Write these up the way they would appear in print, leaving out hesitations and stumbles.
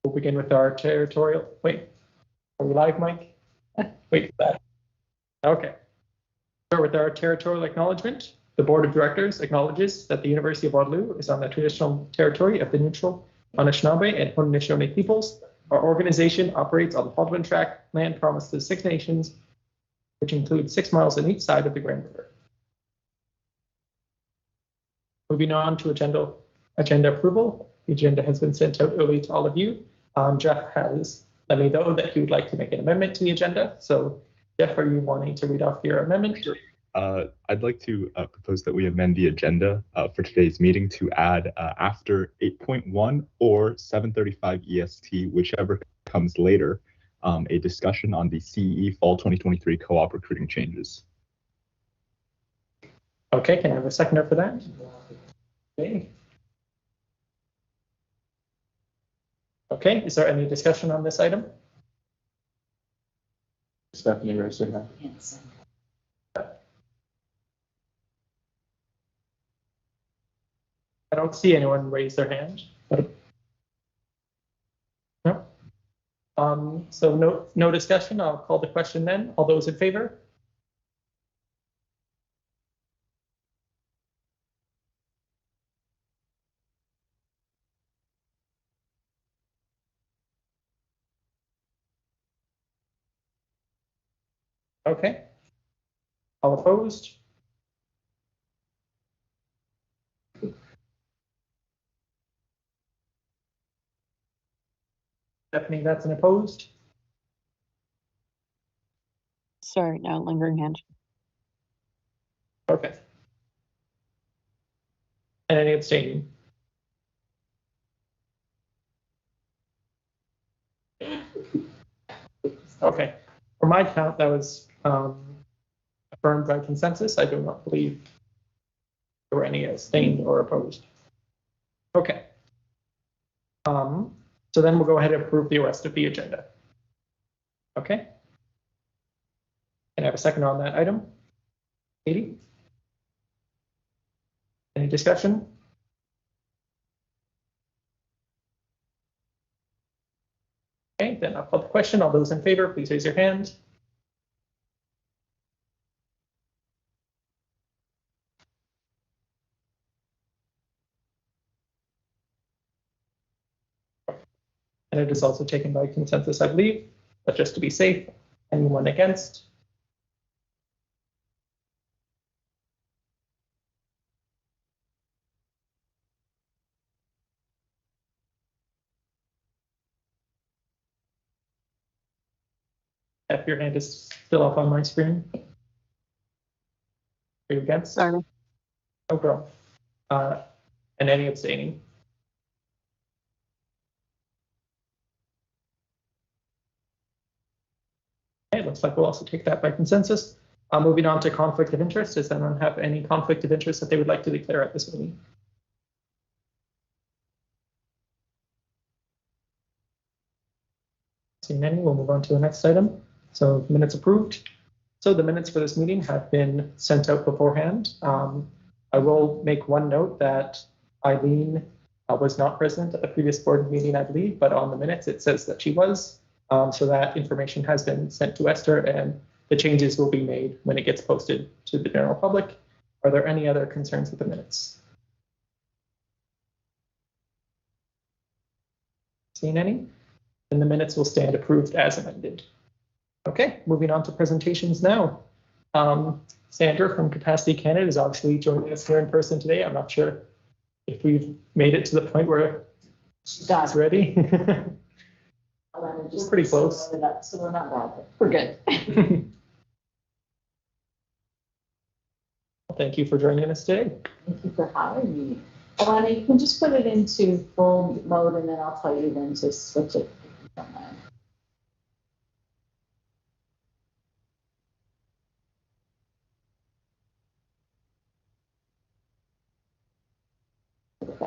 We'll begin with our territorial. Wait, are we live, Mike? Wait for that. Okay. Start with our territorial acknowledgement. The Board of Directors acknowledges that the University of Waterloo is on the traditional territory of the neutral Anishinaabe and Haudenosaunee peoples. Our organization operates on the Baldwin Tract, land promised to the Six Nations, which includes 6 miles on each side of the Grand River. Moving on to agenda approval. The agenda has been sent out early to all of you. Jeff has let me know that he would like to make an amendment to the agenda. So, Jeff, are you wanting to read off your amendment? I'd like to propose that we amend the agenda for today's meeting to add after 8.1 or 7:35 EST, whichever comes later, a discussion on the CE Fall 2023 co-op recruiting changes. Okay, can I have a seconder for that? Okay. Okay, is there any discussion on this item? Stephanie raised her hand. Yes. I don't see anyone raise their hand. No. So no discussion. I'll call the question then. All those in favor? Okay. All opposed? Stephanie, that's an opposed. Sorry, no, lingering hand. Okay. And any abstaining? Okay. For my count, that was affirmed by consensus. I do not believe there were any abstained or opposed. Okay. So then we'll go ahead and approve the rest of the agenda. Okay. Can I have a second on that item? Katie? Any discussion? Okay, then I'll call the question. All those in favor, please raise your hand. And it is also taken by consensus, I believe, but just to be safe, anyone against? If your hand is still up on my screen. Are you against? Sorry. No problem. And any abstaining? Okay, looks like we'll also take that by consensus. Moving on to conflict of interest. Does anyone have any conflict of interest that they would like to declare at this meeting? Seeing any, we'll move on to the next item. So minutes approved. So the minutes for this meeting have been sent out beforehand. I will make one note that Eileen was not present at the previous board meeting, I believe, but on the minutes it says that she was. So that information has been sent to Esther and the changes will be made when it gets posted to the general public. Are there any other concerns with the minutes? Seeing any? Then the minutes will stand approved as amended. Okay, moving on to presentations now. Sandra from Capacity Canada is obviously joining us here in person today. I'm not sure if we've made it to the point where she's ready. Just pretty close. So we're not bad. We're good. Thank you for joining us today. Thank you for having me. Alana, you can just put it into full mode and then I'll tell you when to switch it.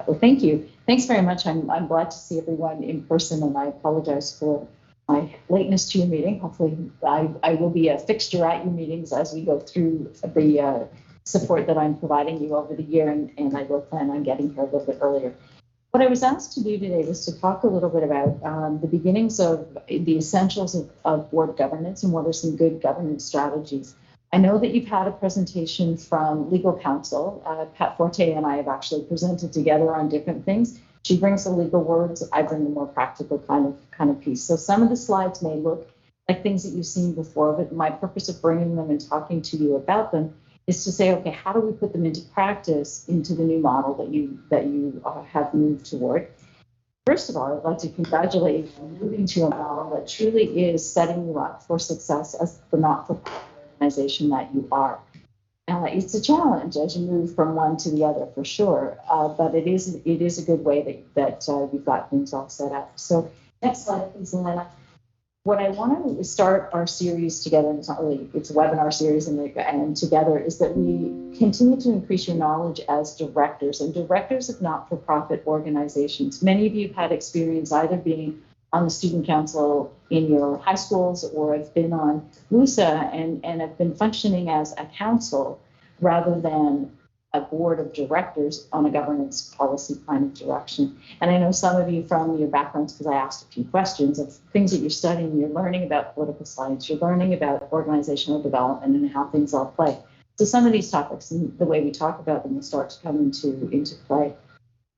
Well, thank you. Thanks very much. I'm glad to see everyone in person, and I apologize for my lateness to your meeting. Hopefully, I will be a fixture at your meetings as we go through the support that I'm providing you over the year, and I will plan on getting here a little bit earlier. What I was asked to do today was to talk a little bit about the beginnings of the essentials of board governance and what are some good governance strategies. I know that you've had a presentation from legal counsel. Pat Forte and I have actually presented together on different things. She brings the legal words, I bring the more practical kind of piece. So some of the slides may look like things that you've seen before, but my purpose of bringing them and talking to you about them is to say, okay, how do we put them into practice into the new model that you have moved toward? First of all, I'd like to congratulate you on moving to a model that truly is setting you up for success as the not-for-profit organization that you are. It's a challenge as you move from one to the other, for sure, but it is a good way that you've got things all set up. So next slide, please, Elena. What I want to start our series together, and it's a webinar series and together, is that we continue to increase your knowledge as directors and directors of not-for-profit organizations. Many of you have had experience either being on the student council in your high schools or have been on WUSA and have been functioning as a council rather than a board of directors on a governance policy kind of direction. And I know some of you from your backgrounds, because I asked a few questions of things that you're studying, you're learning about political science, you're learning about organizational development and how things all play. So some of these topics and the way we talk about them will start to come into play.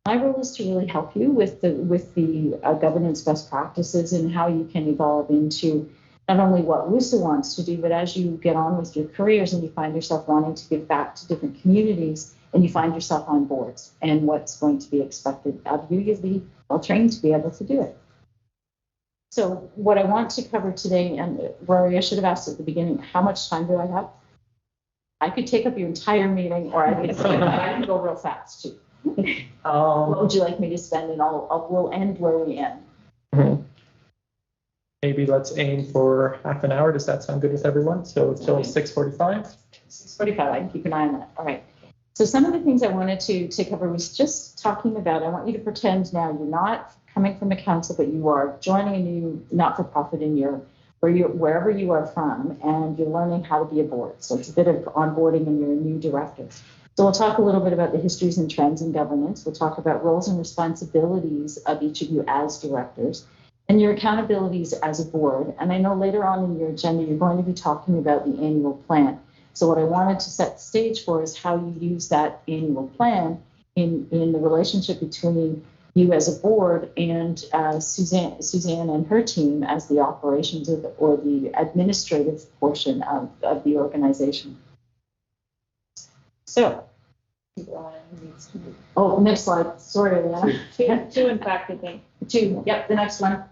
My role is to really help you with the governance best practices and how you can evolve into not only what WUSA wants to do, but as you get on with your careers and you find yourself wanting to give back to different communities and you find yourself on boards and what's going to be expected of you, you'll be well trained to be able to do it. So what I want to cover today, and Rory, I should have asked at the beginning, how much time do I have? I could take up your entire meeting, or I can go real fast too. What would you like me to spend? And we'll end where we end. Mm-hmm. Maybe let's aim for half an hour. Does that sound good with everyone? So till 6:45? 6:45, I can keep an eye on that. All right. So some of the things I wanted to cover was just talking about, I want you to pretend now you're not coming from a council, but you are joining a new not-for-profit in wherever you are from, and you're learning how to be a board. So it's a bit of onboarding and you're a new director. So we'll talk a little bit about the histories and trends in governance. We'll talk about roles and responsibilities of each of you as directors and your accountabilities as a board. And I know later on in your agenda, you're going to be talking about the annual plan. So what I wanted to set the stage for is how you use that annual plan in the relationship between you as a board and Suzanne and her team as the operations or the administrative portion of the organization. So, next slide. Sorry, Leanna. Two, in fact, I think. Two. Yep, the next one.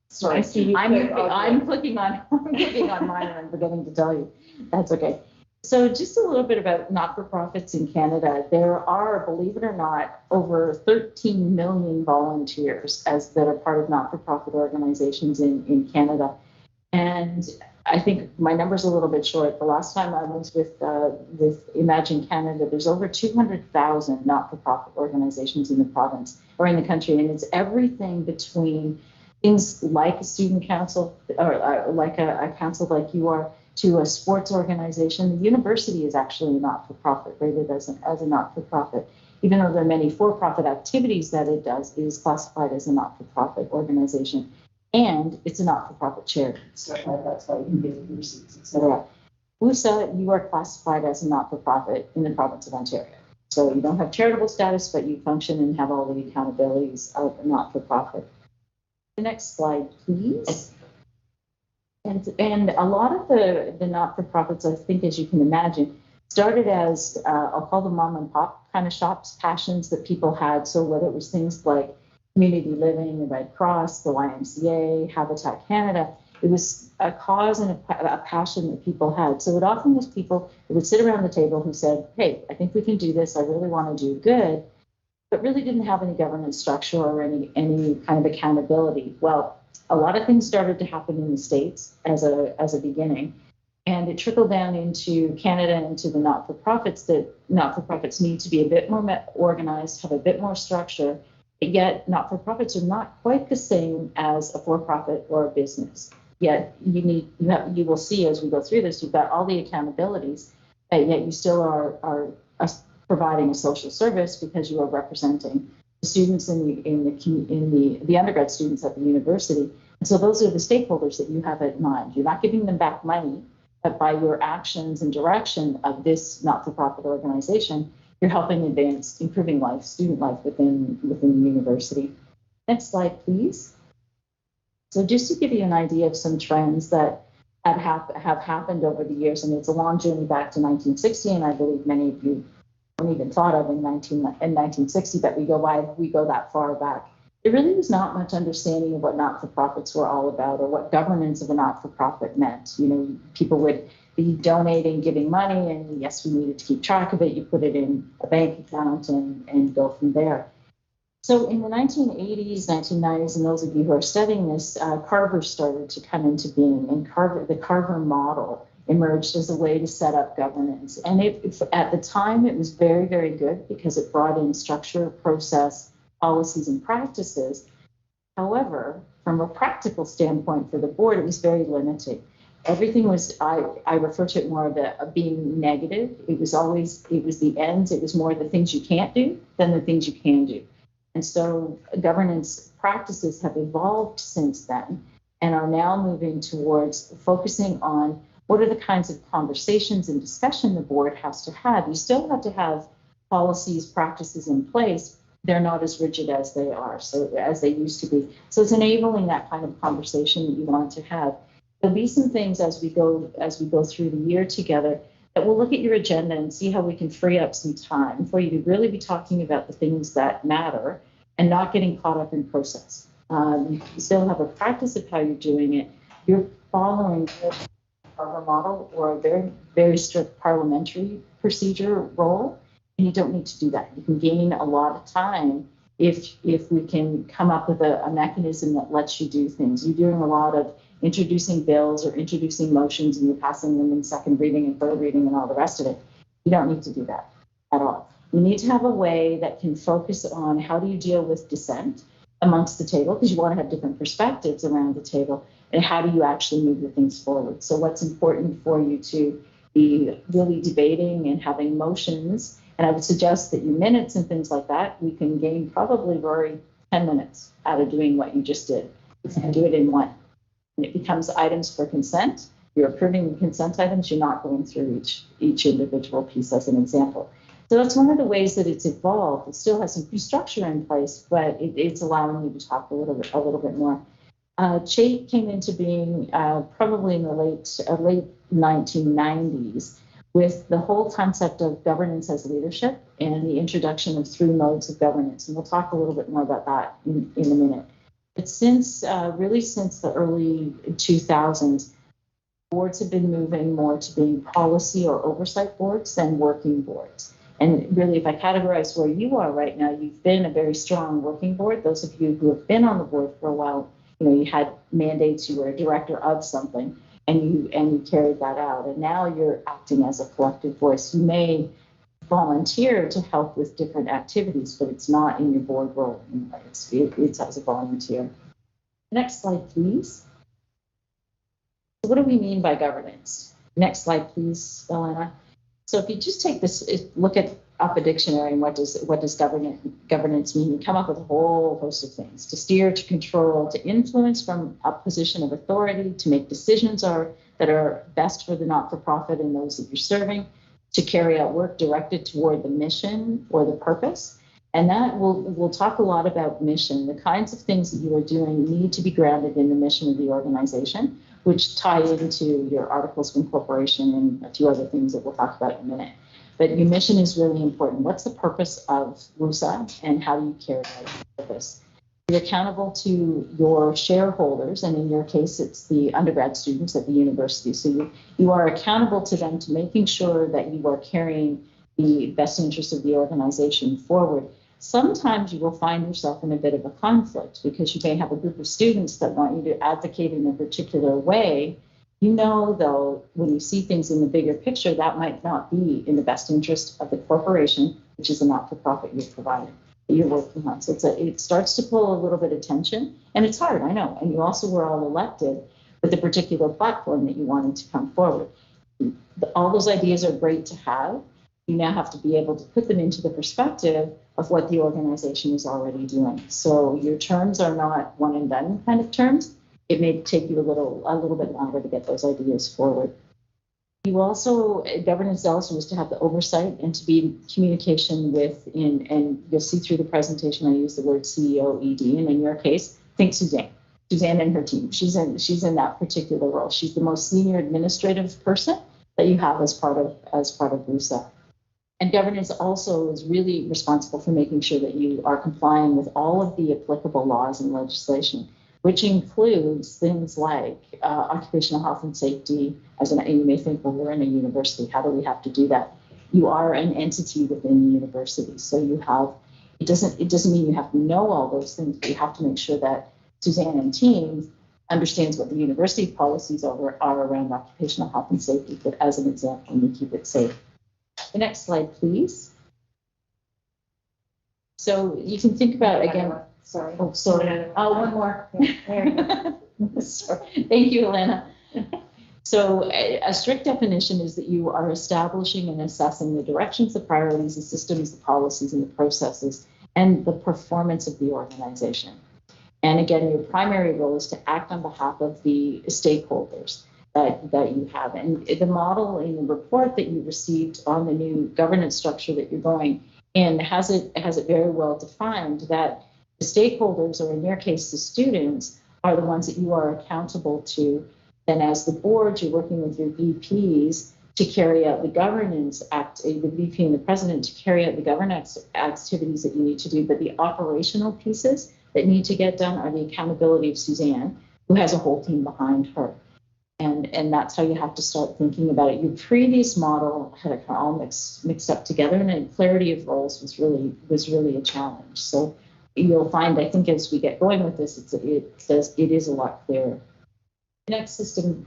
Sorry, I see you. I'm clicking on mine and I'm forgetting to tell you. That's okay. So just a little bit about not-for-profits in Canada. There are, believe it or not, over 13 million volunteers that are part of not-for-profit organizations in Canada. And I think my number's a little bit short. The last time I was with Imagine Canada, there's over 200,000 not-for-profit organizations in the province or in the country. And it's everything between things like a student council or like a council like you are, to a sports organization. The university is actually a not-for-profit, rated as a not-for-profit. Even though there are many for-profit activities that it does, it is classified as a not-for-profit organization. And it's a not-for-profit charity. So that's why you can get your receipts, etc. WUSA, you are classified as a not-for-profit in the province of Ontario. So you don't have charitable status, but you function and have all the accountabilities of a not-for-profit. The next slide, please. And a lot of the not-for-profits, I think, as you can imagine, started as, I'll call them mom and pop kind of shops, passions that people had. So whether it was things like community living, the Red Cross, the YMCA, Habitat Canada, it was a cause and a passion that people had. So it often was people who would sit around the table who said, hey, I think we can do this. I really want to do good, but really didn't have any governance structure or any kind of accountability. Well, a lot of things started to happen in the States as a beginning, and it trickled down into Canada and to the not-for-profits that not-for-profits need to be a bit more organized, have a bit more structure, but yet not-for-profits are not quite the same as a for-profit or a business. Yet you will see as we go through this, you've got all the accountabilities, but yet you still are providing a social service because you are representing students the undergrad students at the university. And so those are the stakeholders that you have in mind. You're not giving them back money, but by your actions and direction of this not-for-profit organization, you're helping advance improving life, student life within the university. Next slide, please. So just to give you an idea of some trends that have happened over the years, and it's a long journey back to 1960, and I believe many of you haven't even thought of in 1960 that we go that far back. There really was not much understanding of what not-for-profits were all about or what governance of a not-for-profit meant. You know, people would be donating, giving money, and yes, we needed to keep track of it. You put it in a bank account and go from there. So in the 1980s, 1990s, and those of you who are studying this, Carver started to come into being, and the Carver model emerged as a way to set up governance. And at the time, it was very, very good because it brought in structure, process, policies, and practices. However, from a practical standpoint for the board, it was very limited. Everything was, I refer to it more of being negative. It was the ends. It was more the things you can't do than the things you can do. And so governance practices have evolved since then and are now moving towards focusing on what are the kinds of conversations and discussion the board has to have. You still have to have policies, practices in place. They're not as rigid as they used to be. So it's enabling that kind of conversation that you want to have. There'll be some things as we go through the year together that we'll look at your agenda and see how we can free up some time for you to really be talking about the things that matter and not getting caught up in process. You still have a practice of how you're doing it. You're following a model or a very, very strict parliamentary procedure role, and you don't need to do that. You can gain a lot of time if we can come up with a mechanism that lets you do things. You're doing a lot of introducing bills or introducing motions and you're passing them in second reading and third reading and all the rest of it. You don't need to do that at all. You need to have a way that can focus on how do you deal with dissent amongst the table, because you want to have different perspectives around the table, and how do you actually move the things forward. So what's important for you to be really debating and having motions, and I would suggest that your minutes and things like that, we can gain probably, Rory, 10 minutes out of doing what you just did. You can do it in one. And it becomes items for consent. You're approving the consent items. You're not going through each individual piece as an example. So that's one of the ways that it's evolved. It still has some structure in place, but it's allowing you to talk a little bit more. CHAIT came into being probably in the late 1990s with the whole concept of governance as leadership and the introduction of 3 modes of governance. And we'll talk a little bit more about that in a minute. But since the early 2000s, boards have been moving more to being policy or oversight boards than working boards. And really, if I categorize where you are right now, you've been a very strong working board. Those of you who have been on the board for a while, you had mandates, you were a director of something, and you carried that out. And now you're acting as a collective voice. You may volunteer to help with different activities, but it's not in your board role anymore. It's as a volunteer. Next slide, please. So what do we mean by governance? Next slide, please, Elena. So if you just take this, look up a dictionary and what does governance mean? You come up with a whole host of things: to steer, to control, to influence from a position of authority, to make decisions that are best for the not-for-profit and those that you're serving, to carry out work directed toward the mission or the purpose. And that we'll talk a lot about mission. The kinds of things that you are doing need to be grounded in the mission of the organization, which tie into your articles of incorporation and a few other things that we'll talk about in a minute. But your mission is really important. What's the purpose of WUSA and how do you carry out the purpose? You're accountable to your shareholders, and in your case, it's the undergrad students at the university. So you are accountable to them to making sure that you are carrying the best interests of the organization forward. Sometimes you will find yourself in a bit of a conflict because you may have a group of students that want you to advocate in a particular way. Though, when you see things in the bigger picture, that might not be in the best interest of the corporation, which is a not-for-profit you're providing, that you're working on. So it starts to pull a little bit of tension, and it's hard, I know. And you also were all elected with a particular platform that you wanted to come forward. All those ideas are great to have. You now have to be able to put them into the perspective of what the organization is already doing. So your terms are not one and done kind of terms. It may take you a little bit longer to get those ideas forward. You also, governance also is to have the oversight and to be in communication with, and you'll see through the presentation, I use the word CEO, ED, and in your case, think Suzanne and her team. She's in that particular role. She's the most senior administrative person that you have as part of WUSA. And governance also is really responsible for making sure that you are complying with all of the applicable laws and legislation, which includes things like occupational health and safety. And you may think, well, we're in a university. How do we have to do that? You are an entity within the university. So you have, it doesn't mean you have to know all those things, but you have to make sure that Suzanne and team understands what the university policies are around occupational health and safety. But as an example, you keep it safe. The next slide, please. So you can think about, again, sorry. Oh, sorry. Oh, one more. There you go. Sorry. Thank you, Elena. So a strict definition is that you are establishing and assessing the directions, the priorities, the systems, the policies, and the processes, and the performance of the organization. And again, your primary role is to act on behalf of the stakeholders that you have. And the model in the report that you received on the new governance structure that you're going in has it very well defined that the stakeholders, or in your case, the students, are the ones that you are accountable to. Then as the board, you're working with your VPs to carry out the governance the VP and the president to carry out the governance activities that you need to do. But the operational pieces that need to get done are the accountability of Suzanne, who has a whole team behind her. And that's how you have to start thinking about it. Your previous model had it all mixed up together, and then clarity of roles was really a challenge. So you'll find, I think, as we get going with this, it is a lot clearer. Next system,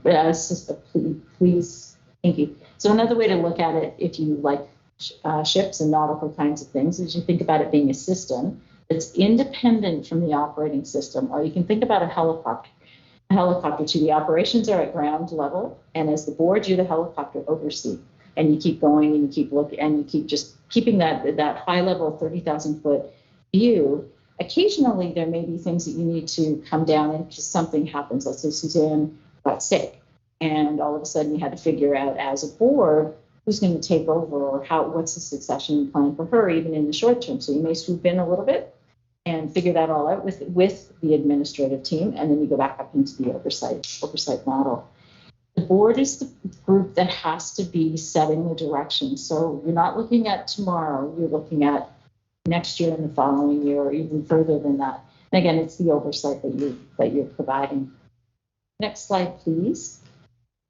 please. Thank you. So another way to look at it, if you like ships and nautical kinds of things, is you think about it being a system that's independent from the operating system, or you can think about a helicopter. A helicopter too. The operations are at ground level, and as the board, you're the helicopter oversee, and you keep going and you keep looking and you keep just keeping that high level 30,000 foot view. Occasionally, there may be things that you need to come down and just something happens. Let's say Suzanne got sick, and all of a sudden you had to figure out as a board who's going to take over, or what's the succession plan for her, even in the short term. So you may swoop in a little bit and figure that all out with the administrative team, and then you go back up into the oversight model. The board is the group that has to be setting the direction. So you're not looking at tomorrow, you're looking at next year and the following year, or even further than that. And again, it's the oversight that you're providing. Next slide, please.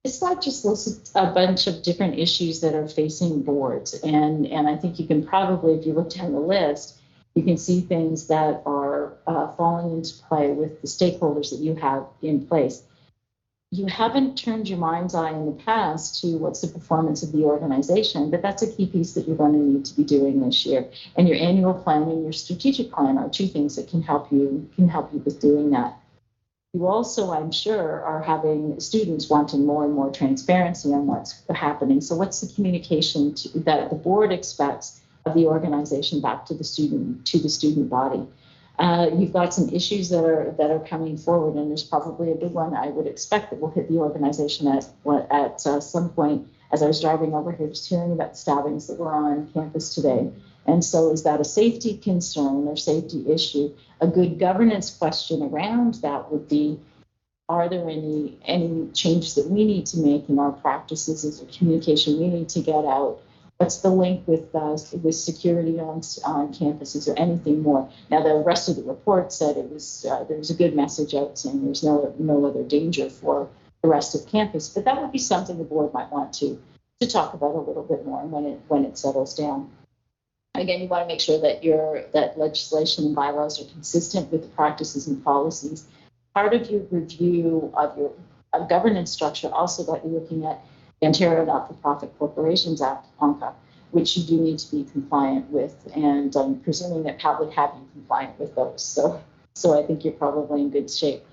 This slide just lists a bunch of different issues that are facing boards. And I think you can probably, if you look down the list, you can see things that are falling into play with the stakeholders that you have in place. You haven't turned your mind's eye in the past to what's the performance of the organization, but that's a key piece that you're going to need to be doing this year. And your annual plan and your strategic plan are two things that can help you with doing that. You also, I'm sure, are having students wanting more and more transparency on what's happening. So what's the communication that the board expects of the organization back to the student body? You've got some issues that are coming forward, and there's probably a big one I would expect that will hit the organization at some point. As I was driving over here, just hearing about stabbings that were on campus today. And so is that a safety concern or safety issue? A good governance question around that would be, are there any changes that we need to make in our practices? Is there communication we need to get out? What's the link with security on campus? Is there anything more? Now, the rest of the report said there was a good message out saying there's no other danger for the rest of campus, but that would be something the board might want to talk about a little bit more when it settles down. Again, you want to make sure that legislation and bylaws are consistent with the practices and policies. Part of your review of your governance structure also got you looking at the Ontario Not-for-Profit Corporations Act, ONCA, which you do need to be compliant with, and I'm presuming that Pat would have you compliant with those. So I think you're probably in good shape.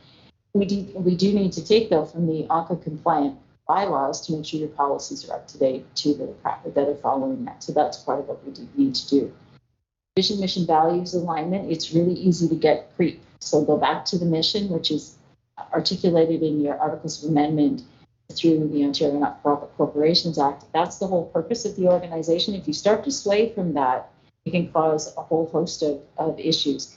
We do need to take, though, from the ONCA compliant bylaws to make sure your policies are up to date too, that are following that. So that's part of what we do need to do. Vision, mission, values alignment, it's really easy to get creep. So go back to the mission, which is articulated in your Articles of Amendment through the Ontario Not-for-Profit Corporations Act. That's the whole purpose of the organization. If you start to sway from that, it can cause a whole host of issues.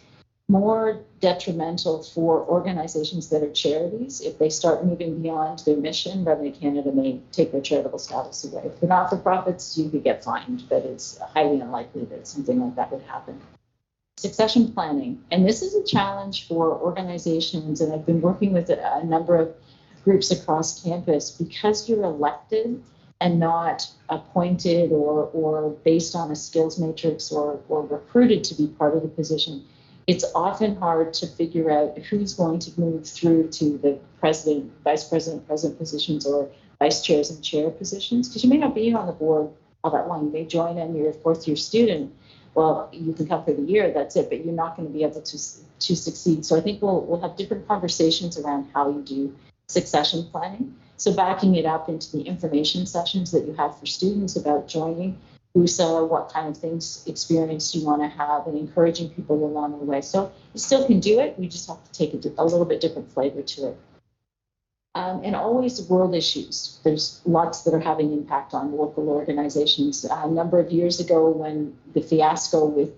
More detrimental for organizations that are charities. If they start moving beyond their mission, Revenue Canada may take their charitable status away. For not-for-profits, you could get fined, but it's highly unlikely that something like that would happen. Succession planning, and this is a challenge for organizations, and I've been working with a number of groups across campus. Because you're elected and not appointed or based on a skills matrix or recruited to be part of the position, it's often hard to figure out who's going to move through to the president, vice president, president positions, or vice chairs and chair positions, because you may not be on the board all that long. You may join and you're a fourth-year student. Well, you can come for the year, that's it, but you're not going to be able to succeed. So I think we'll have different conversations around how you do succession planning. So backing it up into the information sessions that you have for students about joining WUSA, what kind of things, experience you want to have, and encouraging people along the way. So you still can do it, we just have to take a little bit different flavor to it. And always world issues. There's lots that are having impact on local organizations. A number of years ago, when the fiasco with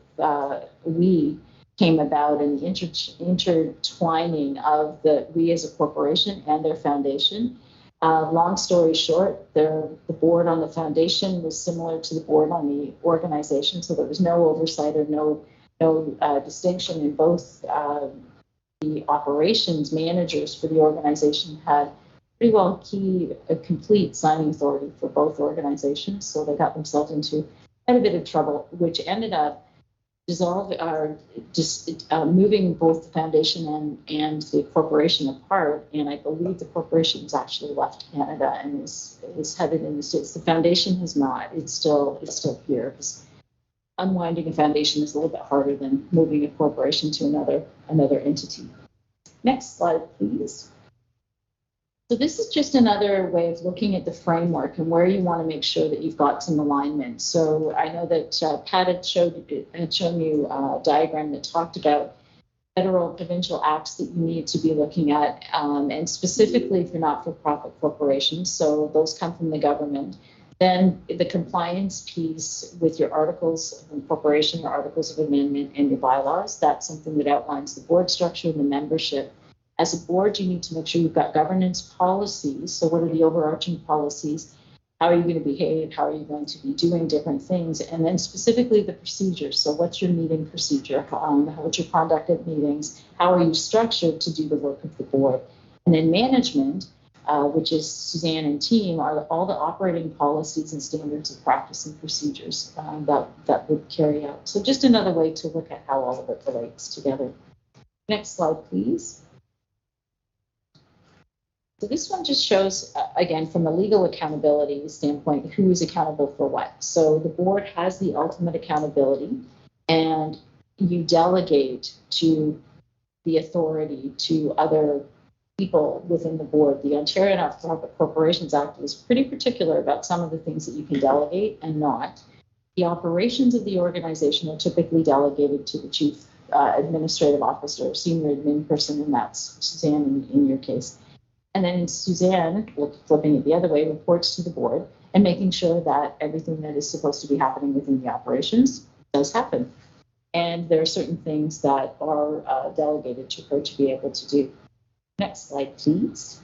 we came about, and intertwining of we as a corporation and their foundation. Long story short, the board on the foundation was similar to the board on the organization, so there was no oversight or no distinction in both. The operations managers for the organization had pretty well complete signing authority for both organizations, so they got themselves into quite a bit of trouble, which ended up moving both the foundation and the corporation apart. And I believe the corporation has actually left Canada and is headed in the States. The foundation has not. It's still here. Because unwinding a foundation is a little bit harder than moving a corporation to another entity. Next slide, please. So this is just another way of looking at the framework and where you want to make sure that you've got some alignment. So I know that Pat had shown you a diagram that talked about federal provincial acts that you need to be looking at, and specifically for not-for-profit corporations. So those come from the government. Then the compliance piece with your articles of incorporation, your articles of amendment, and your bylaws. That's something that outlines the board structure and the membership. As a board, you need to make sure you've got governance policies. So what are the overarching policies? How are you going to behave? How are you going to be doing different things? And then specifically the procedures. So what's your meeting procedure? What's your conduct at meetings? How are you structured to do the work of the board? And then management, which is Suzanne and team, are all the operating policies and standards of practice and procedures that would carry out. So just another way to look at how all of it relates together. Next slide, please. So this one just shows, again, from a legal accountability standpoint, who is accountable for what. So the board has the ultimate accountability, and you delegate to the authority to other people within the board. The Ontario Not-for-Profit Corporations Act is pretty particular about some of the things that you can delegate and not. The operations of the organization are typically delegated to the chief administrative officer, senior admin person, and that's Suzanne in your case. And then Suzanne, flipping it the other way, reports to the board and making sure that everything that is supposed to be happening within the operations does happen. And there are certain things that are delegated to her to be able to do. Next slide, please.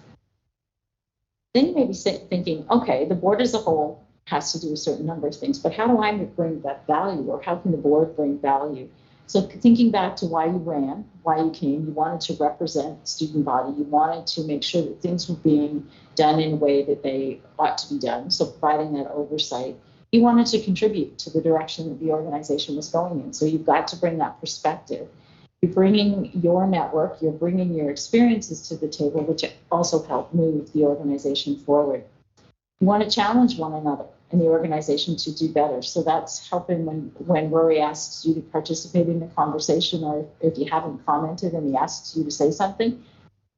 Then you may be thinking, okay, the board as a whole has to do a certain number of things, but how do I bring that value, or how can the board bring value? So thinking back to why you ran, why you came, you wanted to represent the student body. You wanted to make sure that things were being done in a way that they ought to be done. So providing that oversight. You wanted to contribute to the direction that the organization was going in. So you've got to bring that perspective. You're bringing your network, you're bringing your experiences to the table, which also help move the organization forward. You want to challenge one another and the organization to do better. So that's helping when Rory asks you to participate in the conversation, or if you haven't commented and he asks you to say something,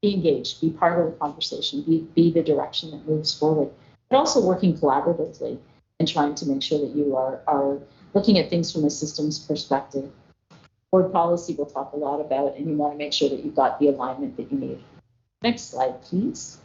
be engaged, be part of the conversation, be the direction that moves forward. But also working collaboratively and trying to make sure that you are looking at things from a systems perspective. Board policy we'll talk a lot about, and you want to make sure that you've got the alignment that you need. Next slide, please.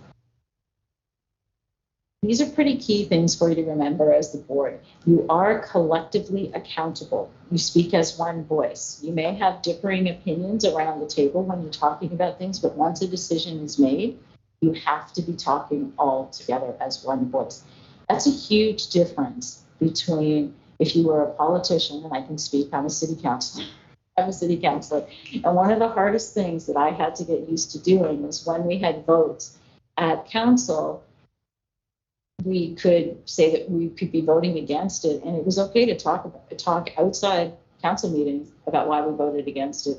These are pretty key things for you to remember as the board. You are collectively accountable. You speak as one voice. You may have differing opinions around the table when you're talking about things, but once a decision is made, you have to be talking all together as one voice. That's a huge difference between if you were a politician, and I can speak, I'm a city councilor. I'm a city councilor. And one of the hardest things that I had to get used to doing was when we had votes at council, we could say that we could be voting against it, and it was okay to talk outside council meetings about why we voted against it,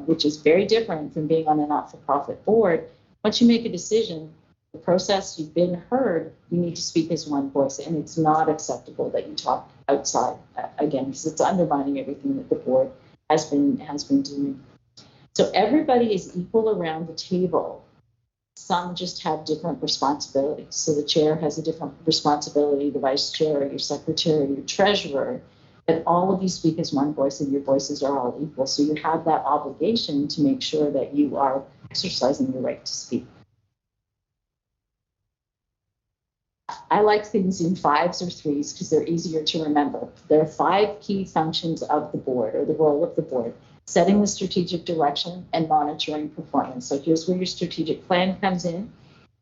which is very different from being on a not-for-profit board. Once you make a decision, the process, you've been heard, you need to speak as one voice, and it's not acceptable that you talk outside again, because it's undermining everything that the board has been doing. So everybody is equal around the table. Some just have different responsibilities. So the chair has a different responsibility, the vice chair, your secretary, your treasurer, but all of you speak as one voice and your voices are all equal. So you have that obligation to make sure that you are exercising your right to speak. I like things in 5s or 3s because they're easier to remember. There are 5 key functions of the board, or the role of the board: setting the strategic direction and monitoring performance. So here's where your strategic plan comes in.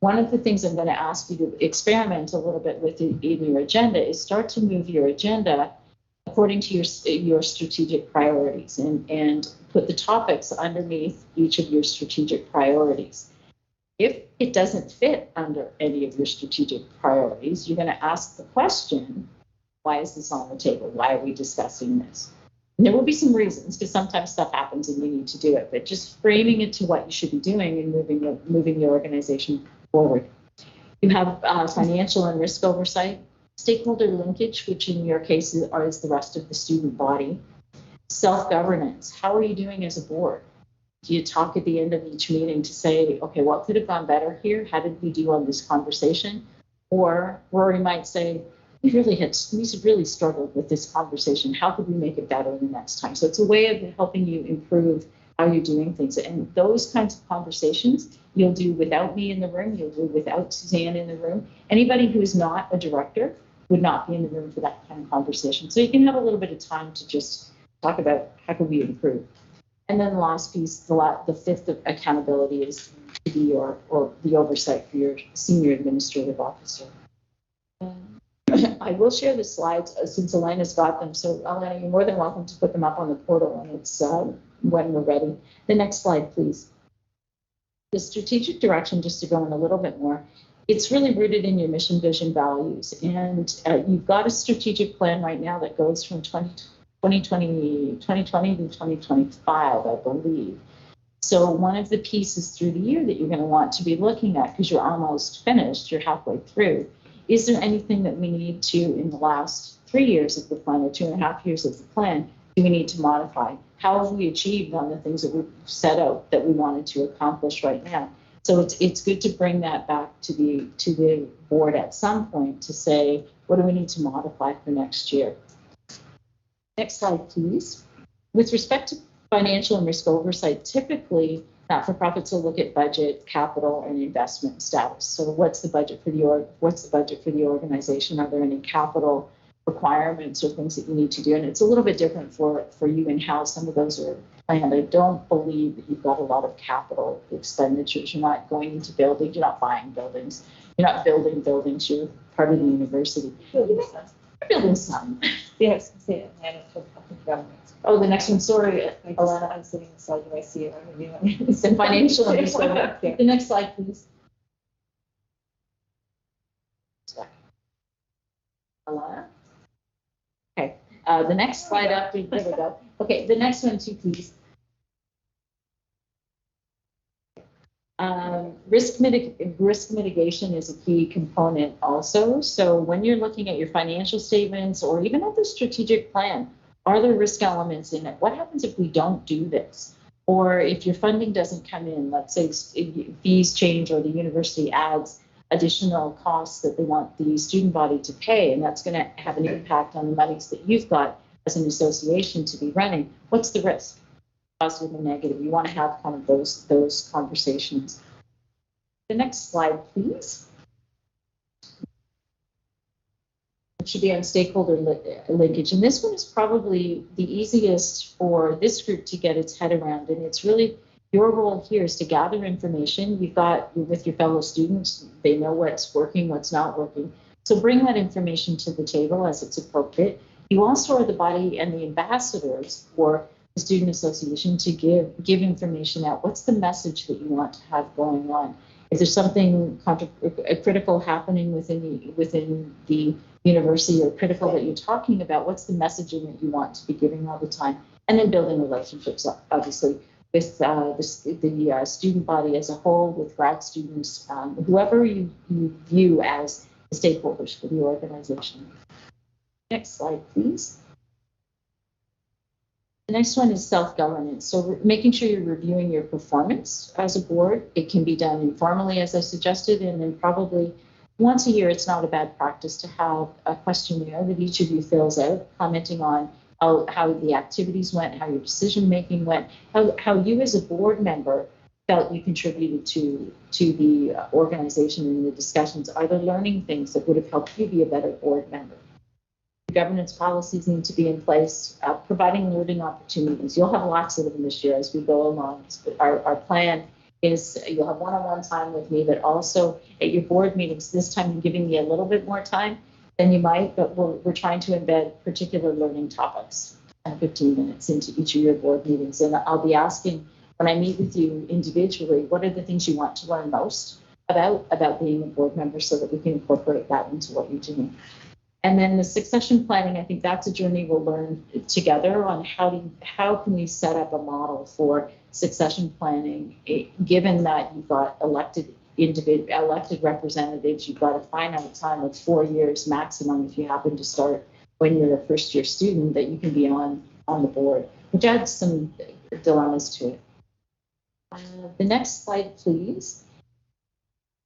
One of the things I'm going to ask you to experiment a little bit with in your agenda is start to move your agenda according to your strategic priorities, and put the topics underneath each of your strategic priorities. If it doesn't fit under any of your strategic priorities, you're going to ask the question, why is this on the table? Why are we discussing this? And there will be some reasons, because sometimes stuff happens and you need to do it, but just framing it to what you should be doing and moving the organization forward. You have financial and risk oversight, stakeholder linkage, which in your case is the rest of the student body. Self-governance, how are you doing as a board? Do you talk at the end of each meeting to say, okay, what could have gone better here? How did we do on this conversation? Or Rory might say, we really struggled with this conversation. How could we make it better the next time? So it's a way of helping you improve how you're doing things. And those kinds of conversations you'll do without me in the room, you'll do without Suzanne in the room. Anybody who is not a director would not be in the room for that kind of conversation. So you can have a little bit of time to just talk about how can we improve. And then the last piece, the 5th of accountability, is to be the oversight for your senior administrative officer. I will share the slides since Elena's got them. So Elena, you're more than welcome to put them up on the portal when it's when we're ready. The next slide, please. The strategic direction, just to go in a little bit more, it's really rooted in your mission, vision, values. And you've got a strategic plan right now that goes from 2020 to 2025, I believe. So one of the pieces through the year that you're going to want to be looking at, because you're almost finished, you're halfway through, is there anything that we need to, in the last 3 years of the plan or 2.5 years of the plan, do we need to modify? How have we achieved on the things that we've set out that we wanted to accomplish right now? So it's good to bring that back to the board at some point to say, what do we need to modify for next year? Next slide, please. With respect to financial and risk oversight, typically not-for-profits will look at budget, capital, and investment status. So what's the budget for the organization? Are there any capital requirements or things that you need to do? And it's a little bit different for you and how some of those are planned. I don't believe that you've got a lot of capital expenditures. You're not going into buildings. You're not buying buildings. You're not building buildings. You're part of the university. You're building some. Yes, I see it. And it's public government. Oh, the next one, sorry. I'm sitting inside, do I see it? It's the financial and risk oversight. The next slide, please. Alana? Okay, the next slide up, there we go. Okay, the next one too, please. Risk mitigation is a key component also. So when you're looking at your financial statements or even at the strategic plan, are there risk elements in it? What happens if we don't do this? Or if your funding doesn't come in, let's say fees change or the university adds additional costs that they want the student body to pay, and that's going to have an impact on the monies that you've got. as an association to be running, what's the risk? Positive and negative. You want to have kind of those conversations. The next slide, please. It should be on stakeholder linkage. And this one is probably the easiest for this group to get its head around. And it's really your role here is to gather information. You're with your fellow students. They know what's working, what's not working. So bring that information to the table as it's appropriate. You also are the body and the ambassadors for the student association to give information out. What's the message that you want to have going on? If there's something critical happening within the university or critical that you're talking about, what's the messaging that you want to be giving all the time? And then building relationships, obviously, with the student body as a whole, with grad students, whoever you view as the stakeholders for the organization. Next slide, please. The next one is self-governance. So making sure you're reviewing your performance as a board. It can be done informally, as I suggested, and then probably once a year, it's not a bad practice to have a questionnaire that each of you fills out, commenting on how the activities went, how your decision-making went, how you as a board member felt you contributed to the organization and the discussions. Are there learning things that would have helped you be a better board member? Governance policies need to be in place, providing learning opportunities. You'll have lots of them this year as we go along. Our plan is you'll have one-on-one time with me, but also at your board meetings. This time you're giving me a little bit more time than you might, but we're trying to embed particular learning topics 15 minutes into each of your board meetings. And I'll be asking, when I meet with you individually, what are the things you want to learn most about being a board member so that we can incorporate that into what you're doing. And then the succession planning, I think that's a journey we'll learn together on how can we set up a model for succession planning, given that you've got elected representatives, you've got a finite time of 4 years maximum if you happen to start when you're a first-year student that you can be on the board, which adds some dilemmas to it. The next slide, please.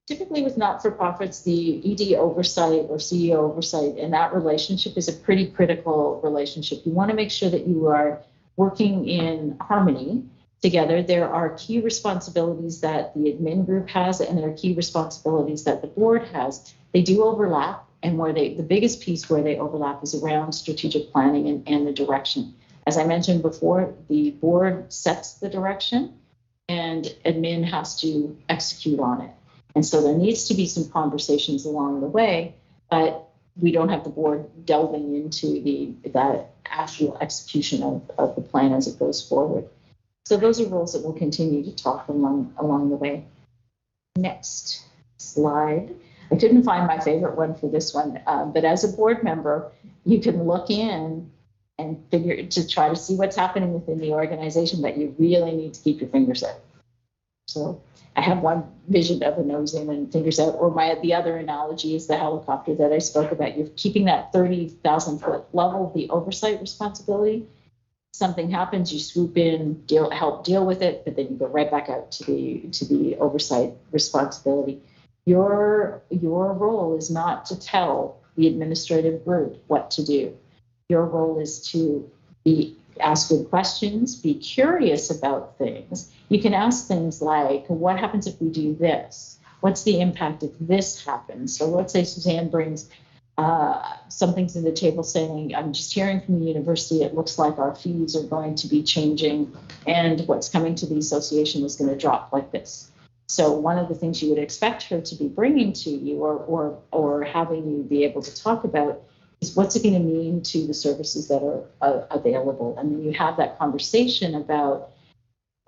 Typically with not-for-profits, the ED oversight or CEO oversight, and that relationship is a pretty critical relationship. You want to make sure that you are working in harmony together. There are key responsibilities that the admin group has, and there are key responsibilities that the board has. They do overlap, and the biggest piece where they overlap is around strategic planning and the direction. As I mentioned before, the board sets the direction, and admin has to execute on it. And so there needs to be some conversations along the way, but we don't have the board delving into that actual execution of the plan as it goes forward. So those are roles that we'll continue to talk along the way. Next slide. I couldn't find my favorite one for this one, but as a board member, you can look in and try to see what's happening within the organization, but you really need to keep your fingers out. So I have one vision of a nose in and fingers out, or the other analogy is the helicopter that I spoke about. You're keeping that 30,000 foot level, the oversight responsibility. Something happens, you swoop in, help deal with it, but then you go right back out to the oversight responsibility. Your role is not to tell the administrative group what to do. Your role is to ask good questions, be curious about things. You can ask things like, what happens if we do this? What's the impact if this happens? So let's say Suzanne brings something to the table saying, I'm just hearing from the university, it looks like our fees are going to be changing and what's coming to the association is going to drop like this. So one of the things you would expect her to be bringing to you or having you be able to talk about is what's it going to mean to the services that are available. And then you have that conversation about,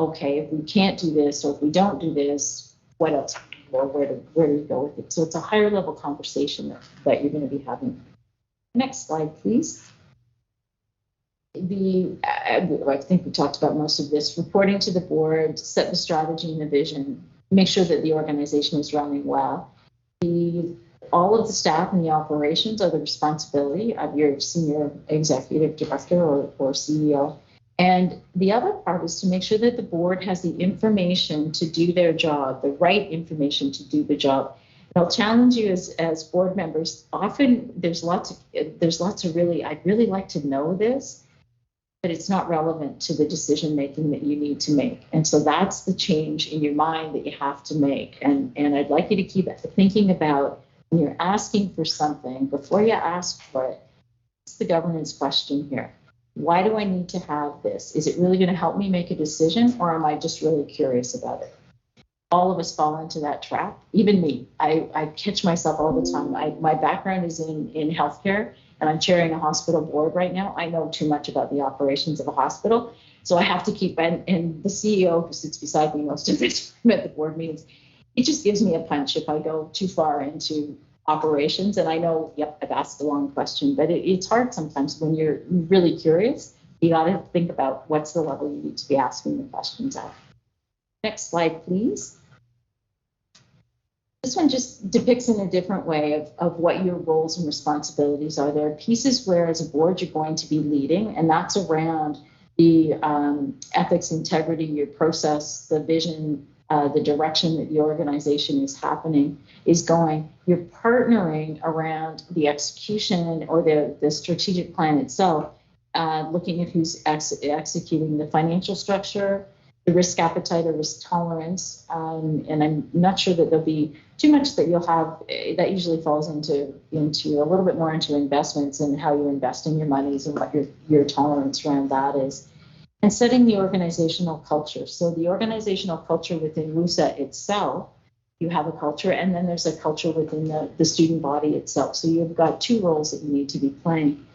okay, if we can't do this or if we don't do this, what else? Or where do we go with it? So it's a higher level conversation that you're going to be having. Next slide, please. I think we talked about most of this. Reporting to the board, set the strategy and the vision, make sure that the organization is running well. All of the staff and the operations are the responsibility of your senior executive director or CEO. And the other part is to make sure that the board has the information to do their job, the right information to do the job. I'll challenge you as board members. Often there's lots of really, I'd really like to know this, but it's not relevant to the decision making that you need to make. And so that's the change in your mind that you have to make. And I'd like you to keep thinking about when you're asking for something, before you ask for it, what's the governance question here? Why do I need to have this? Is it really going to help me make a decision, or am I just really curious about it? All of us fall into that trap, even me. I catch myself all the time. My background is in healthcare, and I'm chairing a hospital board right now. I know too much about the operations of a hospital, so I have to keep, and the CEO who sits beside me most of the time at the board meetings, it just gives me a punch if I go too far into operations. And I know, yep, I've asked the wrong question, but it's hard sometimes when you're really curious. You got to think about what's the level you need to be asking the questions at. Next slide, please. This one just depicts in a different way of what your roles and responsibilities are. There are pieces where, as a board, you're going to be leading, and that's around the ethics, integrity, your process, the vision, the direction that the organization is going. You're partnering around the execution or the strategic plan itself, looking at who's executing the financial structure, the risk appetite or risk tolerance, and I'm not sure that there'll be too much that you'll have. That usually falls into a little bit more into investments and how you're investing your monies and what your tolerance around that is. And setting the organizational culture. So the organizational culture within WUSA itself, you have a culture, and then there's a culture within the student body itself. So you've got two roles that you need to be playing.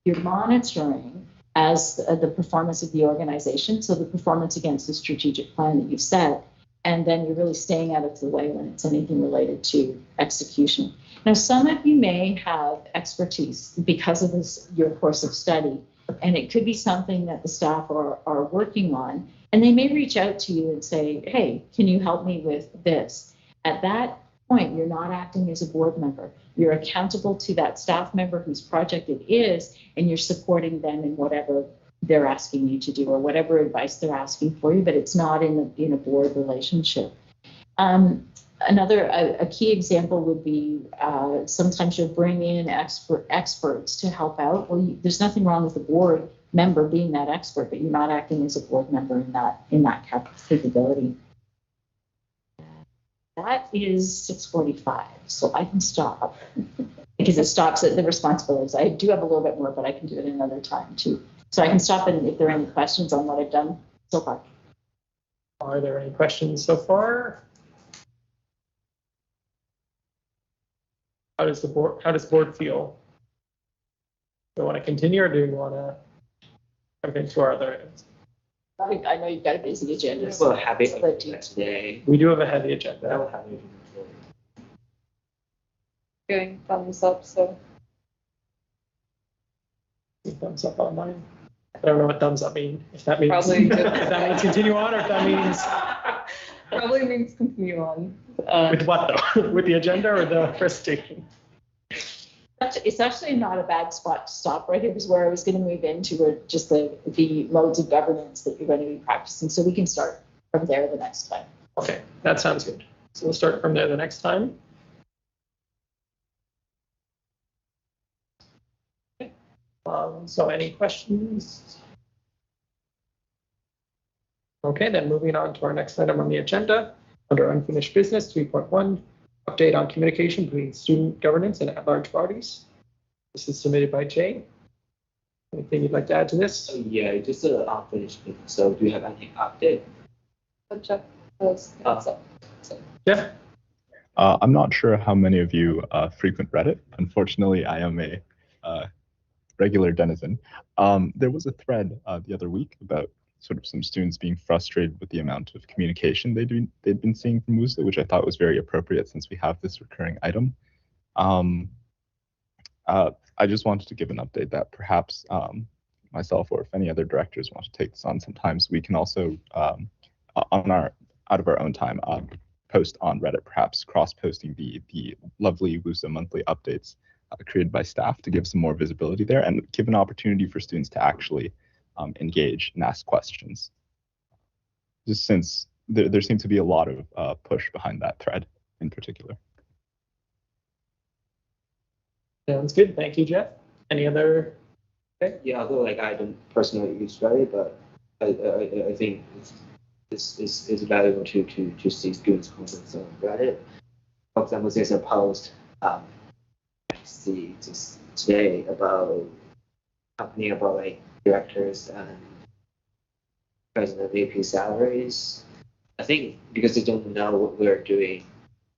You're monitoring as the performance of the organization, so the performance against the strategic plan that you've set, and then you're really staying out of the way when it's anything related to execution. Now, some of you may have expertise because of your course of study, and it could be something that the staff are working on, and they may reach out to you and say, hey, can you help me with this? At that point, you're not acting as a board member. You're accountable to that staff member whose project it is, and you're supporting them in whatever they're asking you to do or whatever advice they're asking for you, but it's not in a board relationship. A key example would be sometimes you'll bring in experts to help out. Well, there's nothing wrong with the board member being that expert, but you're not acting as a board member in that capability. That is 6:45, so I can stop because it stops at the responsibilities. I do have a little bit more, but I can do it another time too. So I can stop, and if there are any questions on what I've done so far. Are there any questions so far? How does the board feel? Do you want to continue, or do you want to jump into our other items? I know you've got a busy agenda. Well, having today. We do have a heavy agenda. Doing thumbs up, so. Thumbs up on mine. I don't know what thumbs up mean. If that means Probably if that means continue on, or if that means Probably means continue on. with what though? With the agenda or the presentation? It's actually not a bad spot to stop. Right here is where I was going to move into just the modes of governance that you're going to be practicing. So we can start from there the next time. Okay, that sounds good. So we'll start from there the next time. Okay. So any questions? Okay, then moving on to our next item on the agenda, under unfinished business, 3.1, update on communication between student governance and at-large bodies. This is submitted by Jay. Anything you'd like to add to this? Yeah, just unfinished. So do you have any update? I'll check those. Jeff? I'm not sure how many of you frequent Reddit. Unfortunately, I am a regular denizen. There was a thread the other week about sort of some students being frustrated with the amount of communication they'd been seeing from WUSA, which I thought was very appropriate since we have this recurring item. I just wanted to give an update that perhaps myself, or if any other directors want to take this on, sometimes we can also out of our own time post on Reddit, perhaps cross-posting the lovely WUSA monthly updates created by staff to give some more visibility there and give an opportunity for students to actually engage and ask questions. Just since there seemed to be a lot of push behind that thread in particular. Sounds good. Thank you, Jeff. Any other? Yeah, although like I don't personally use Reddit, but I think it's valuable to see students' comments on Reddit. For example, there's a post I see just today about company about like directors and president VP salaries. I think because they don't know what we're doing,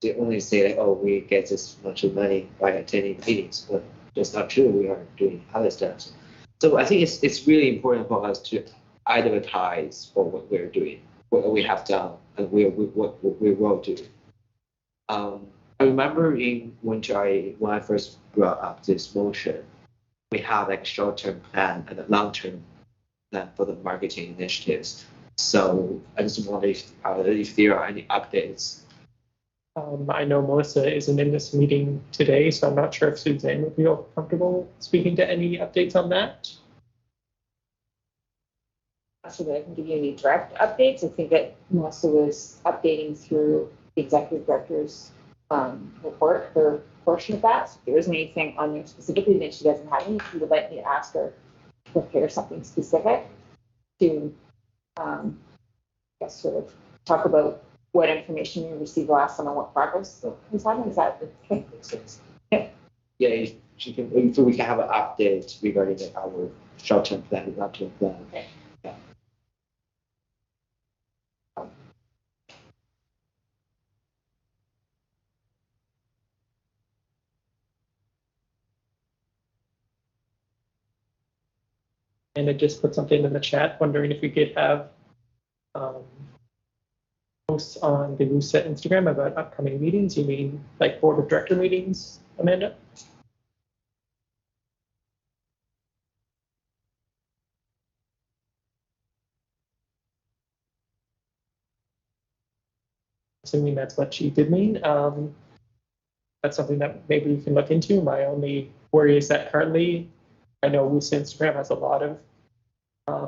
they only say like, oh, we get this much money by attending meetings, but that's not true. We are doing other stuff. So I think it's really important for us to advertise for what we're doing, what we have done, and what we will do. I remember when I first brought up this motion, we have like short-term plan and a long-term plan for the marketing initiatives. So I just wonder if there are any updates. I know Melissa isn't in this meeting today, so I'm not sure if Suzanne would feel comfortable speaking to any updates on that. So that I can give you any direct updates. I think that Melissa was updating through the executive director's report for a portion of that. So if there isn't anything on there specifically that she doesn't have any, she would like me to ask her to prepare something specific to I guess sort of talk about what information you received last time and what progress is happening. Is that okay? Yeah. Yeah, if we can have an update regarding like our short-term plan and long-term plan. Okay. Yeah. And I just put something in the chat, wondering if we could have posts on the WUSA Instagram about upcoming meetings. You mean like board of director meetings, Amanda? Assuming that's what she did mean. That's something that maybe we can look into. My only worry is that currently, I know WUSA Instagram has a lot of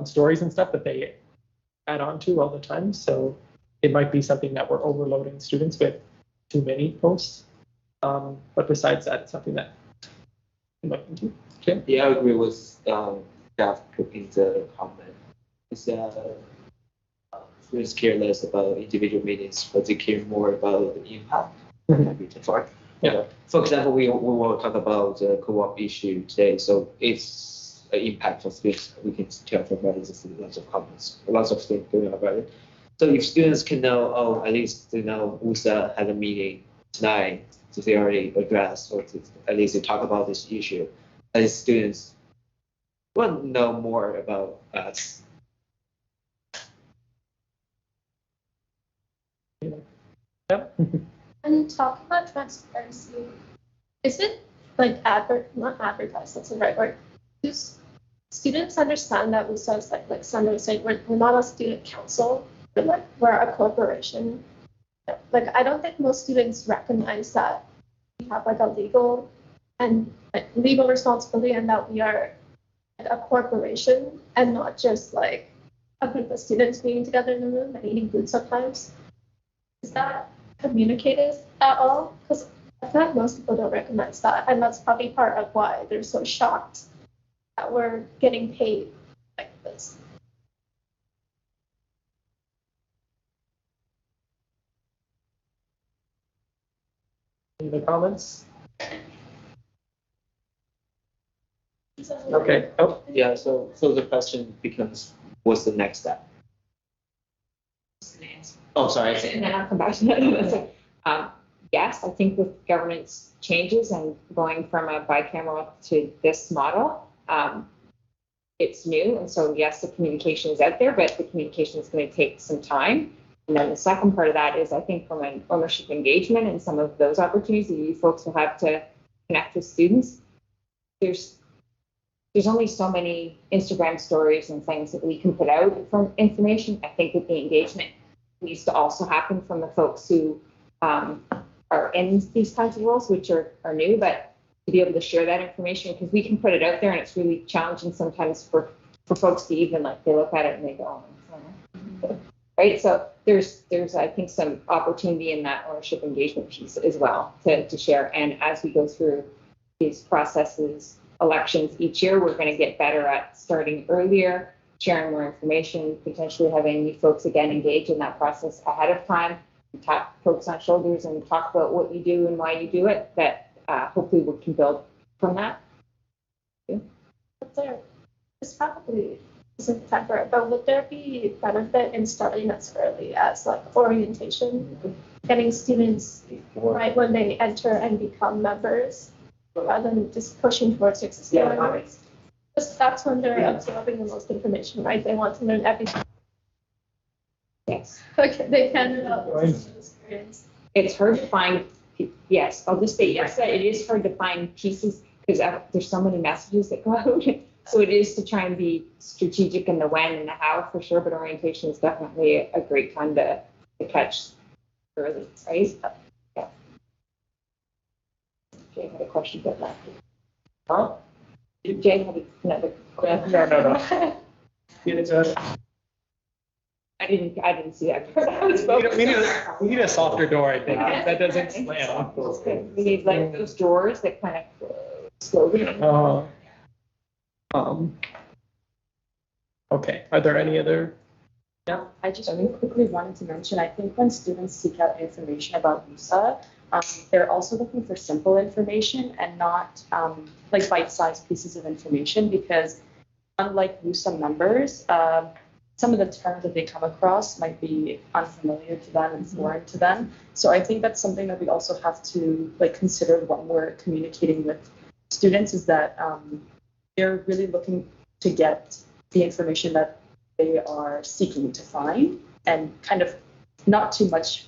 stories and stuff that they add on to all the time. So it might be something that we're overloading students with too many posts. But besides that, it's something that we can look into. Jim? Yeah, I agree with Jeff in the comment. It's students care less about individual meetings, but they care more about the impact. Yeah. For example, we will talk about the co-op issue today. So it's an impact for students. We can tell from Reddit, there's lots of comments, lots of things going on about it. So if students can know, oh, at least they know WUSA had a meeting tonight, so they already addressed, or at least they talk about this issue. At least students will know more about us. Yep. And talking about transparency, is it like not advertised, that's the right word. Do students understand that WUSA is like Sandra was saying, we're not a student council, but like we're a corporation. Like I don't think most students recognize that we have like a legal responsibility and that we are like a corporation and not just like a group of students being together in the room and eating food sometimes. Is that communicated at all? Because I feel like most people don't recognize that, and that's probably part of why they're so shocked that we're getting paid like this. Any other comments? Okay. Oh, Yeah. So the question becomes, what's the next step? Oh, sorry. And then I'll come back to that. Yes, I think with governance changes and going from a bicameral to this model, it's new. And so, yes, the communication is out there, but the communication is going to take some time. And then the second part of that is, I think, from an ownership engagement and some of those opportunities that you folks will have to connect with students. There's only so many Instagram stories and things that we can put out from information. I think that the engagement needs to also happen from the folks who are in these kinds of roles, which are new, but to be able to share that information, because we can put it out there and it's really challenging sometimes for folks to even like, they look at it and they go, oh, right? So there's I think some opportunity in that ownership engagement piece as well to share. And as we go through these processes, elections each year. We're going to get better at starting earlier, sharing more information, potentially having folks again engage in that process ahead of time, tap folks on shoulders and talk about what you do and why you do it. That hopefully we can build from that. It's probably September, but would there be benefit in starting as early as like orientation, getting students right when they enter and become members, rather than just pushing towards existing members? Because that's when they're absorbing the most information, right? They want to learn everything. Yes. Okay, they can experience. It's hard to find. Yes, I'll just say yes. It is hard to find pieces because there's so many messages that go out. So it is to try and be strategic in the when and the how for sure, but orientation is definitely a great time to catch early, right? Yeah. Jay had a question about that. Huh? Jay had another question. No. I didn't see that. We need a softer door, I think. That doesn't slam. We need like those doors that kind of slowly. Okay, are there any other? Yeah, I just really quickly wanted to mention, I think when students seek out information about WUSA, they're also looking for simple information and not like bite-sized pieces of information, because unlike WUSA members, some of the terms that they come across might be unfamiliar to them and foreign to them. So I think that's something that we also have to like consider when we're communicating with students, is that they're really looking to get the information that they are seeking to find, and kind of not too much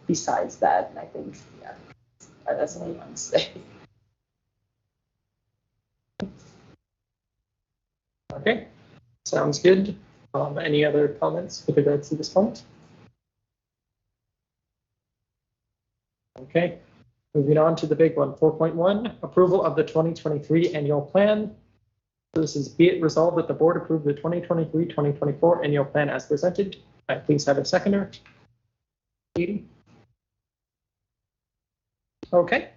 besides that. And I think, yeah, that's what I want to say. Okay, sounds good. Any other comments with regards to this point? Okay, moving on to the big one, 4.1, approval of the 2023 annual plan. So this is, be it resolved that the board approve the 2023-2024 annual plan as presented. Please have a seconder. Katie? Okay,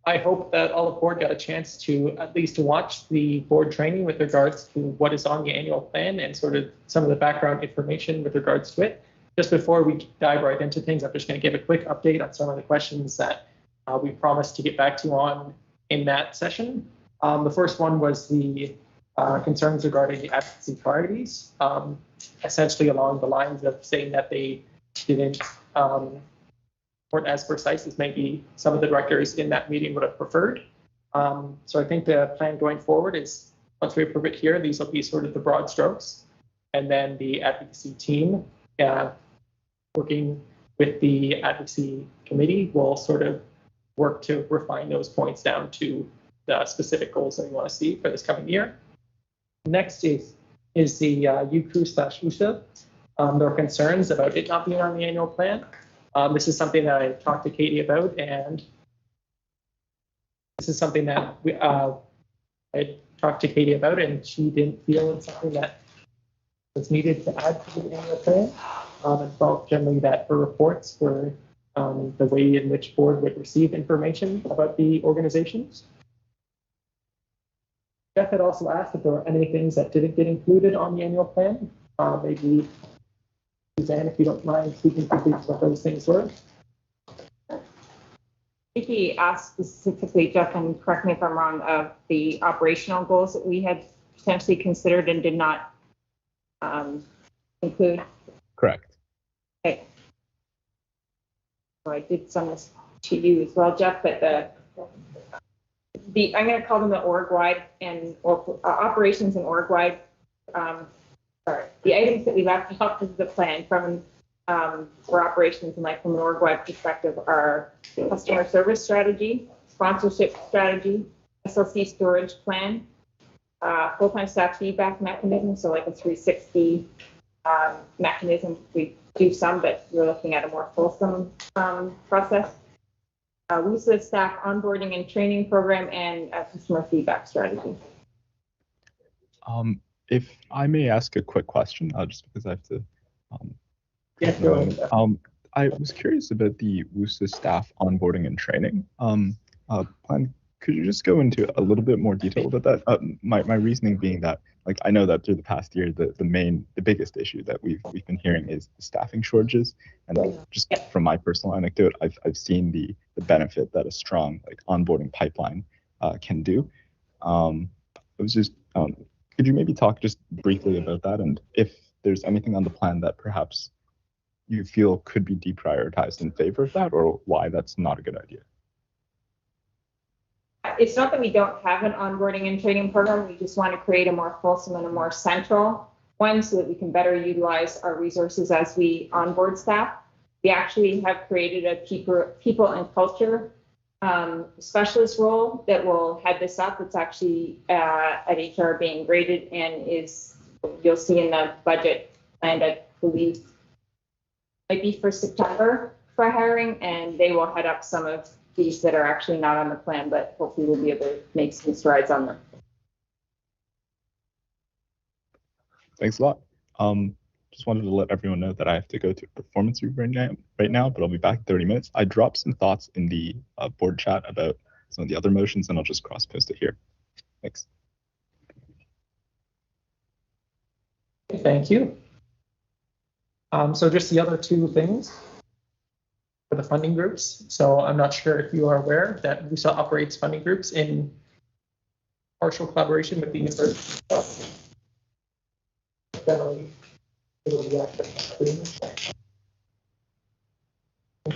I hope that all the board got a chance to at least watch the board training with regards to what is on the annual plan and sort of some of the background information with regards to it. Just before we dive right into things, I'm just going to give a quick update on some of the questions that we promised to get back to you on in that session. The first one was the concerns regarding the advocacy priorities, essentially along the lines of saying that they didn't weren't as precise as maybe some of the directors in that meeting would have preferred. So I think the plan going forward is, once we approve it here, these will be sort of the broad strokes, and then the advocacy team working with the advocacy committee will sort of work to refine those points down to the specific goals that we want to see for this coming year. Next is the UQ/WUSA. There are concerns about it not being on the annual plan. This is something that I talked to Katie about, and this is something that I talked to Katie about, and she didn't feel it's something that was needed to add to the annual plan, and felt generally that her reports were the way in which board would receive information about the organizations. Jeff had also asked if there were any things that didn't get included on the annual plan. Maybe Suzanne, if you don't mind speaking quickly to what those things were. He asked specifically, Jeff, and correct me if I'm wrong, of the operational goals that we had potentially considered and did not include. Correct. Okay. So I did send this to you as well, Jeff, but I'm going to call them the org-wide and operations and org-wide. The items that we left off of the plan from for operations and like from an org-wide perspective are customer service strategy, sponsorship strategy, SLC storage plan, full-time staff feedback mechanism, so like a 360 mechanism. We do some, but we're looking at a more fulsome process. WUSA staff onboarding and training program, and customer feedback strategy. If I may ask a quick question, just because I have to. Yeah, go ahead. I was curious about the WUSA staff onboarding and training plan. could you just go into a little bit more detail about that? My reasoning being that, like, I know that through the past year, the biggest issue that we've been hearing is the staffing shortages, and just from my personal anecdote, I've seen the benefit that a strong like onboarding pipeline can do. It was just, could you maybe talk just briefly about that, and if there's anything on the plan that perhaps you feel could be deprioritized in favor of that, or why that's not a good idea? It's not that we don't have an onboarding and training program. We just want to create a more fulsome and a more central one so that we can better utilize our resources as we onboard staff. We actually have created a people and culture specialist role that will head this up. It's actually at HR being graded and you'll see in the budget planned, I believe, might be for September for hiring, and they will head up some of these that are actually not on the plan, but hopefully we'll be able to make some strides on them. Thanks a lot. Just wanted to let everyone know that I have to go to a performance review right now, but I'll be back in 30 minutes. I dropped some thoughts in the board chat about some of the other motions, and I'll just cross-post it here. Thanks. Thank you. So just the other two things for the funding groups. So I'm not sure if you are aware that WUSA operates funding groups in partial collaboration with the University of Waterloo.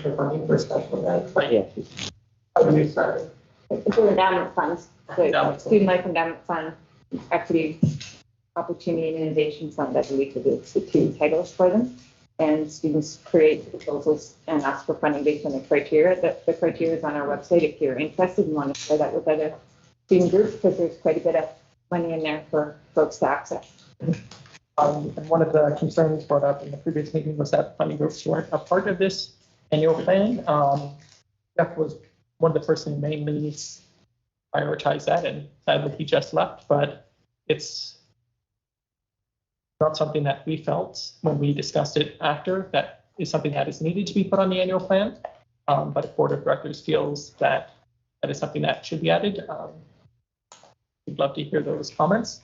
For funding for special ed. How do you start? It's the endowment funds, the Student Life Endowment Fund, Equity, Opportunity, and Innovation Fund. I believe the two titles for them. And students create proposals and ask for funding based on the criteria. The criteria is on our website if you're interested and want to share that with other student groups, because there's quite a bit of money in there for folks to access. And one of the concerns brought up in the previous meeting was that funding groups weren't a part of this annual plan. Jeff was one of the person who mainly prioritized that, and sadly he just left, but it's not something that we felt when we discussed it after that is something that is needed to be put on the annual plan. But if board of directors feels that that is something that should be added, we'd love to hear those comments.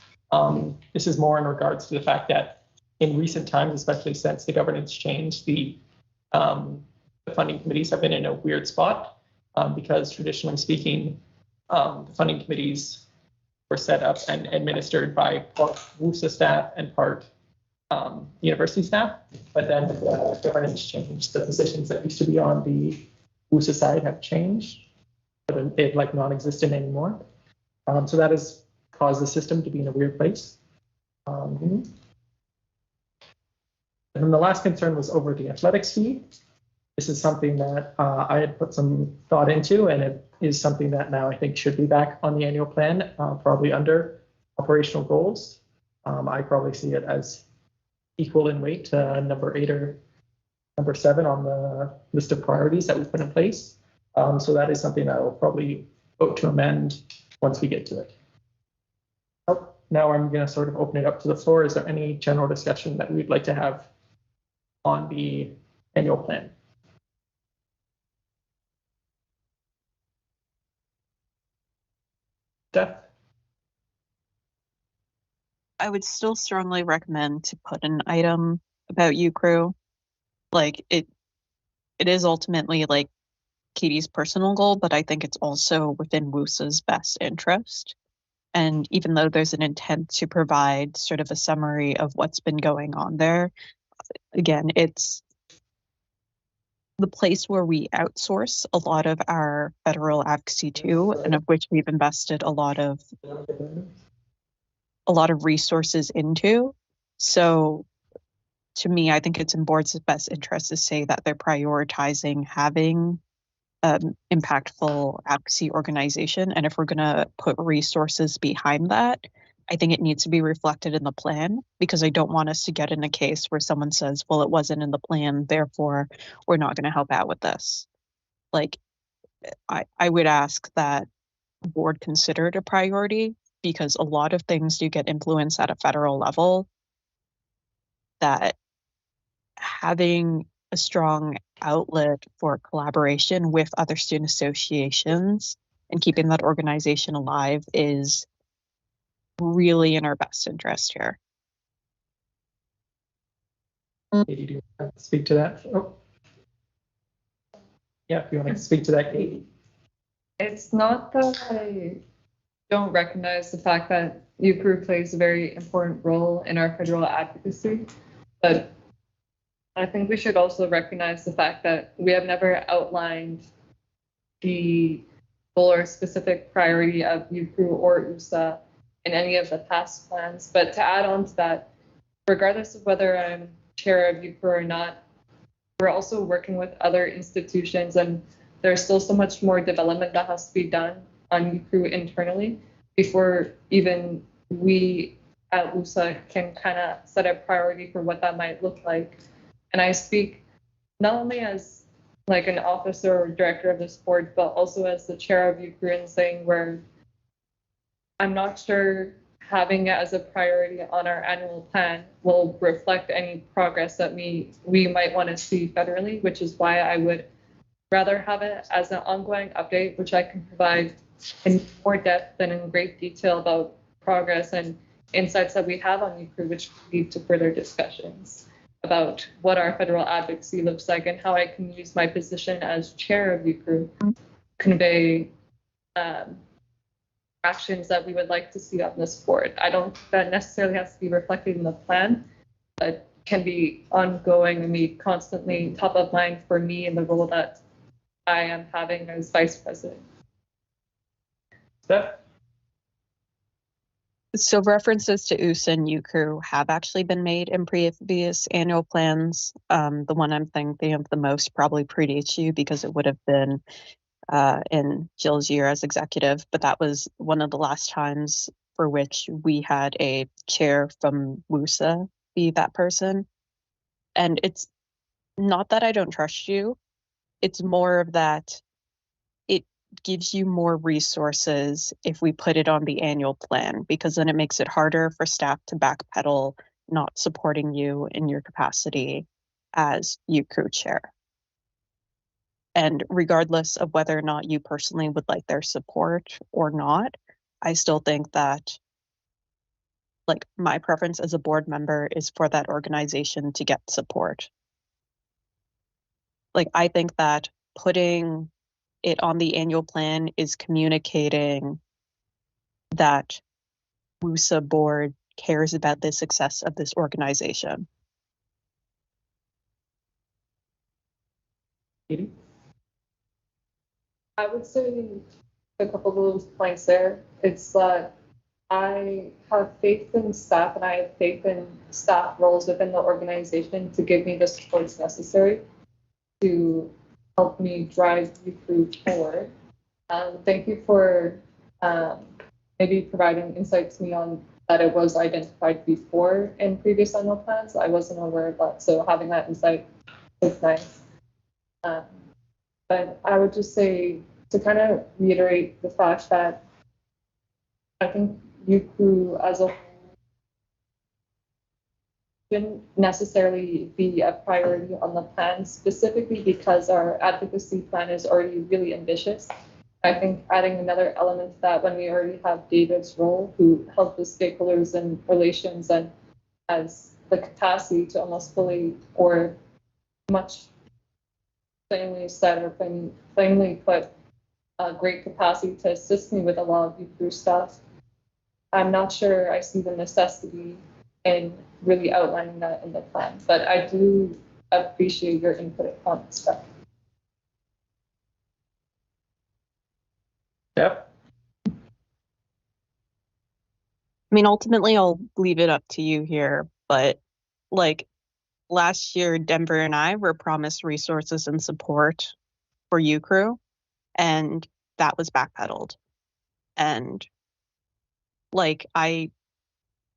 This is more in regards to the fact that in recent times, especially since the governance changed, the funding committees have been in a weird spot because traditionally speaking, the funding committees were set up and administered by part WUSA staff and part university staff. But then the governance changed. The positions that used to be on the WUSA side have changed, but they're like non-existent anymore. So that has caused the system to be in a weird place. And then the last concern was over the athletics fee. This is something that I had put some thought into, and it is something that now I think should be back on the annual plan, probably under operational goals. I probably see it as equal in weight to number 8 or number 7 on the list of priorities that we put in place. So that is something I will probably vote to amend once we get to it. Now I'm going to sort of open it up to the floor. Is there any general discussion that we'd like to have on the annual plan? Steph? I would still strongly recommend to put an item about UCrew. Like it is ultimately like Katie's personal goal, but I think it's also within WUSA's best interest. And even though there's an intent to provide sort of a summary of what's been going on there, again, it's the place where we outsource a lot of our federal advocacy to, and of which we've invested a lot of resources into. So to me, I think it's in board's best interest to say that they're prioritizing having impactful advocacy organization. And if we're going to put resources behind that, I think it needs to be reflected in the plan, because I don't want us to get in a case where someone says, well, it wasn't in the plan, therefore we're not going to help out with this. Like, I would ask that the board consider it a priority, because a lot of things do get influenced at a federal level, that having a strong outlet for collaboration with other student associations and keeping that organization alive is really in our best interest here. Katie, do you want to speak to that? Oh. Yeah, if you want to speak to that, Katie. It's not that I don't recognize the fact that UCRU plays a very important role in our federal advocacy, but I think we should also recognize the fact that we have never outlined the goal or specific priority of UCRU or WUSA in any of the past plans. But to add on to that, regardless of whether I'm chair of UCRU or not, we're also working with other institutions, and there's still so much more development that has to be done on UCRU internally before even we at WUSA can kind of set a priority for what that might look like. And I speak not only as like an officer or director of this board, but also as the chair of UCRU, and saying where I'm not sure having it as a priority on our annual plan will reflect any progress that we might want to see federally, which is why I would rather have it as an ongoing update, which I can provide in more depth and in great detail about progress and insights that we have on UCRU, which lead to further discussions about what our federal advocacy looks like and how I can use my position as chair of UCRU to convey actions that we would like to see on this board. I don't think that necessarily has to be reflected in the plan, but can be ongoing and be constantly top of mind for me in the role that I am having as vice president. Steph? So references to WUSA and UCRU have actually been made in previous annual plans. The one I'm thinking of the most probably predates you because it would have been in Jill's year as executive, but that was one of the last times for which we had a chair from WUSA be that person. And it's not that I don't trust you, it's more of that it gives you more resources if we put it on the annual plan, because then it makes it harder for staff to backpedal not supporting you in your capacity as UCRU chair. And regardless of whether or not you personally would like their support or not, I still think that, like, my preference as a board member is for that organization to get support. Like, I think that putting it on the annual plan is communicating that WUSA board cares about the success of this organization. Katie? I would say a couple of those points there. It's that I have faith in staff, and I have faith in staff roles within the organization to give me the supports necessary to help me drive UCRU forward. Thank you for maybe providing insight to me on that it was identified before in previous annual plans. I wasn't aware of that, so having that insight is nice. But I would just say, to kind of reiterate the fact that I think UCRU as a whole shouldn't necessarily be a priority on the plan, specifically because our advocacy plan is already really ambitious. I think adding another element to that, when we already have David's role, who helps with stakeholders and relations and has the capacity to almost fully or much plainly said or plainly put, great capacity to assist me with a lot of UCRU stuff. I'm not sure I see the necessity in really outlining that in the plan, but I do appreciate your input on this stuff. Yep. I mean, ultimately, I'll leave it up to you here, but like last year, Denver and I were promised resources and support for UCRU, and that was backpedaled. And like, I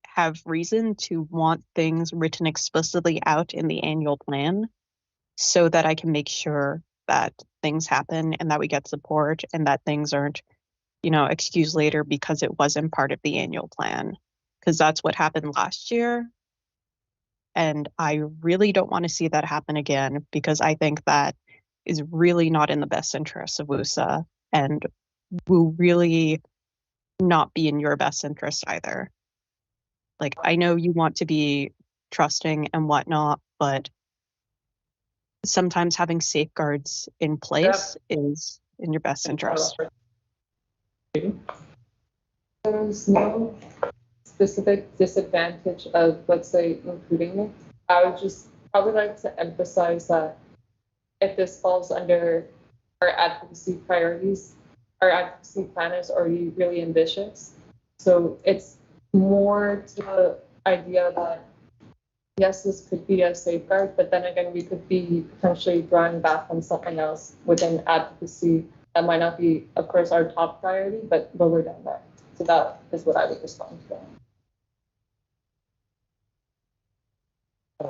have reason to want things written explicitly out in the annual plan so that I can make sure that things happen and that we get support and that things aren't, excused later because it wasn't part of the annual plan. Because that's what happened last year. And I really don't want to see that happen again, because I think that is really not in the best interest of WUSA. And will really not be in your best interest either. Like, I know you want to be trusting and whatnot, but sometimes having safeguards in place is in your best interest. There's no specific disadvantage of, let's say, including it. I would just probably like to emphasize that if this falls under our advocacy priorities, our advocacy plan is already really ambitious. So it's more to the idea that, yes, this could be a safeguard, but then again, we could be potentially drawing back on something else within advocacy that might not be, of course, our top priority, but lower down there. So that is what I would respond to.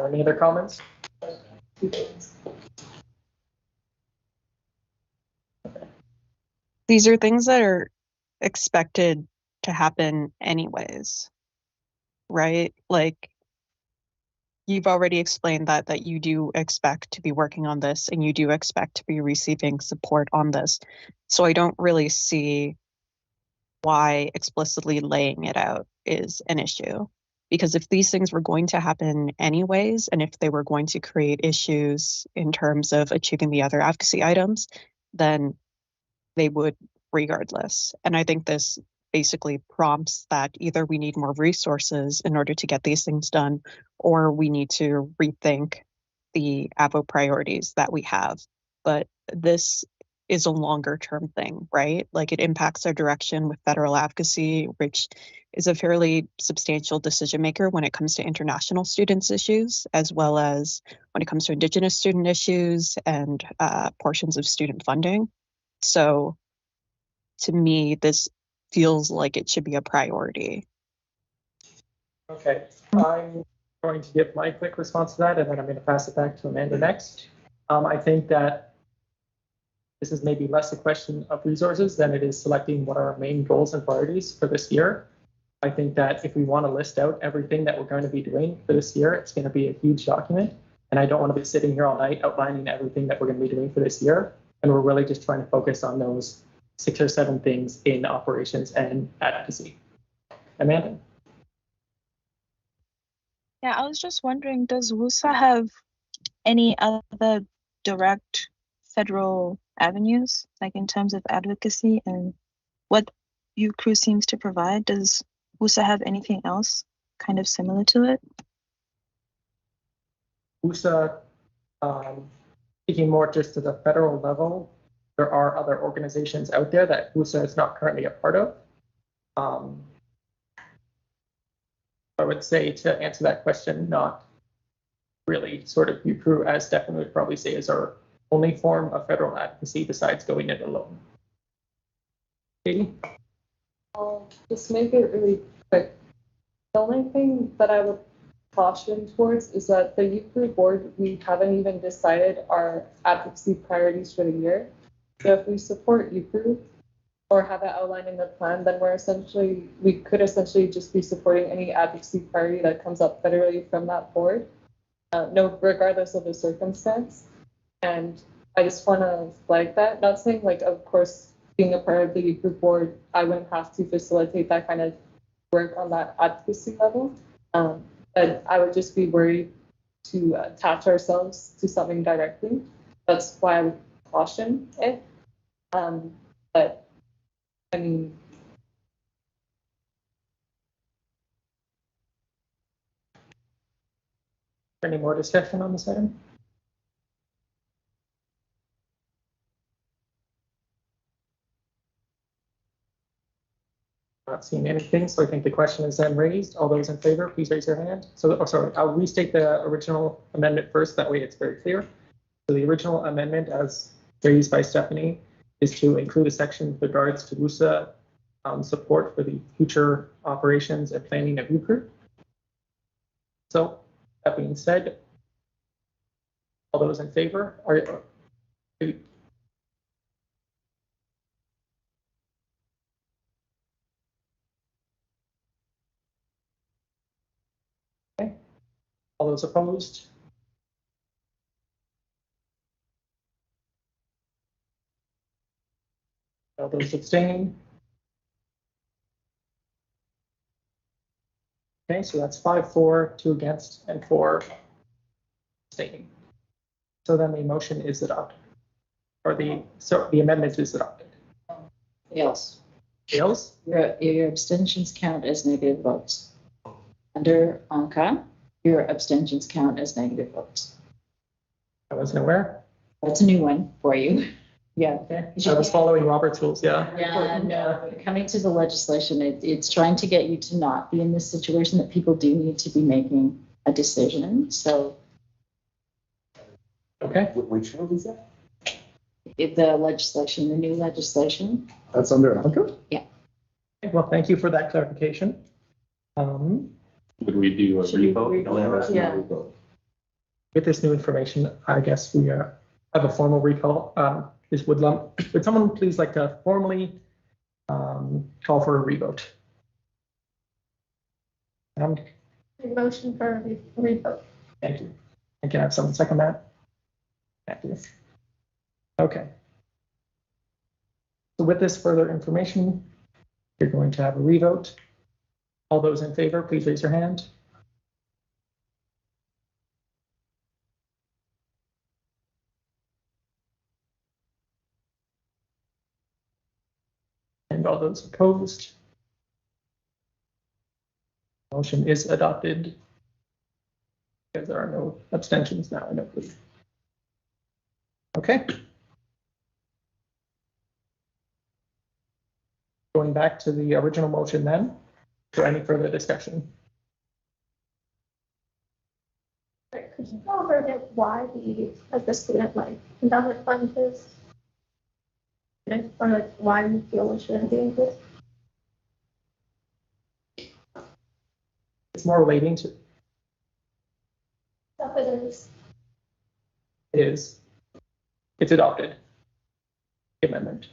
Any other comments? These are things that are expected to happen anyways, right? Like, you've already explained that you do expect to be working on this and you do expect to be receiving support on this. So I don't really see why explicitly laying it out is an issue. Because if these things were going to happen anyways, and if they were going to create issues in terms of achieving the other advocacy items, then they would regardless. And I think this basically prompts that either we need more resources in order to get these things done, or we need to rethink the AVO priorities that we have. But this is a longer term thing, right? Like, it impacts our direction with federal advocacy, which is a fairly substantial decision maker when it comes to international students issues, as well as when it comes to Indigenous student issues and portions of student funding. So to me, this feels like it should be a priority. Okay, I'm going to give my quick response to that, and then I'm going to pass it back to Amanda next. I think that this is maybe less a question of resources than it is selecting what are our main goals and priorities for this year. I think that if we want to list out everything that we're going to be doing for this year, it's going to be a huge document. And I don't want to be sitting here all night outlining everything that we're going to be doing for this year. And we're really just trying to focus on those 6 or 7 things in operations and advocacy. Amanda? Yeah, I was just wondering, does WUSA have any other direct federal avenues, like in terms of advocacy and what UCRU seems to provide? Does WUSA have anything else kind of similar to it? WUSA, speaking more just to the federal level, there are other organizations out there that WUSA is not currently a part of. I would say, to answer that question, not really. Sort of UCRU, as Stefan would probably say, is our only form of federal advocacy besides going it alone. Katie? I'll just make it really quick. The only thing that I would caution towards is that the UCRU board, we haven't even decided our advocacy priorities for the year. So if we support UCRU or have it outlined in the plan, then we could essentially just be supporting any advocacy priority that comes up federally from that board, regardless of the circumstance. And I just want to flag that. Not saying, like, of course, being a part of the UCRU board, I wouldn't have to facilitate that kind of work on that advocacy level. But I would just be worried to attach ourselves to something directly. That's why I would caution it. But I mean, Any more discussion on this item? Not seeing anything, so I think the question is then raised. All those in favor, please raise your hand. So, sorry, I'll restate the original amendment first. That way it's very clear. So the original amendment, as raised by Stephanie, is to include a section with regards to WUSA support for the future operations and planning of UCRU. So that being said, all those in favor are okay. All those opposed? All those abstaining? Okay, so that's 5 for, 2 against, and 4 abstaining. So then the motion is adopted, or the amendment is adopted. Fails. Fails? Your abstentions count as negative votes. Under ANCA, your abstentions count as negative votes. I wasn't aware. That's a new one for you. Yeah. Okay. I was following Robert's rules, yeah. Yeah, no, coming to the legislation, it's trying to get you to not be in this situation that people do need to be making a decision. So Okay. Which one is that? the legislation, the new legislation. That's under ANCA? Yeah. Well, thank you for that clarification. Would we do a Should we revote? Yeah. With this new information, I guess we have a formal recall. Would someone please like to formally call for a revote? Motion for a revote. Thank you. And can I have someone second that? Thank you. Okay. So with this further information, you're going to have a revote. All those in favor, please raise your hand. And all those opposed? Motion is adopted. Because there are no abstentions now, I don't believe. Okay. Going back to the original motion then, for any further discussion? Could you go over again why the student endowment fund is, or why you feel we shouldn't be included? It's more relating to Stuff it is. It's adopted. The amendment.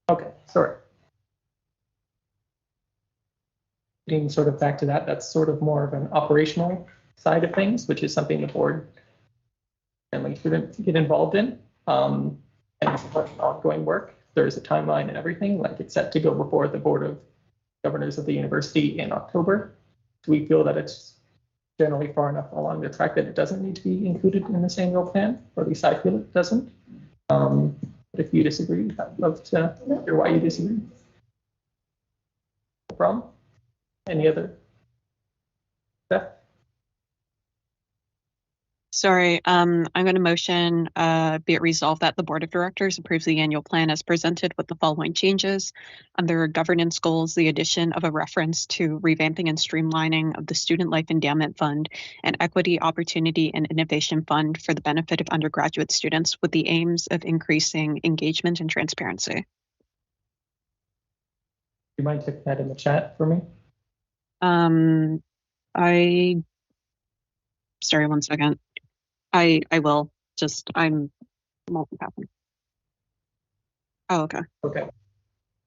Okay, sorry. Getting sort of back to that, that's sort of more of an operational side of things, which is something the board and shouldn't get involved in. And ongoing work. There's a timeline and everything, like it's set to go before the Board of Governors of the university in October. Do we feel that it's generally far enough along the track that it doesn't need to be included in this annual plan, or at least I feel it doesn't? But if you disagree, I'd love to hear why you disagree. No problem. Any other? Beth? Sorry, I'm going to motion, be it resolved that the Board of Directors approves the annual plan as presented with the following changes. Under governance goals, the addition of a reference to revamping and streamlining of the Student Life Endowment Fund and Equity, Opportunity, and Innovation Fund for the benefit of undergraduate students with the aims of increasing engagement and transparency. You mind typing that in the chat for me? Sorry, one second. I will, I'm multitasking. Oh, okay. Okay.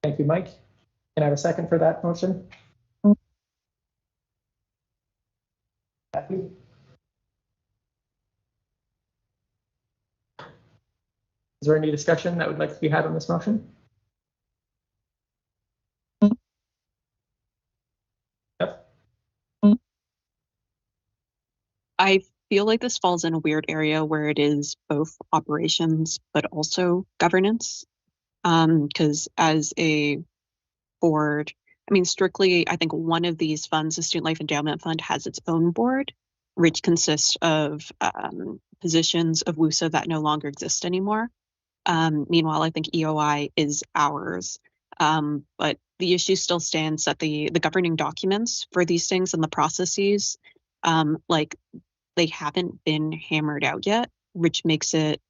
Thank you, Mike. Can I have a second for that motion? Matthew? Is there any discussion that would like to be had on this motion? Yep. I feel like this falls in a weird area where it is both operations but also governance. Because as a board, I mean, strictly, I think one of these funds, the Student Life Endowment Fund, has its own board, which consists of positions of WUSA that no longer exist anymore. Meanwhile, I think EOI is ours. But the issue still stands that the governing documents for these things and the processes, they haven't been hammered out yet, which makes it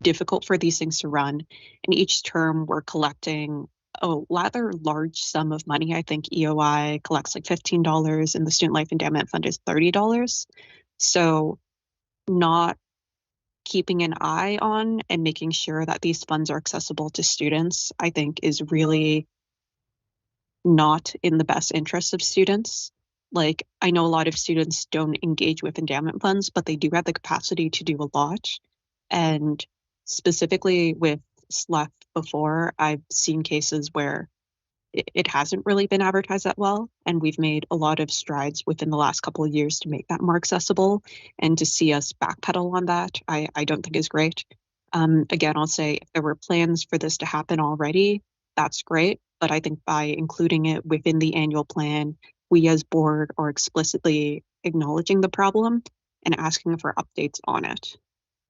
difficult for these things to run. And each term we're collecting a rather large sum of money. I think EOI collects like $15 and the Student Life Endowment Fund is $30. So not keeping an eye on and making sure that these funds are accessible to students, I think is really not in the best interest of students. Like, I know a lot of students don't engage with endowment funds, but they do have the capacity to do a lot. And specifically with SLEF before, I've seen cases where it hasn't really been advertised that well, and we've made a lot of strides within the last couple of years to make that more accessible, and to see us backpedal on that, I don't think is great. Again, I'll say if there were plans for this to happen already, that's great, but I think by including it within the annual plan, we as board are explicitly acknowledging the problem and asking for updates on it.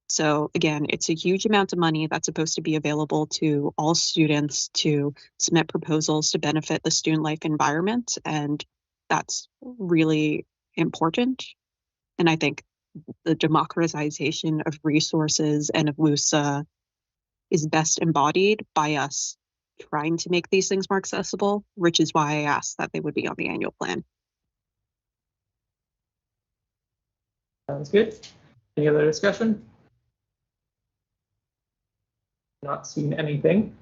So again, it's a huge amount of money that's supposed to be available to all students to submit proposals to benefit the student life environment, and that's really important. And I think the democratization of resources and of WUSA is best embodied by us trying to make these things more accessible, which is why I asked that they would be on the annual plan. Sounds good. Any other discussion? Not seen anything.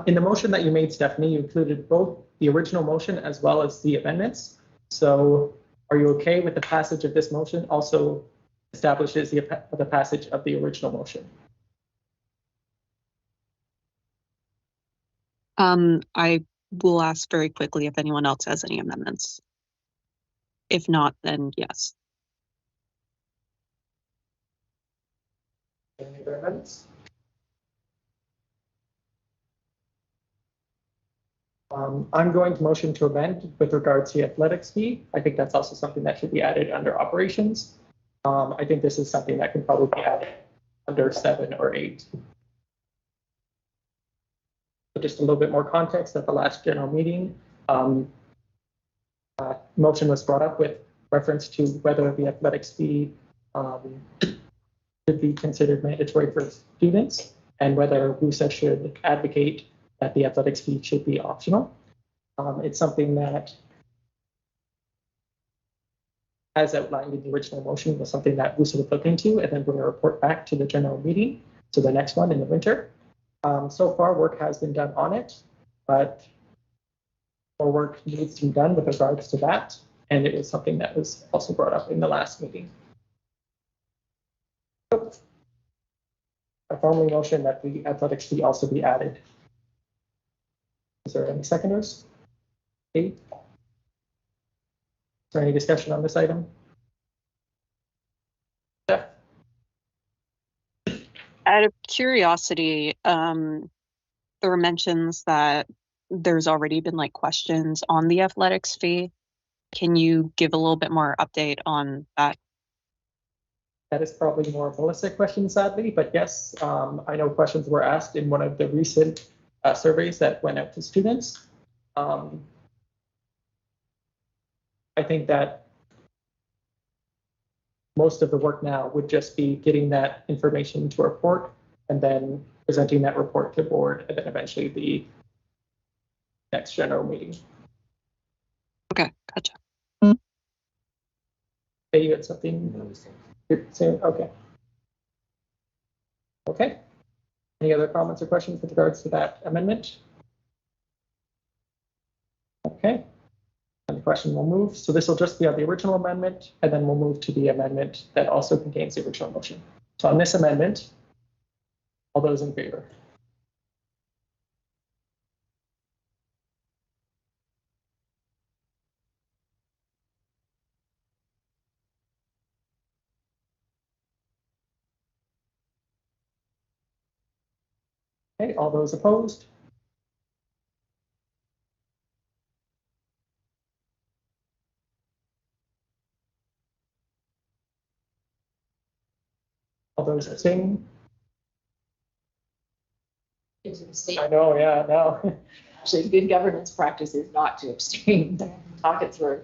In the motion that you made, Stephanie, you included both the original motion as well as the amendments. So are you okay with the passage of this motion also establishes the passage of the original motion? I will ask very quickly if anyone else has any amendments. If not, then yes. Any other amendments? I'm going to motion to amend with regards to the athletics fee. I think that's also something that should be added under operations. I think this is something that can probably be added under 7 or 8. So just a little bit more context, at the last general meeting, motion was brought up with reference to whether the athletics fee should be considered mandatory for students and whether WUSA should advocate that the athletics fee should be optional. It's something that, as outlined in the original motion, was something that WUSA would look into and then bring a report back to the general meeting, so the next one in the winter. So far, work has been done on it, but more work needs to be done with regards to that, and it was something that was also brought up in the last meeting. I formally motion that the athletics fee also be added. Is there any seconders? 8. Is there any discussion on this item? Jeff? Out of curiosity, there were mentions that there's already been like questions on the athletics fee. Can you give a little bit more update on that? That is probably more of a holistic question, sadly, but yes, I know questions were asked in one of the recent surveys that went out to students. I think that most of the work now would just be getting that information to a report and then presenting that report to board and then eventually the next general meeting. Okay, gotcha. Hey, you had something? Okay. Okay. Any other comments or questions with regards to that amendment? Okay. And the question will move. So this will just be on the original amendment, and then we'll move to the amendment that also contains the original motion. So on this amendment, all those in favor? Okay, all those opposed? All those abstaining? I know, yeah, no. Actually, good governance practice is not to abstain, talk it through.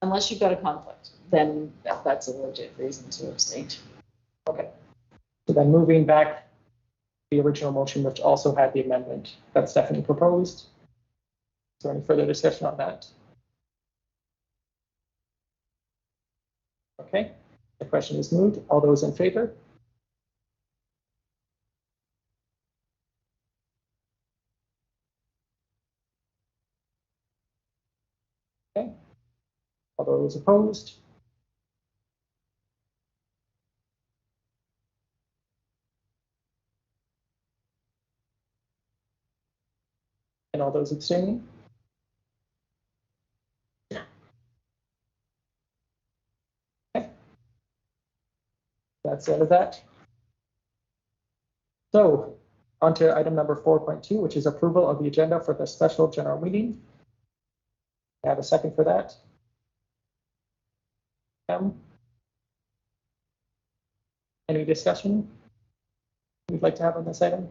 Unless you've got a conflict, then that's a legit reason to abstain. Okay. So then moving back to the original motion, which also had the amendment that Stephanie proposed. Is there any further discussion on that? Okay. The question is moved. All those in favor? Okay. All those opposed? . And all those abstaining? Okay. That's that. So on to item number 4.2, which is approval of the agenda for the special general meeting. I have a second for that. Any discussion we'd like to have on this item?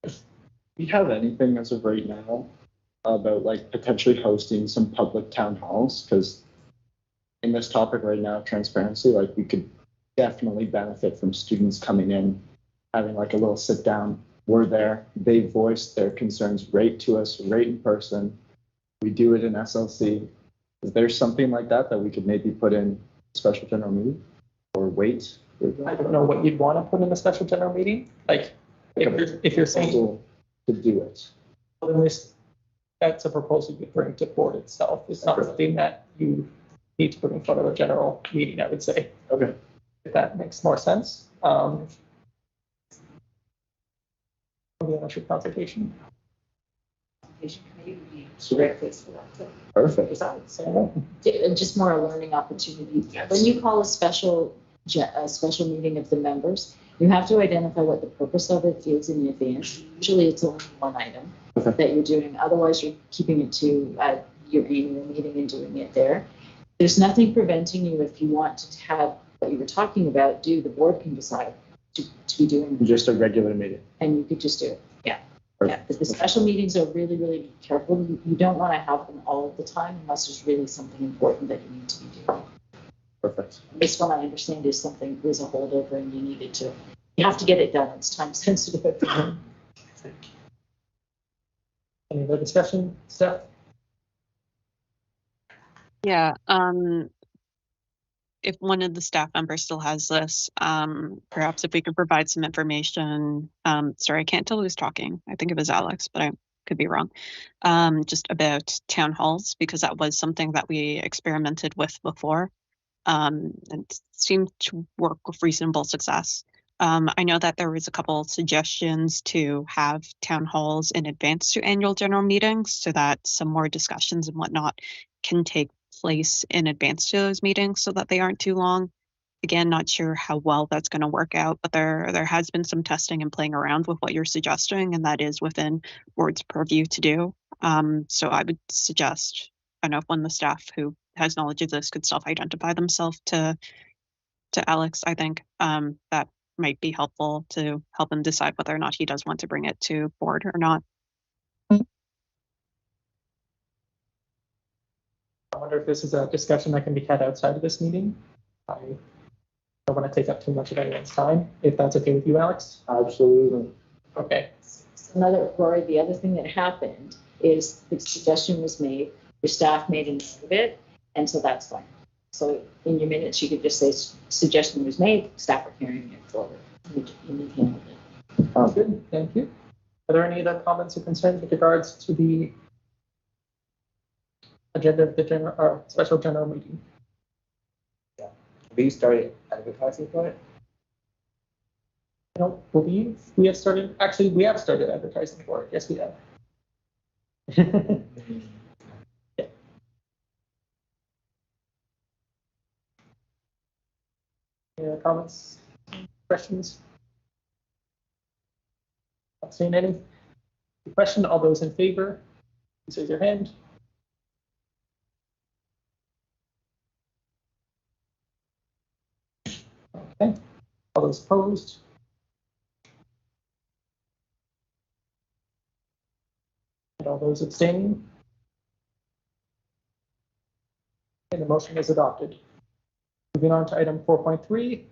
Do you have anything as of right now about like potentially hosting some public town halls? Because in this topic right now, transparency, like we could definitely benefit from students coming in, having like a little sit down. We're there. They voice their concerns right to us, right in person. We do it in SLC. Is there something like that that we could maybe put in special general meeting or wait? I don't know what you'd want to put in a special general meeting. Like if you're saying to do it. Then that's a proposal you bring to board itself. It's not something that you need to put in front of a general meeting, I would say. Okay. If that makes more sense. Initial consultation. Committee would be a great place for that. Perfect. Just more a learning opportunity. Yes. When you call a special meeting of the members, you have to identify what the purpose of it is in advance. Usually it's only one item that you're doing. Otherwise, you're keeping it to your annual meeting and doing it there. There's nothing preventing you if you want to have what you were talking about, the board can decide to be doing just a regular meeting. And you could just do it. Yeah. Yeah, but the special meetings are really, really be careful. You don't want to have them all of the time unless there's really something important that you need to be doing. Perfect. This one I understand is something, there's a holdover and you have to get it done. It's time sensitive. Any other discussion, Steph? Yeah, if one of the staff members still has this, perhaps if we could provide some information. Sorry, I can't tell who's talking. I think it was Alex, but I could be wrong. Just about town halls, because that was something that we experimented with before, and seemed to work with reasonable success. I know that there was a couple of suggestions to have town halls in advance to annual general meetings so that some more discussions and whatnot can take place in advance to those meetings so that they aren't too long. Again, not sure how well that's going to work out, but there has been some testing and playing around with what you're suggesting, and that is within board's purview to do. So I would suggest, I don't know if one of the staff who has knowledge of this could self-identify themselves to Alex. I think that might be helpful to help him decide whether or not he does want to bring it to board or not. I wonder if this is a discussion that can be had outside of this meeting. I don't want to take up too much of anyone's time, if that's okay with you, Alex. Absolutely. Okay. Rory, the other thing that happened is the suggestion was made, your staff made a note of it, and so that's fine. So in your minutes, you could just say suggestion was made, staff are carrying it forward. You need to handle it. Oh, good, thank you. Are there any other comments or concerns with regards to the agenda of the special general meeting? Yeah. Have you started advertising for it? I don't believe we have started. Actually, we have started advertising for it. Yes, we have. Yeah. Any other comments? Questions? Not seeing any. Question, all those in favor, please raise your hand. Okay. All those opposed? And all those abstaining? And the motion is adopted. Moving on to item 4.3.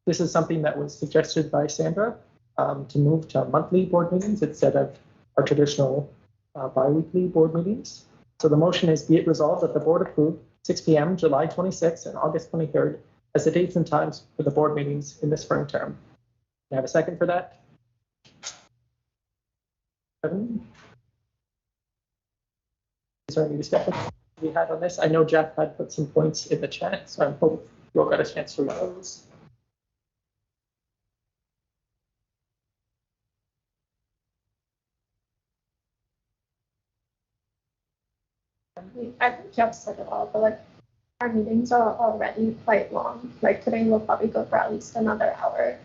This is something that was suggested by Sandra to move to monthly board meetings instead of our traditional bi-weekly board meetings. So the motion is, be it resolved that the board approve 6 p.m. July 26th and August 23rd as the dates and times for the board meetings in the spring term. Can I have a second for that? Kevin? Is there any discussion we had on this? I know Jeff had put some points in the chat, so I hope you all got a chance to read those. I think you have said it all, but like our meetings are already quite long. Like today we'll probably go for at least another hour.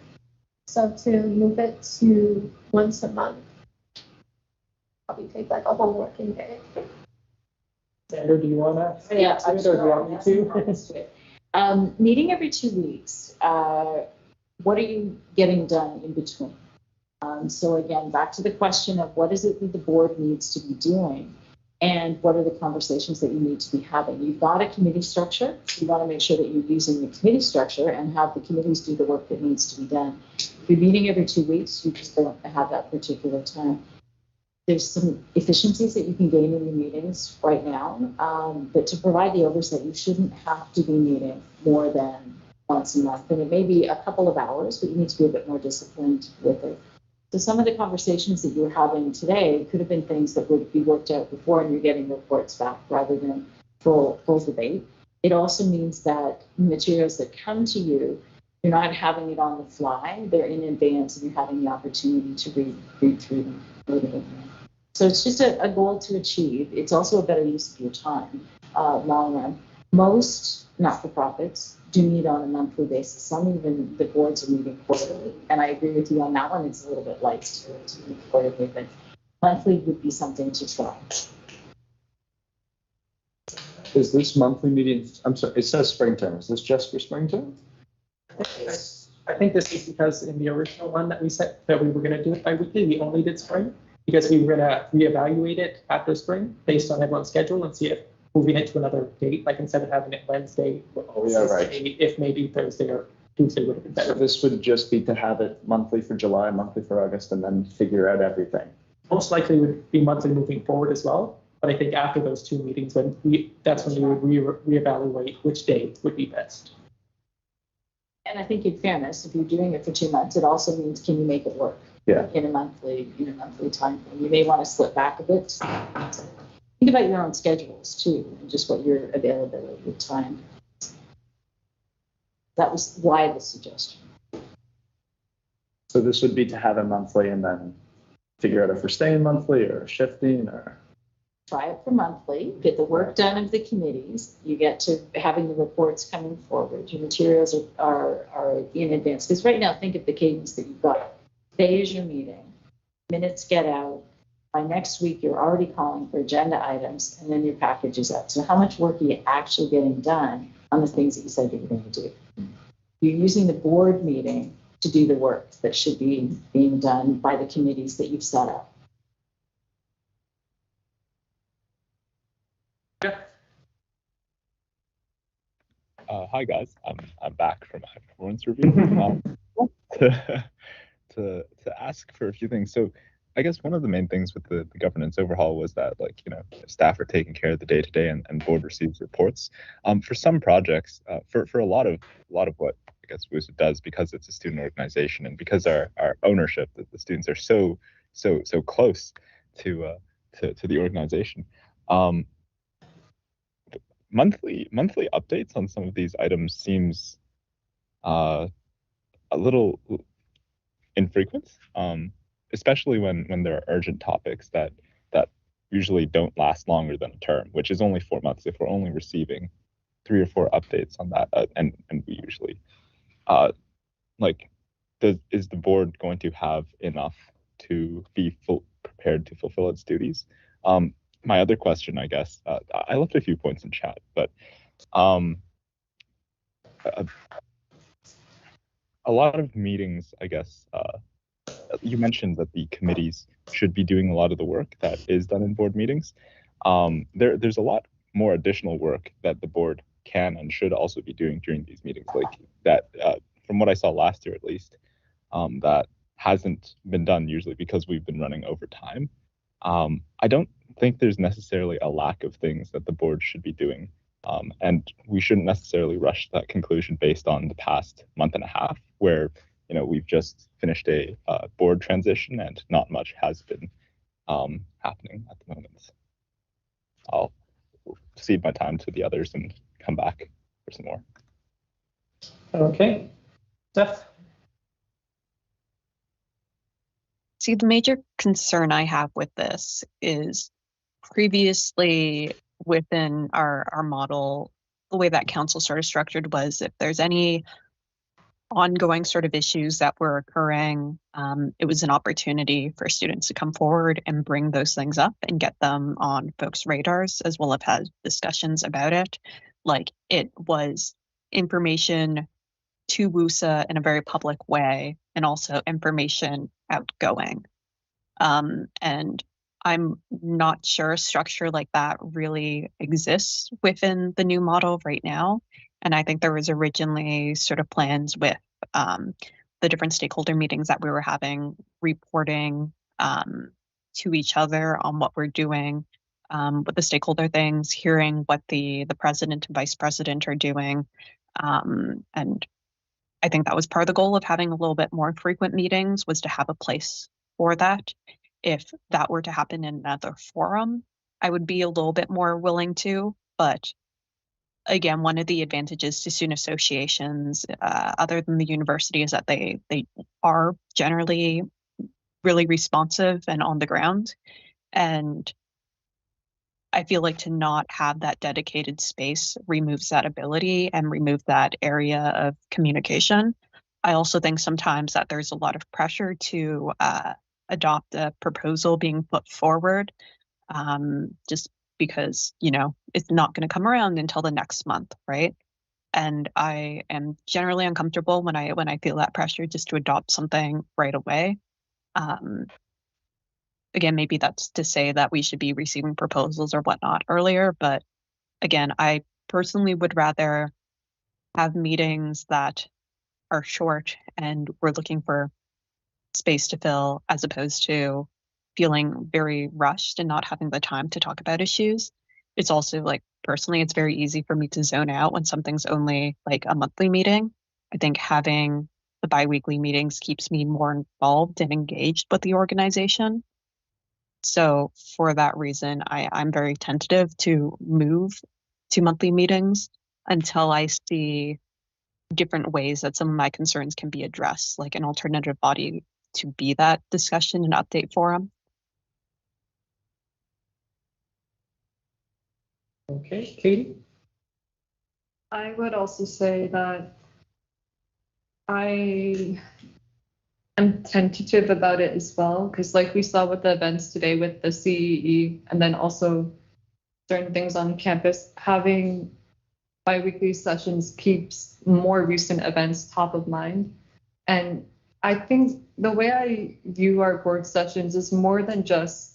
So to move it to once a month, probably take like a whole working day. Sandra, do you want to? Yeah, I'm or do you want me to? Meeting every 2 weeks. What are you getting done in between? So again, back to the question of what is it that the board needs to be doing, and what are the conversations that you need to be having? You've got a committee structure. You want to make sure that you're using the committee structure and have the committees do the work that needs to be done. If you're meeting every 2 weeks, you just don't have that particular time. There's some efficiencies that you can gain in your meetings right now, but to provide the oversight, you shouldn't have to be meeting more than once a month. And it may be a couple of hours, but you need to be a bit more disciplined with it. So some of the conversations that you're having today could have been things that would be worked out before and you're getting reports back rather than full debate. It also means that materials that come to you, you're not having it on the fly, they're in advance and you're having the opportunity to read through them. So it's just a goal to achieve. It's also a better use of your time, long run. Most not-for-profits do meet on a monthly basis. Some even the boards are meeting quarterly. And I agree with you on that one. It's a little bit light to meet quarterly, but monthly would be something to try. Is this monthly meeting, I'm sorry, it says spring term. Is this just for spring term? I think this is because in the original one that we said that we were going to do it bi-weekly, we only did spring because we were going to reevaluate it after spring based on everyone's schedule and see if moving it to another date, like instead of having it Wednesday, if maybe Thursday or Tuesday would have been better. So this would just be to have it monthly for July, monthly for August, and then figure out everything. Most likely would be monthly moving forward as well. But I think after those 2 meetings, that's when we would reevaluate which day would be best. And I think in fairness, if you're doing it for 2 months, it also means can you make it work? Yeah. In a monthly time frame. You may want to slip back a bit. Think about your own schedules too, and just what your availability of time. That was why the suggestion. So this would be to have it monthly and then figure out if we're staying monthly or shifting or. Try it for monthly, get the work done of the committees. You get to having the reports coming forward. Your materials are in advance. Because right now, think of the cadence that you've got. Today is your meeting. Minutes get out. By next week, you're already calling for agenda items, and then your package is up. So how much work are you actually getting done on the things that you said you were going to do? You're using the board meeting to do the work that should be being done by the committees that you've set up. Hi guys, I'm back from my performance review to ask for a few things. So I guess one of the main things with the governance overhaul was that, like, you know, staff are taking care of the day-to-day and board receives reports. For some projects, for a lot of what I guess WUSA does, because it's a student organization and because our ownership, that the students are so close to the organization. Monthly updates on some of these items seems a little infrequent, especially when there are urgent topics that usually don't last longer than a term, which is only 4 months. If we're only receiving 3 or 4 updates on that, and we usually is the board going to have enough to be prepared to fulfill its duties? My other question, I guess, I left a few points in chat, but a lot of meetings, I guess, you mentioned that the committees should be doing a lot of the work that is done in board meetings. There's a lot more additional work that the board can and should also be doing during these meetings, like that, from what I saw last year at least, that hasn't been done usually because we've been running over time. I don't think there's necessarily a lack of things that the board should be doing. And we shouldn't necessarily rush to that conclusion based on the past month and a half, where, you know, we've just finished a board transition and not much has been happening at the moment. I'll cede my time to the others and come back for some more. Okay, Steph. See, the major concern I have with this is previously within our model, the way that council sort of structured was if there's any ongoing sort of issues that were occurring, it was an opportunity for students to come forward and bring those things up and get them on folks' radars, as well as have discussions about it. Like, it was information to WUSA in a very public way, and also information outgoing. And I'm not sure a structure like that really exists within the new model right now. And I think there was originally sort of plans with the different stakeholder meetings that we were having, reporting to each other on what we're doing with the stakeholder things, hearing what the president and vice president are doing. And I think that was part of the goal of having a little bit more frequent meetings, was to have a place for that. If that were to happen in another forum, I would be a little bit more willing to. But again, one of the advantages to student associations, other than the university, is that they are generally really responsive and on the ground. And I feel like to not have that dedicated space removes that ability and remove that area of communication. I also think sometimes that there's a lot of pressure to adopt a proposal being put forward, just because, it's not going to come around until the next month, right? And I am generally uncomfortable when I feel that pressure just to adopt something right away. Again, maybe that's to say that we should be receiving proposals or whatnot earlier, but again, I personally would rather have meetings that are short and we're looking for space to fill, as opposed to feeling very rushed and not having the time to talk about issues. It's also, like, personally, it's very easy for me to zone out when something's only like a monthly meeting. I think having the biweekly meetings keeps me more involved and engaged with the organization. So for that reason, I'm very tentative to move to monthly meetings until I see different ways that some of my concerns can be addressed, like an alternative body to be that discussion and update forum. Okay, Katie? I would also say that I am tentative about it as well, because like we saw with the events today with the CEE, and then also certain things on campus, having biweekly sessions keeps more recent events top of mind. And I think the way I view our board sessions is more than just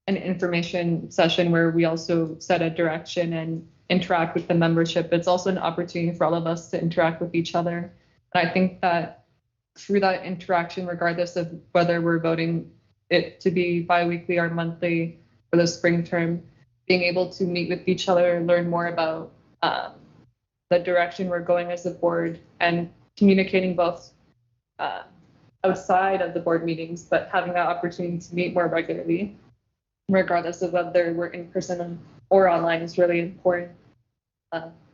an information session where we also set a direction and interact with the membership. It's also an opportunity for all of us to interact with each other. And I think that through that interaction, regardless of whether we're voting it to be biweekly or monthly for the spring term, being able to meet with each other, learn more about the direction we're going as a board, and communicating both outside of the board meetings, but having that opportunity to meet more regularly, regardless of whether we're in person or online, is really important.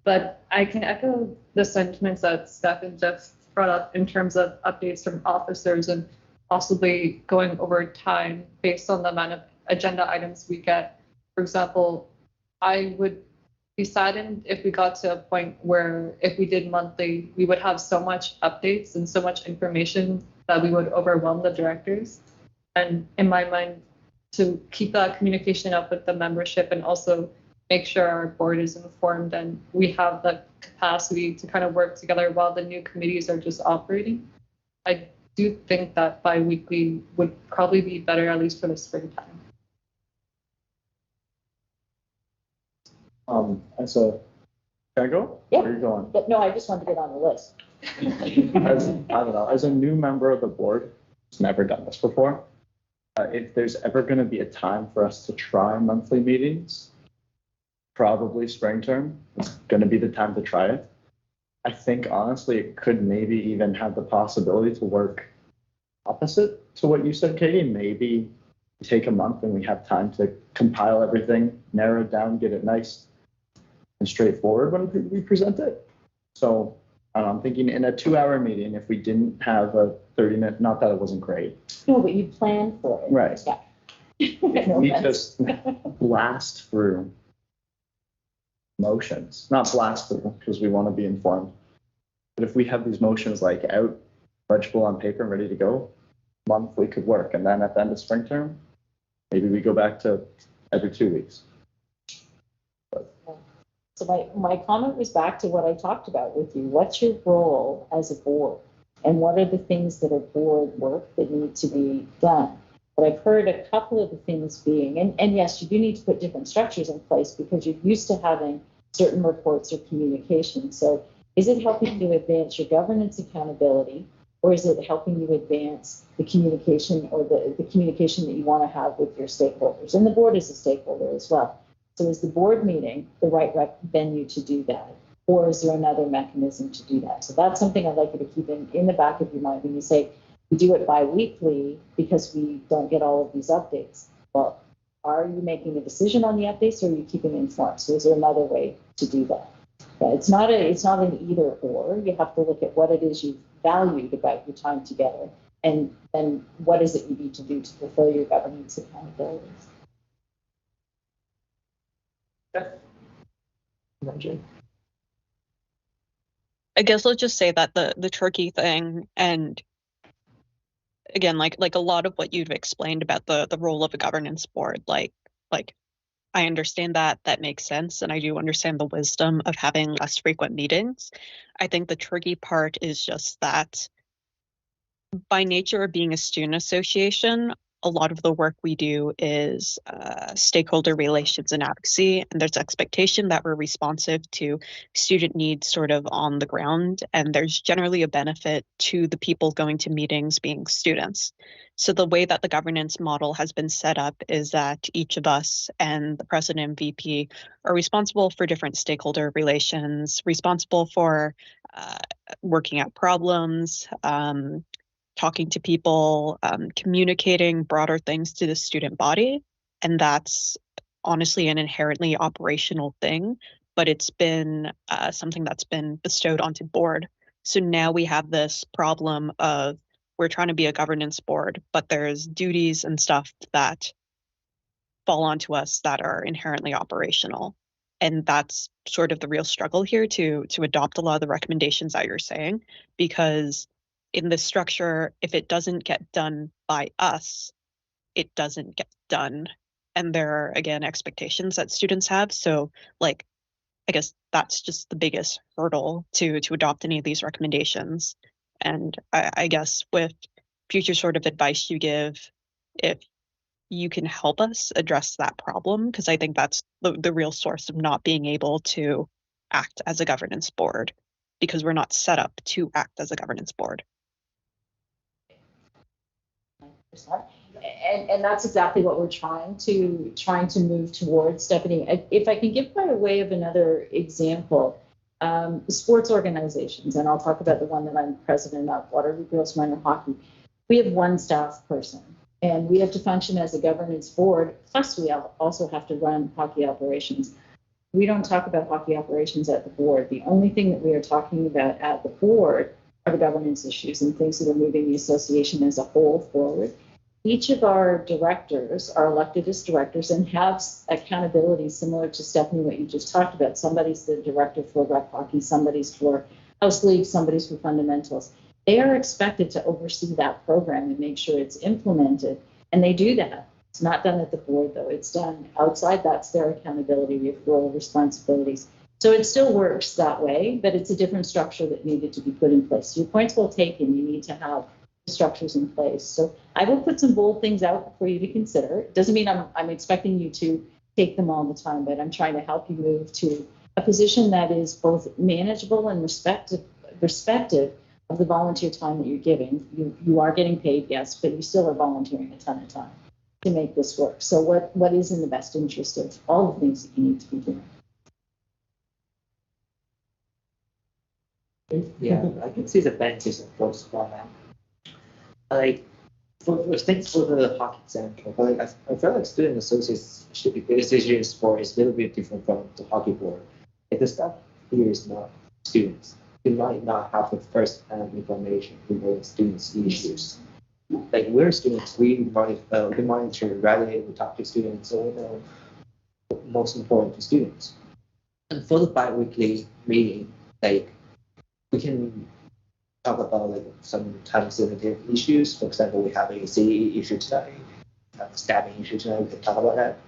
But I can echo the sentiments that Steph and Jeff brought up in terms of updates from officers and possibly going over time based on the amount of agenda items we get. For example, I would be saddened if we got to a point where if we did monthly, we would have so much updates and so much information that we would overwhelm the directors. And in my mind, to keep that communication up with the membership and also make sure our board is informed and we have the capacity to kind of work together while the new committees are just operating, I do think that bi-weekly would probably be better, at least for the springtime. Can I go? Yeah. Where are you going? But no, I just wanted to get on the list. I don't know, as a new member of the board who's never done this before, if there's ever going to be a time for us to try monthly meetings, probably spring term is going to be the time to try it. I think honestly it could maybe even have the possibility to work opposite to what you said, Katie. Maybe take a month and we have time to compile everything, narrow it down, get it nice and straightforward when we present it. So I'm thinking in a 2-hour meeting, if we didn't have a 30-minute, not that it wasn't great. No, but you plan for it. Right. Yeah. If we just blast through motions, not blast them because we want to be informed. But if we have these motions like out, legible on paper and ready to go, monthly could work. And then at the end of spring term, maybe we go back to every 2 weeks. So my comment was back to what I talked about with you. What's your role as a board? And what are the things that are board work that need to be done? But I've heard a couple of the things being, and yes, you do need to put different structures in place because you're used to having certain reports or communication. So is it helping you advance your governance accountability, or is it helping you advance the communication or the communication that you want to have with your stakeholders? And the board is a stakeholder as well. So is the board meeting the right venue to do that? Or is there another mechanism to do that? So that's something I'd like you to keep in the back of your mind when you say we do it bi-weekly because we don't get all of these updates. Well, are you making a decision on the updates, or are you keeping informed? So is there another way to do that? Yeah, it's not an either or. You have to look at what it is you've valued about your time together, and then what is it you need to do to fulfill your governance accountability. I guess let's just say that the tricky thing, and again, like a lot of what you've explained about the role of a governance board, like I understand that makes sense, and I do understand the wisdom of having less frequent meetings. I think the tricky part is just that by nature of being a student association, a lot of the work we do is stakeholder relations and advocacy, and there's expectation that we're responsive to student needs sort of on the ground, and there's generally a benefit to the people going to meetings being students. So the way that the governance model has been set up is that each of us and the president and VP are responsible for different stakeholder relations, responsible for working out problems, talking to people, communicating broader things to the student body. And that's honestly an inherently operational thing, but it's been something that's been bestowed onto board. So now we have this problem of we're trying to be a governance board, but there's duties and stuff that fall onto us that are inherently operational. And that's sort of the real struggle here to adopt a lot of the recommendations that you're saying, because in this structure, if it doesn't get done by us, it doesn't get done. And there are, again, expectations that students have. So, like, I guess that's just the biggest hurdle to adopt any of these recommendations. And I guess with future sort of advice you give, if you can help us address that problem, because I think that's the real source of not being able to act as a governance board, because we're not set up to act as a governance board. And that's exactly what we're trying to move towards, Stephanie. If I can give by way of another example, sports organizations, and I'll talk about the one that I'm president of, Waterloo Girls Minor Hockey. We have one staff person, and we have to function as a governance board, plus we also have to run hockey operations. We don't talk about hockey operations at the board. The only thing that we are talking about at the board are the governance issues and things that are moving the association as a whole forward. Each of our directors are elected as directors and have accountability similar to Stephanie, what you just talked about. Somebody's the director for rec hockey, somebody's for house league, somebody's for fundamentals. They are expected to oversee that program and make sure it's implemented, and they do that. It's not done at the board, though. It's done outside. That's their accountability, role, responsibilities. So it still works that way, but it's a different structure that needed to be put in place. So your point's well taken. You need to have structures in place. So I will put some bold things out for you to consider. It doesn't mean I'm expecting you to take them all the time, but I'm trying to help you move to a position that is both manageable and respective of the volunteer time that you're giving. You are getting paid, yes, but you still are volunteering a ton of time to make this work. So what is in the best interest of all the things that you need to be doing? Yeah, I can see the benefits of both format. Like for the hockey example, but like I feel like student association sport is a little bit different from the hockey board. Like the stuff here is not students. They might not have the first-hand information regarding students' issues. Like we're students, we monitor, evaluate, we talk to students, so we know what's most important to students. And for the bi-weekly meeting, like we can talk about like some time-sensitive issues. For example, we have a CE issue tonight, have a staffing issue tonight. We can talk about that.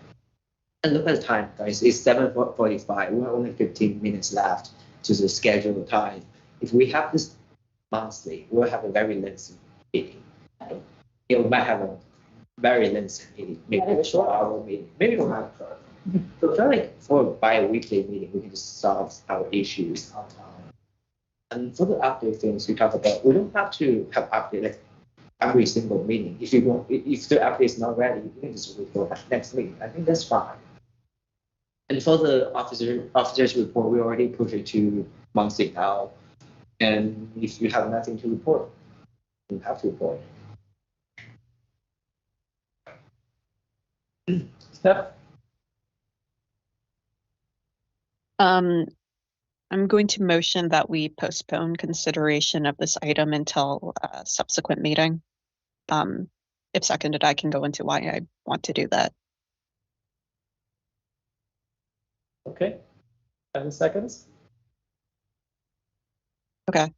And look at the time, guys. It's 7:45. We have only 15 minutes left to the scheduled time. If we have this monthly, we'll have a very lengthy meeting. We might have a very lengthy meeting, maybe a 4-hour meeting. Maybe we'll have a so I feel like for a bi-weekly meeting, we can just solve our issues on time. And for the update things we talk about, we don't have to have update like every single meeting. If you don't, if the update is not ready, you can just wait for next meeting. I think that's fine. And for the officers report, we already pushed it to monthly now. And if you have nothing to report, you have to report. Steph? I'm going to motion that we postpone consideration of this item until a subsequent meeting. If seconded, I can go into why I want to do that. Okay. 10 seconds. Okay.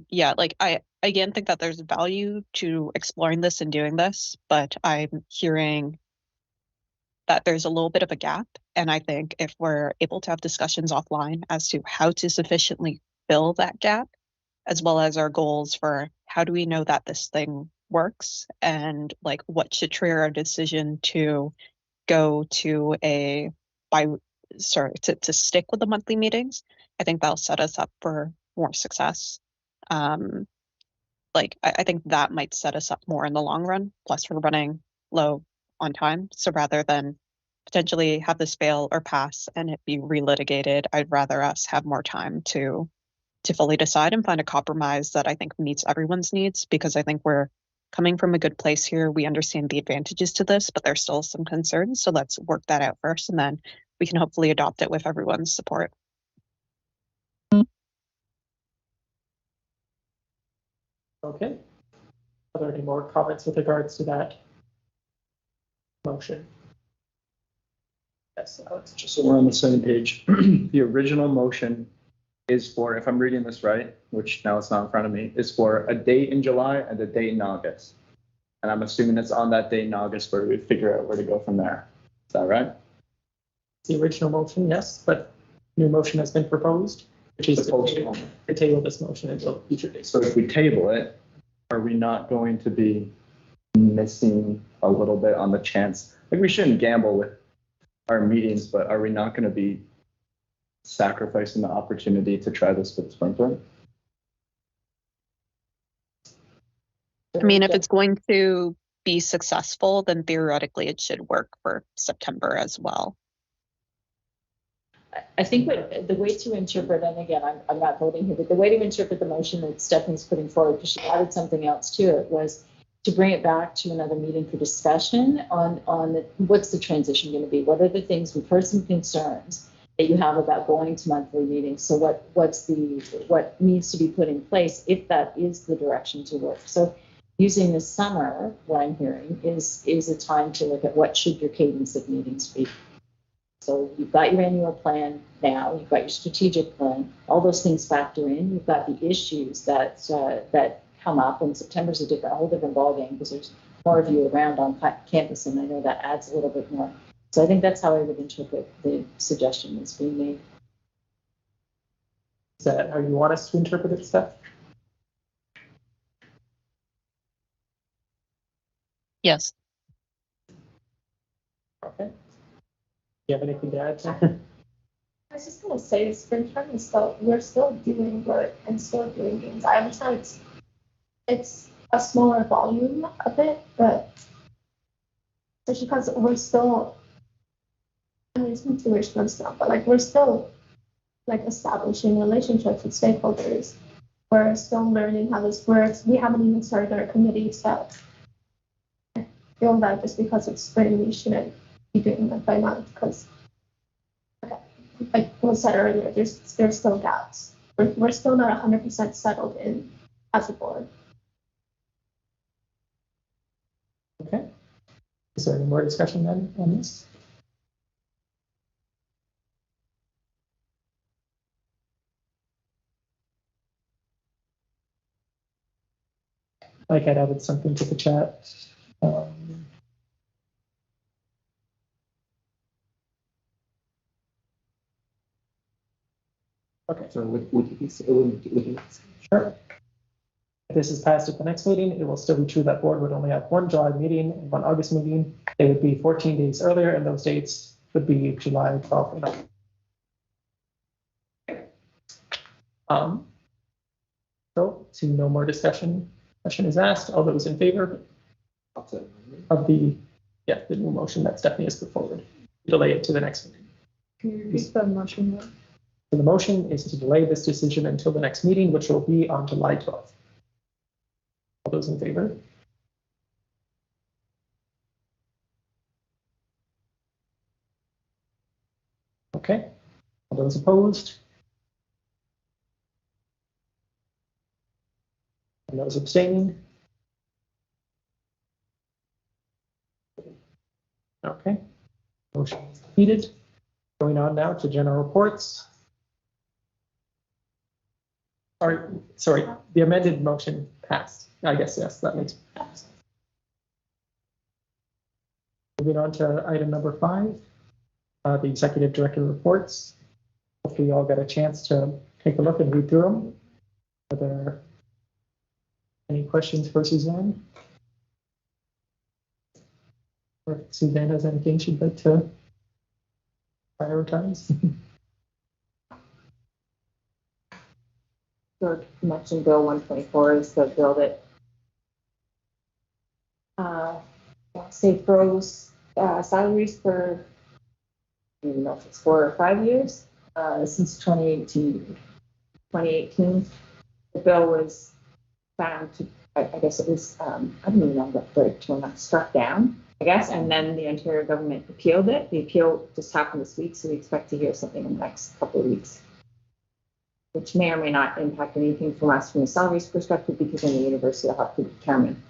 Yeah, like I again think that there's value to exploring this and doing this, but I'm hearing that there's a little bit of a gap. And I think if we're able to have discussions offline as to how to sufficiently fill that gap, as well as our goals for how do we know that this thing works and like what should trigger our decision to go to to stick with the monthly meetings, I think that'll set us up for more success. I think that might set us up more in the long run. Plus, we're running low on time. So rather than potentially have this fail or pass and it be relitigated, I'd rather us have more time to fully decide and find a compromise that I think meets everyone's needs, because I think we're coming from a good place here. We understand the advantages to this, but there's still some concerns. So let's work that out first, and then we can hopefully adopt it with everyone's support. Okay. Are there any more comments with regards to that motion? Yes, Alex. Just so we're on the same page, the original motion is for, if I'm reading this right, which now it's not in front of me, is for a date in July and a date in August. And I'm assuming it's on that date in August where we figure out where to go from there. Is that right? The original motion, yes, but new motion has been proposed, which is to table this motion until future date. So if we table it, are we not going to be missing a little bit on the chance? Like, we shouldn't gamble with our meetings, but are we not going to be sacrificing the opportunity to try this for the spring term? I mean, if it's going to be successful, then theoretically it should work for September as well. I think the way to interpret, and again, I'm not voting here, but the way to interpret the motion that Stephanie's putting forward, because she added something else to it, was to bring it back to another meeting for discussion on what's the transition going to be? What are the things, we've heard some concerns that you have about going to monthly meetings. So what needs to be put in place if that is the direction to work? So using this summer, what I'm hearing is a time to look at what should your cadence of meetings be. So you've got your annual plan now, you've got your strategic plan, all those things factor in. You've got the issues that come up, and September's a whole different ballgame because there's more of you around on campus, and I know that adds a little bit more. So I think that's how I would interpret the suggestion that's being made. Is that how you want us to interpret it, Steph? Yes. Okay. Do you have anything to add? I was just gonna say, spring term is we're still doing work and still doing games. I understand it's a smaller volume of it, but especially because we're still, I mean, it's been 2 years now, but like we're still like establishing relationships with stakeholders. We're still learning how this works. We haven't even started our committee, so I feel that just because it's spring, we shouldn't be doing that by month, because like was said earlier, there's still gaps. We're still not 100% settled in as a board. Okay. Is there any more discussion then on this? I had added something to the chat. Okay. So would you Sure. If this is passed at the next meeting, it will still be true that board would only have one July meeting and one August meeting. They would be 14 days earlier, and those dates would be July 12th and August. So, to no more discussion, question is asked. All those in favor of the new motion that Stephanie has put forward, delay it to the next meeting. Can you repeat the motion? So the motion is to delay this decision until the next meeting, which will be on July 12th. All those in favor? Okay. All those opposed? And those abstaining? Okay. Motion is defeated. Going on now to general reports. Sorry, the amended motion passed. I guess, yes, that makes sense. Moving on to item number 5, the executive director reports. Hopefully you all got a chance to take a look and read through them. Are there any questions for Suzanne? Or if Suzanne has anything she'd like to prioritize? So you mentioned Bill 124 is the bill that froze salaries for, I don't even know if it's 4 or 5 years, since 2018. The bill was found to, I guess it was, I don't even know what the term, struck down, I guess, and then the Ontario government appealed it. The appeal just happened this week, so we expect to hear something in the next couple of weeks, which may or may not impact anything from us from a salaries perspective, because then the university will have to determine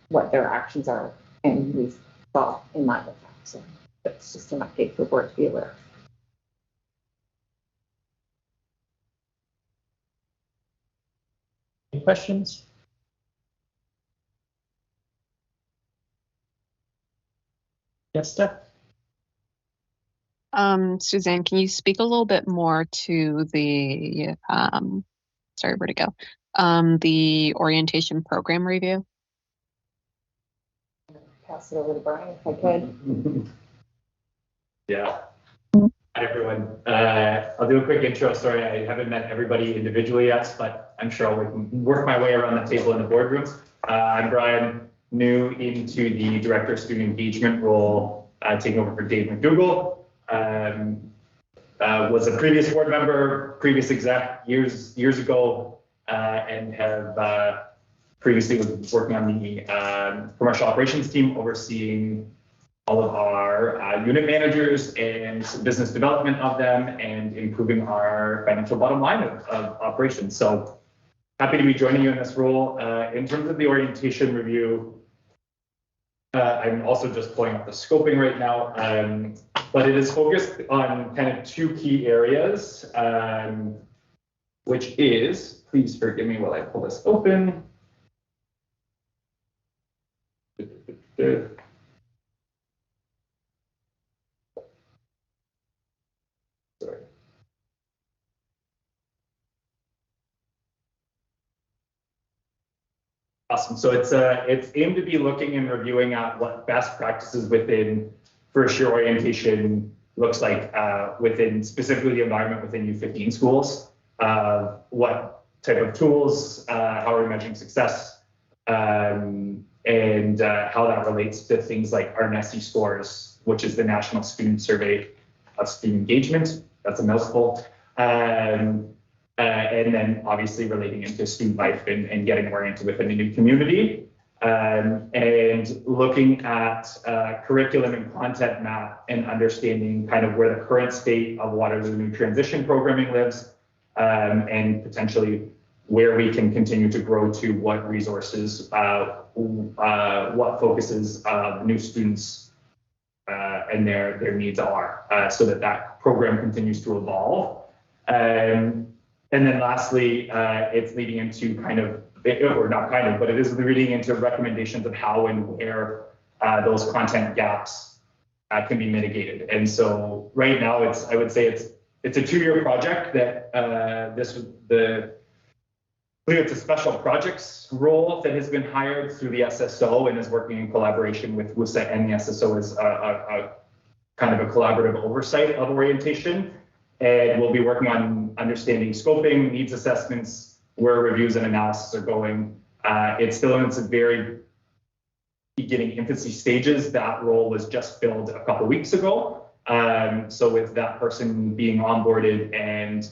what their actions are, and we've fall in line with that. So that's just an update for the board to be aware of. Any questions? Yes, Steph? Suzanne, can you speak a little bit more to the, sorry, where'd it go? The orientation program review? Pass it over to Brian if I could. Yeah. Hi, everyone. I'll do a quick intro. Sorry, I haven't met everybody individually yet, but I'm sure I'll work my way around the table in the boardroom. I'm Brian, new into the Director of Student Engagement role, taking over for Dave McDougall. Was a previous board member, previous exec years ago, and have previously was working on the commercial operations team, overseeing all of our unit managers and business development of them, and improving our financial bottom line of operations. So happy to be joining you in this role. In terms of the orientation review, I'm also just pulling up the scoping right now, but it is focused on kind of 2 key areas, which is, please forgive me while I pull this open. Sorry. Awesome. So it's aimed to be looking and reviewing at what best practices within first year orientation looks like within specifically the environment within U15 schools. What type of tools, how are we measuring success, and how that relates to things like our NSE scores, which is the National Student Survey of Student Engagement. That's a mouthful. And then obviously relating into student life and getting oriented within a new community, and looking at curriculum and content map and understanding kind of where the current state of Waterloo New Transition programming lives, and potentially where we can continue to grow to, what resources, what focuses new students and their needs are, so that program continues to evolve. And then lastly, it's leading into kind of or not kind of, but it is reading into recommendations of how and where those content gaps can be mitigated. And so right now, I would say it's a 2-year project that I believe it's a special projects role that has been hired through the SSO and is working in collaboration with WUSA and the SSO as a kind of a collaborative oversight of orientation. And we'll be working on understanding scoping, needs assessments, where reviews and analysis are going. It's still in its very beginning infancy stages. That role was just filled a couple weeks ago. So with that person being onboarded and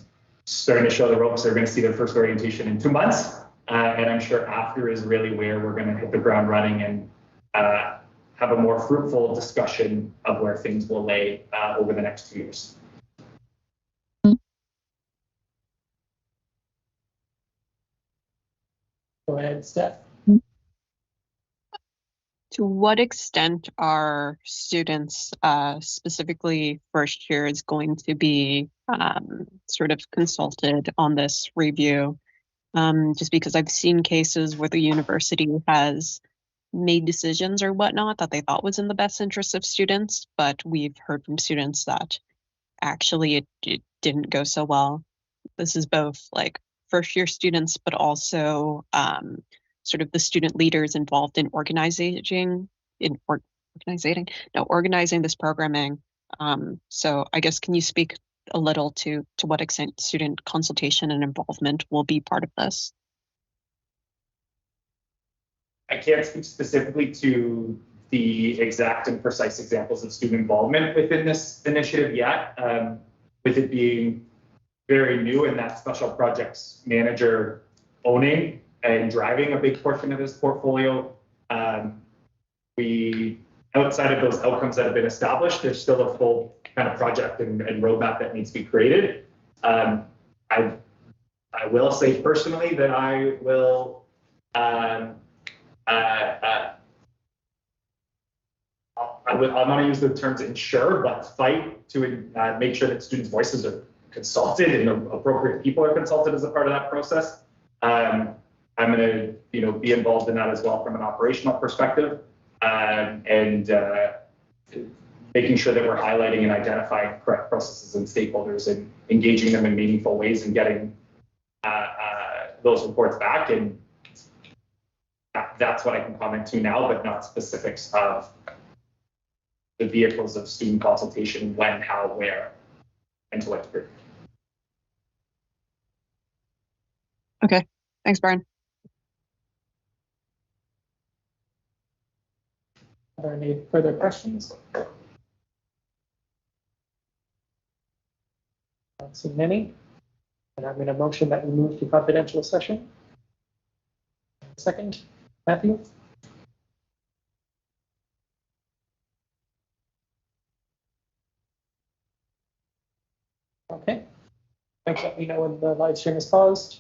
starting to show the ropes, they're going to see their first orientation in 2 months. And I'm sure after is really where we're going to hit the ground running and have a more fruitful discussion of where things will lay over the next 2 years. Go ahead, Steph. To what extent are students, specifically first years, going to be sort of consulted on this review? Just because I've seen cases where the university has made decisions or whatnot that they thought was in the best interest of students, but we've heard from students that actually it didn't go so well. This is both like first year students, but also sort of the student leaders involved in organizing this programming. So I guess, can you speak a little to what extent student consultation and involvement will be part of this? I can't speak specifically to the exact and precise examples of student involvement within this initiative yet, with it being very new and that special projects manager owning and driving a big portion of this portfolio. We, outside of those outcomes that have been established, there's still a full kind of project and roadmap that needs to be created. I will say personally that I will I'm going to use the terms ensure, but fight to make sure that students' voices are consulted and appropriate people are consulted as a part of that process. I'm going to, be involved in that as well from an operational perspective, and making sure that we're highlighting and identifying correct processes and stakeholders and engaging them in meaningful ways and getting those reports back. And that's what I can comment to now, but not specifics of the vehicles of student consultation, when, how, where, and to what degree. Okay, thanks, Brian. Are there any further questions? I don't see many. And I'm going to motion that we move to confidential session. Second, Matthew? Okay. Thanks. Let me know when the live stream is paused.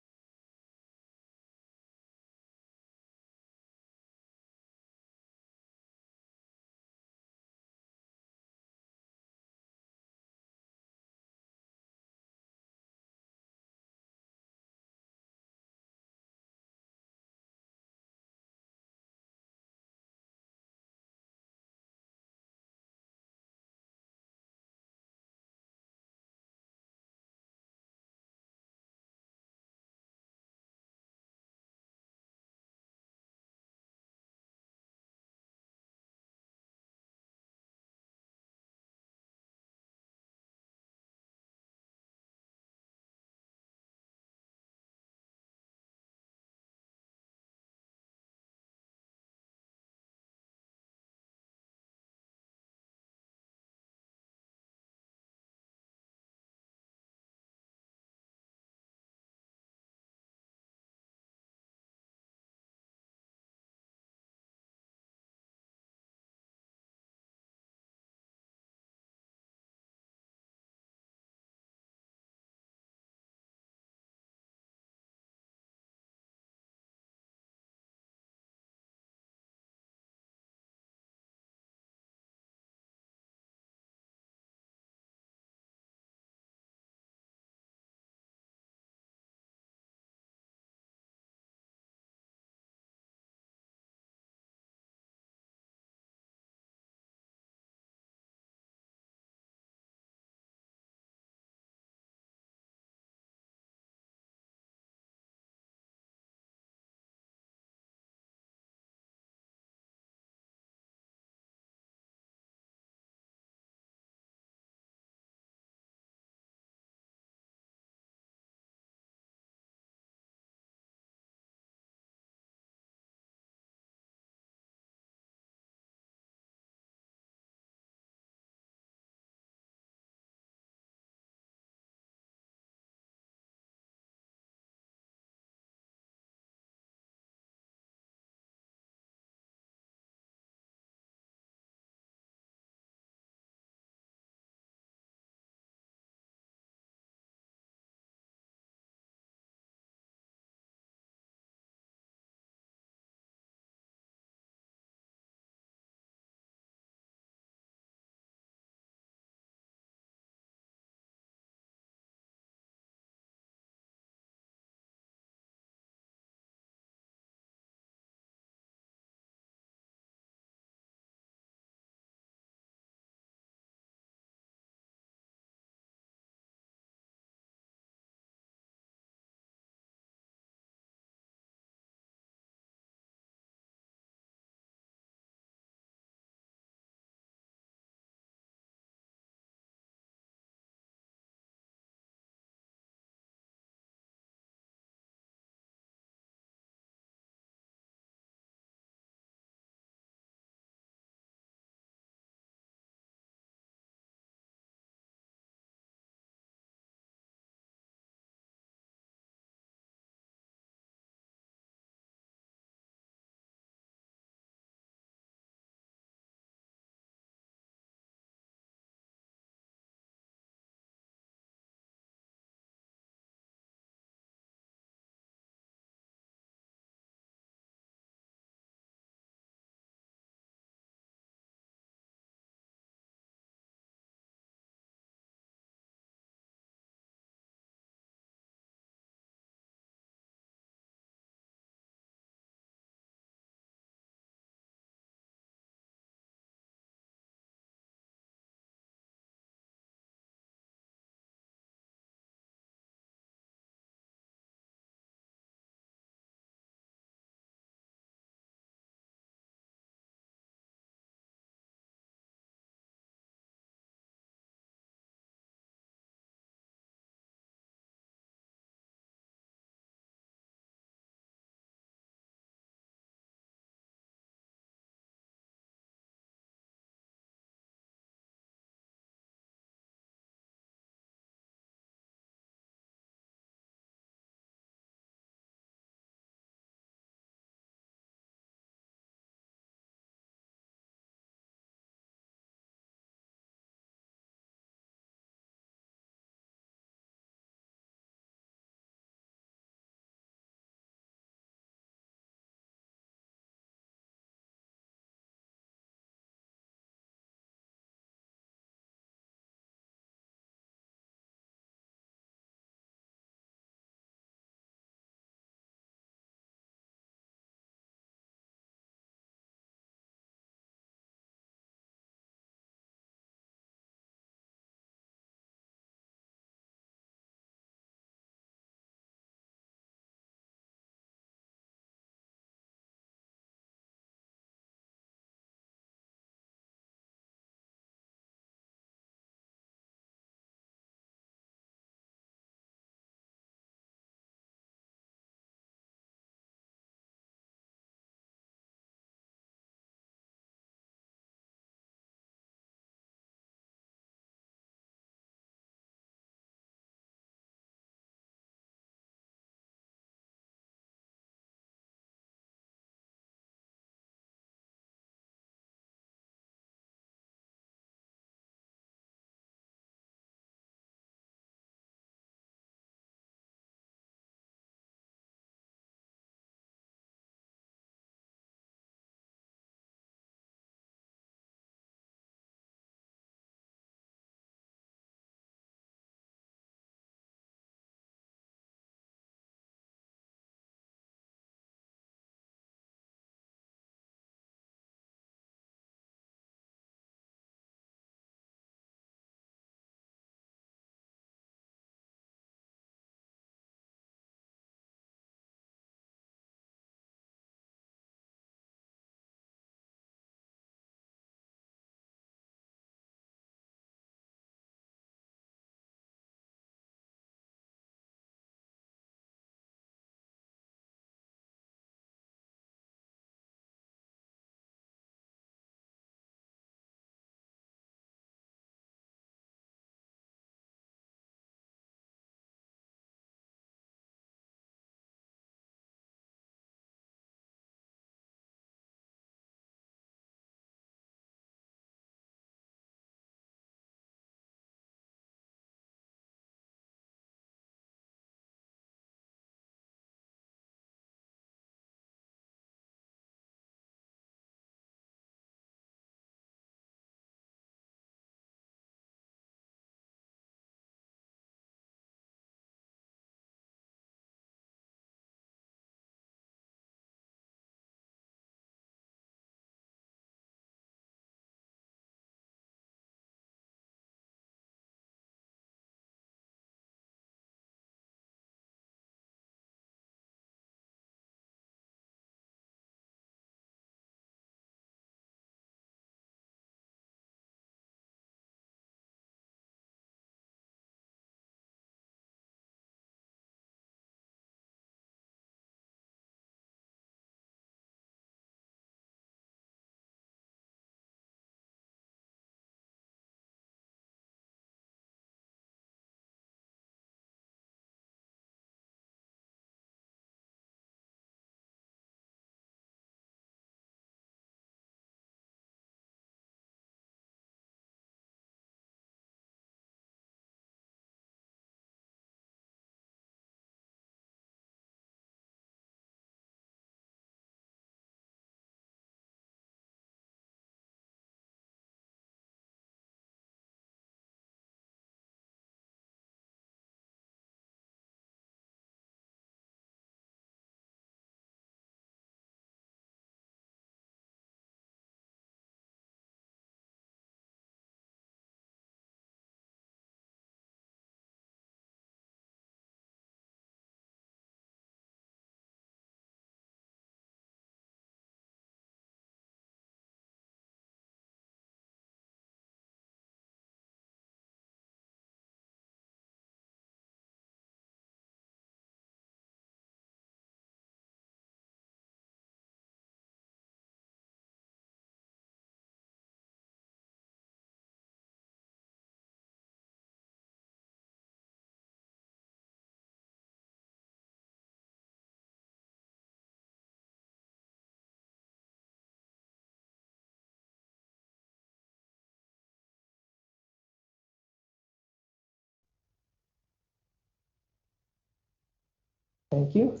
Thank you.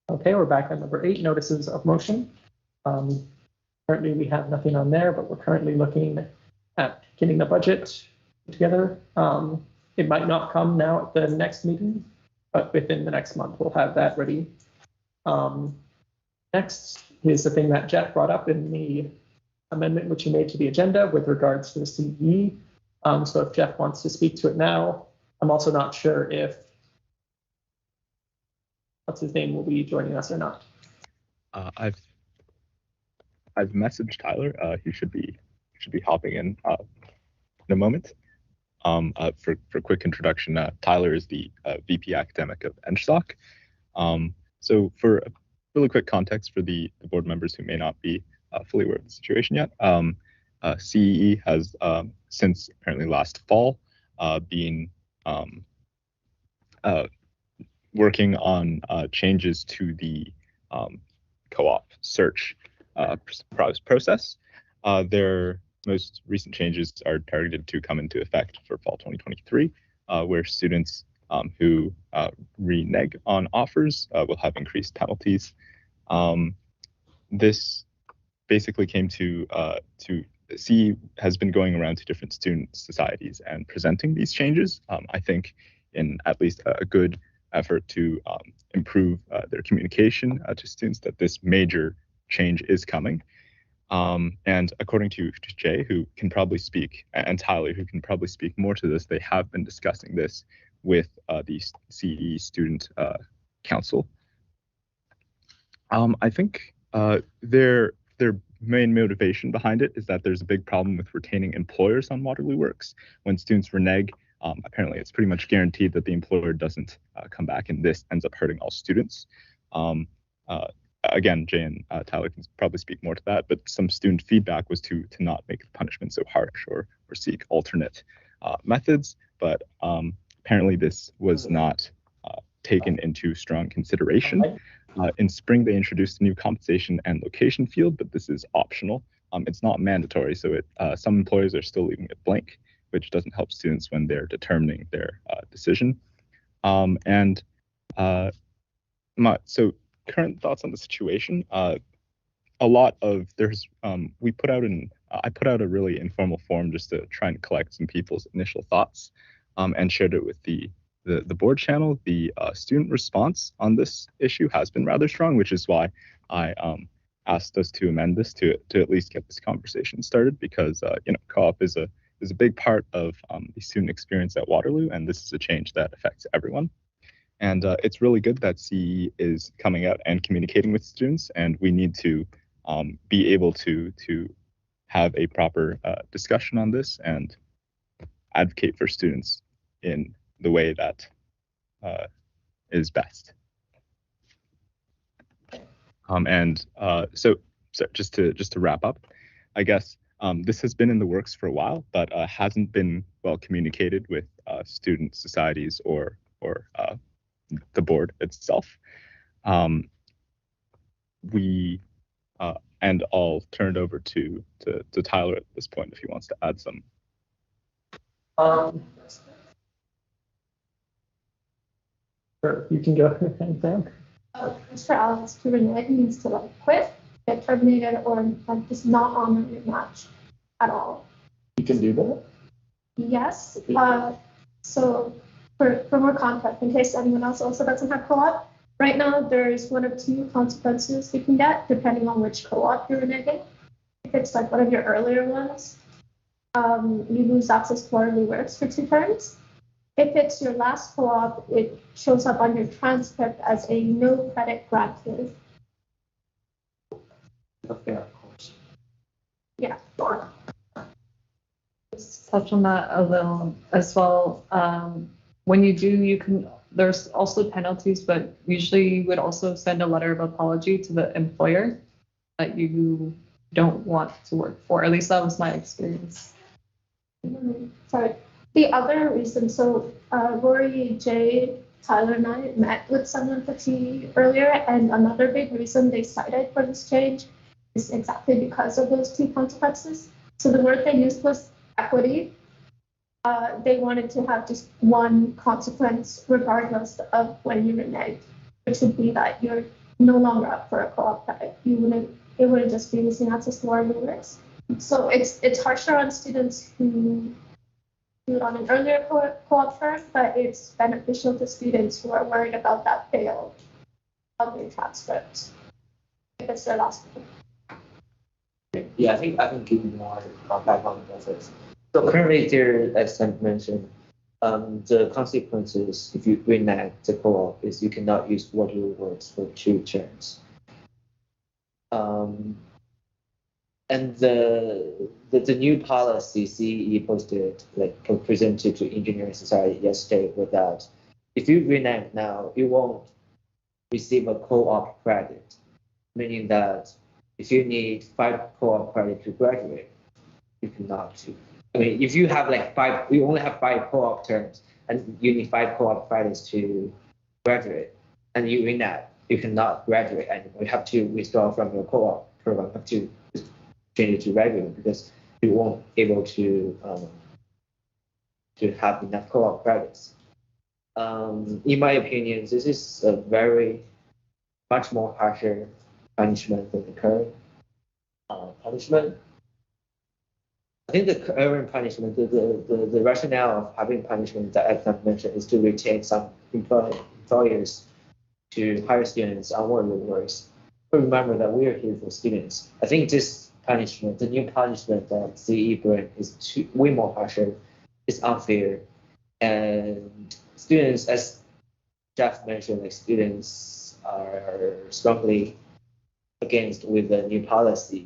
Okay, we're back on number 8, notices of motion. Currently, we have nothing on there, but we're currently looking at getting the budget together. It might not come now at the next meeting, but within the next month, we'll have that ready. Next is the thing that Jeff brought up in the amendment which he made to the agenda with regards to the CE. So if Jeff wants to speak to it now, I'm also not sure if what's his name will be joining us or not. I've messaged Tyler. He should be hopping in a moment. For quick introduction, Tyler is the VP Academic of NSHSOC. So for a really quick context for the board members who may not be fully aware of the situation yet, CEE has since apparently last fall been working on changes to the co-op search process. Their most recent changes are targeted to come into effect for fall 2023, where students who renege on offers will have increased penalties. This basically came to CE has been going around to different student societies and presenting these changes. I think in at least a good effort to improve their communication to students that this major change is coming. And according to Jay, who can probably speak, and Tyler, who can probably speak more to this, they have been discussing this with the CE Student Council. I think their main motivation behind it is that there's a big problem with retaining employers on Waterloo Works. When students renege, apparently it's pretty much guaranteed that the employer doesn't come back, and this ends up hurting all students. Again, Jay and Tyler can probably speak more to that, but some student feedback was to not make the punishment so harsh or seek alternate methods. But apparently this was not taken into strong consideration. In spring, they introduced a new compensation and location field, but this is optional. It's not mandatory, so some employers are still leaving it blank, which doesn't help students when they're determining their decision. So current thoughts on the situation. I put out a really informal form just to try and collect some people's initial thoughts, and shared it with the board channel. The student response on this issue has been rather strong, which is why I asked us to amend this to at least get this conversation started, because co-op is a big part of the student experience at Waterloo, and this is a change that affects everyone. And it's really good that CE is coming out and communicating with students, and we need to be able to have a proper discussion on this and advocate for students in the way that is best. So just to wrap up, I guess this has been in the works for a while, but hasn't been well communicated with student societies or the board itself. And I'll turn it over to Tyler at this point if he wants to add some. Sure, you can go ahead, Sam. As for Alex, to renege means to quit, get terminated, or just not honor your match at all. You can do that? Yes. So for more context, in case anyone else also doesn't have co-op, right now there's one of two consequences you can get depending on which co-op you're reneging. If it's one of your earlier ones, you lose access to Waterloo Works for 2 terms. If it's your last co-op, it shows up on your transcript as a no credit granted. Yeah. Just touch on that a little as well. When you do, there's also penalties, but usually you would also send a letter of apology to the employer that you don't want to work for. At least that was my experience. Sorry. The other reason, so Rory, Jay, Tyler, and I met with someone for tea earlier, and another big reason they cited for this change is exactly because of those 2 consequences. So the word they used was equity. They wanted to have just one consequence regardless of when you reneged. which would be that you're no longer up for a co-op credit. It wouldn't just be missing access to our works. So it's harsher on students who do it on an earlier co-op term, but it's beneficial to students who are worried about that fail of their transcript if it's their last one. Yeah, I can give you more background on this. So currently there, as I mentioned, the consequences if you renege the co-op is you cannot use Waterloo works for 2 terms. And the new policy CEE posted, like presented to engineering society yesterday, was that if you renege now, you won't receive a co-op credit, meaning that if you need 5 co-op credit to graduate, you cannot do. I mean, if you have like 5, you only have 5 co-op terms, and you need 5 co-op credits to graduate, and you renege, you cannot graduate anymore. You have to withdraw from your co-op program. You have to change it to regular because you won't able to have enough co-op credits. In my opinion, this is a much more harsher punishment than the current punishment. I think the current punishment, the rationale of having punishment that I mentioned is to retain some employers to hire students on Waterloo works. But remember that we are here for students. I think this punishment, the new punishment that CE bring is way more harsher, it's unfair, and students, as Jeff mentioned, like students are strongly against with the new policy.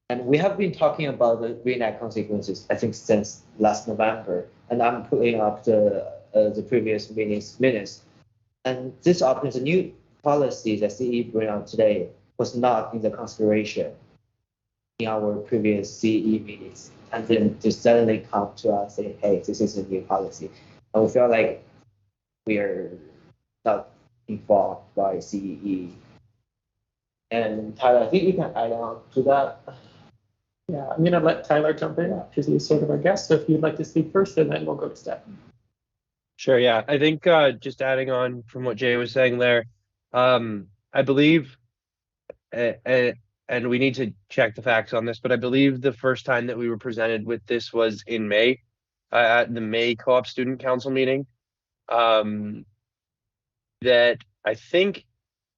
And we have been talking about the renege consequences, I think, since last November. And I'm putting up the previous minutes. And this option, the new policy that CE bring out today, was not in the consideration in our previous CE meetings. And then to suddenly come to us saying, hey, this is a new policy. And we feel like we are not involved by CE. And Tyler, I think you can add on to that. Yeah, I'm going to let Tyler jump in because he's sort of our guest. So if you'd like to speak first, and then we'll go to Steph. Sure, yeah. I think just adding on from what Jay was saying there, I believe, and we need to check the facts on this, but I believe the first time that we were presented with this was in May, at the May Co-op Student Council meeting. That I think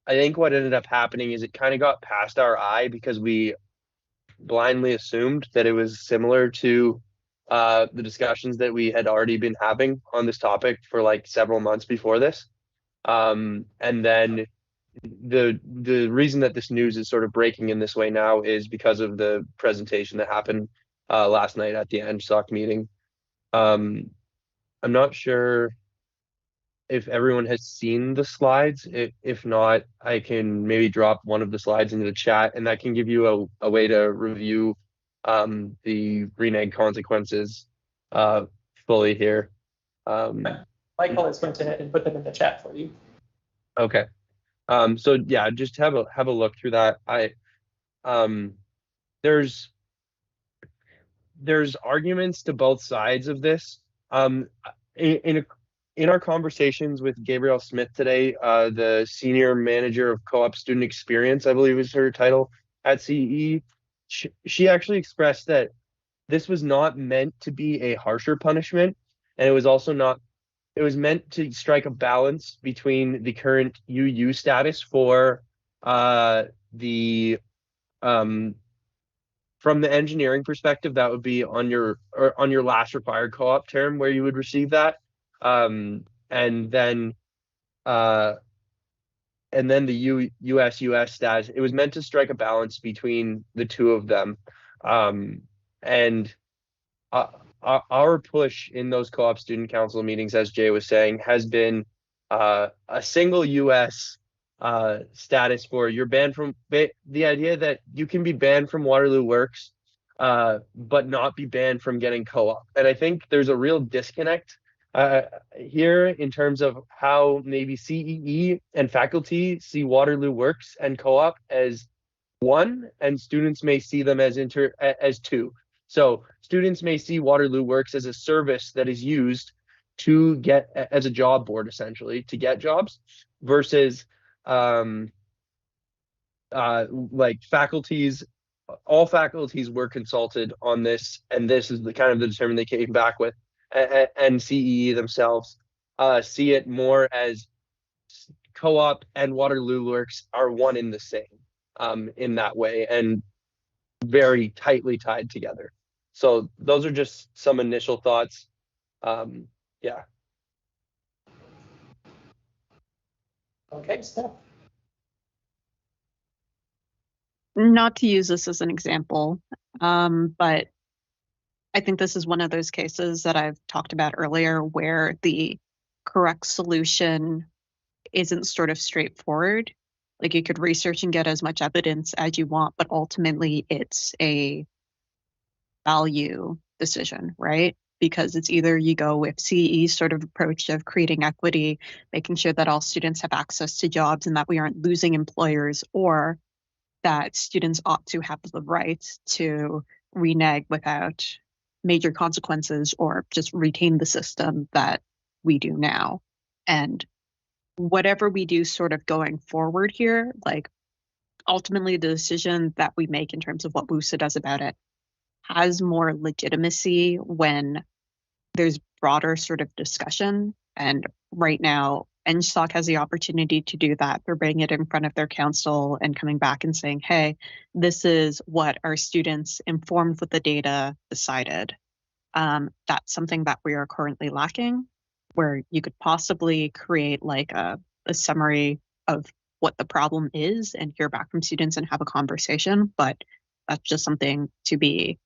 what ended up happening is it kind of got past our eye because we blindly assumed that it was similar to the discussions that we had already been having on this topic for like several months before this. And then the reason that this news is sort of breaking in this way now is because of the presentation that happened last night at the NSOC meeting. I'm not sure if everyone has seen the slides. If not, I can maybe drop one of the slides into the chat, and that can give you a way to review the renege consequences fully here. Michael has went ahead and put them in the chat for you. Okay. So yeah, just have a look through that. There's arguments to both sides of this. In our conversations with Gabrielle Smith today, the senior manager of co-op student experience, I believe is her title at CE, she actually expressed that this was not meant to be a harsher punishment, and it was also not. It was meant to strike a balance between the current UU status for from the engineering perspective, that would be on your last required co-op term where you would receive that. And then the USUS status, it was meant to strike a balance between the two of them. And our push in those co-op student council meetings, as Jay was saying, has been a single US status for you're banned from the idea that you can be banned from Waterloo Works, but not be banned from getting co-op. And I think there's a real disconnect here in terms of how maybe CEE and faculty see Waterloo Works and co-op as one, and students may see them as two. So students may see Waterloo Works as a service that is used to get as a job board, essentially, to get jobs. versus like faculties. All faculties were consulted on this, and this is the kind of the determination they came back with. And CEE themselves see it more as co-op and Waterloo Works are one in the same in that way, and very tightly tied together. So those are just some initial thoughts. Yeah. Okay, Steph. Not to use this as an example, but I think this is one of those cases that I've talked about earlier where the correct solution isn't sort of straightforward. Like you could research and get as much evidence as you want, but ultimately it's a value decision, right? Because it's either you go with CE's sort of approach of creating equity, making sure that all students have access to jobs and that we aren't losing employers, or that students ought to have the right to renege without major consequences or just retain the system that we do now. And whatever we do sort of going forward here, like ultimately the decision that we make in terms of what WUSA does about it has more legitimacy when there's broader sort of discussion. And right now, NSOC has the opportunity to do that. They're bringing it in front of their council and coming back and saying, hey, this is what our students informed with the data decided. That's something that we are currently lacking, where you could possibly create like a summary of what the problem is and hear back from students and have a conversation. But that's just something to be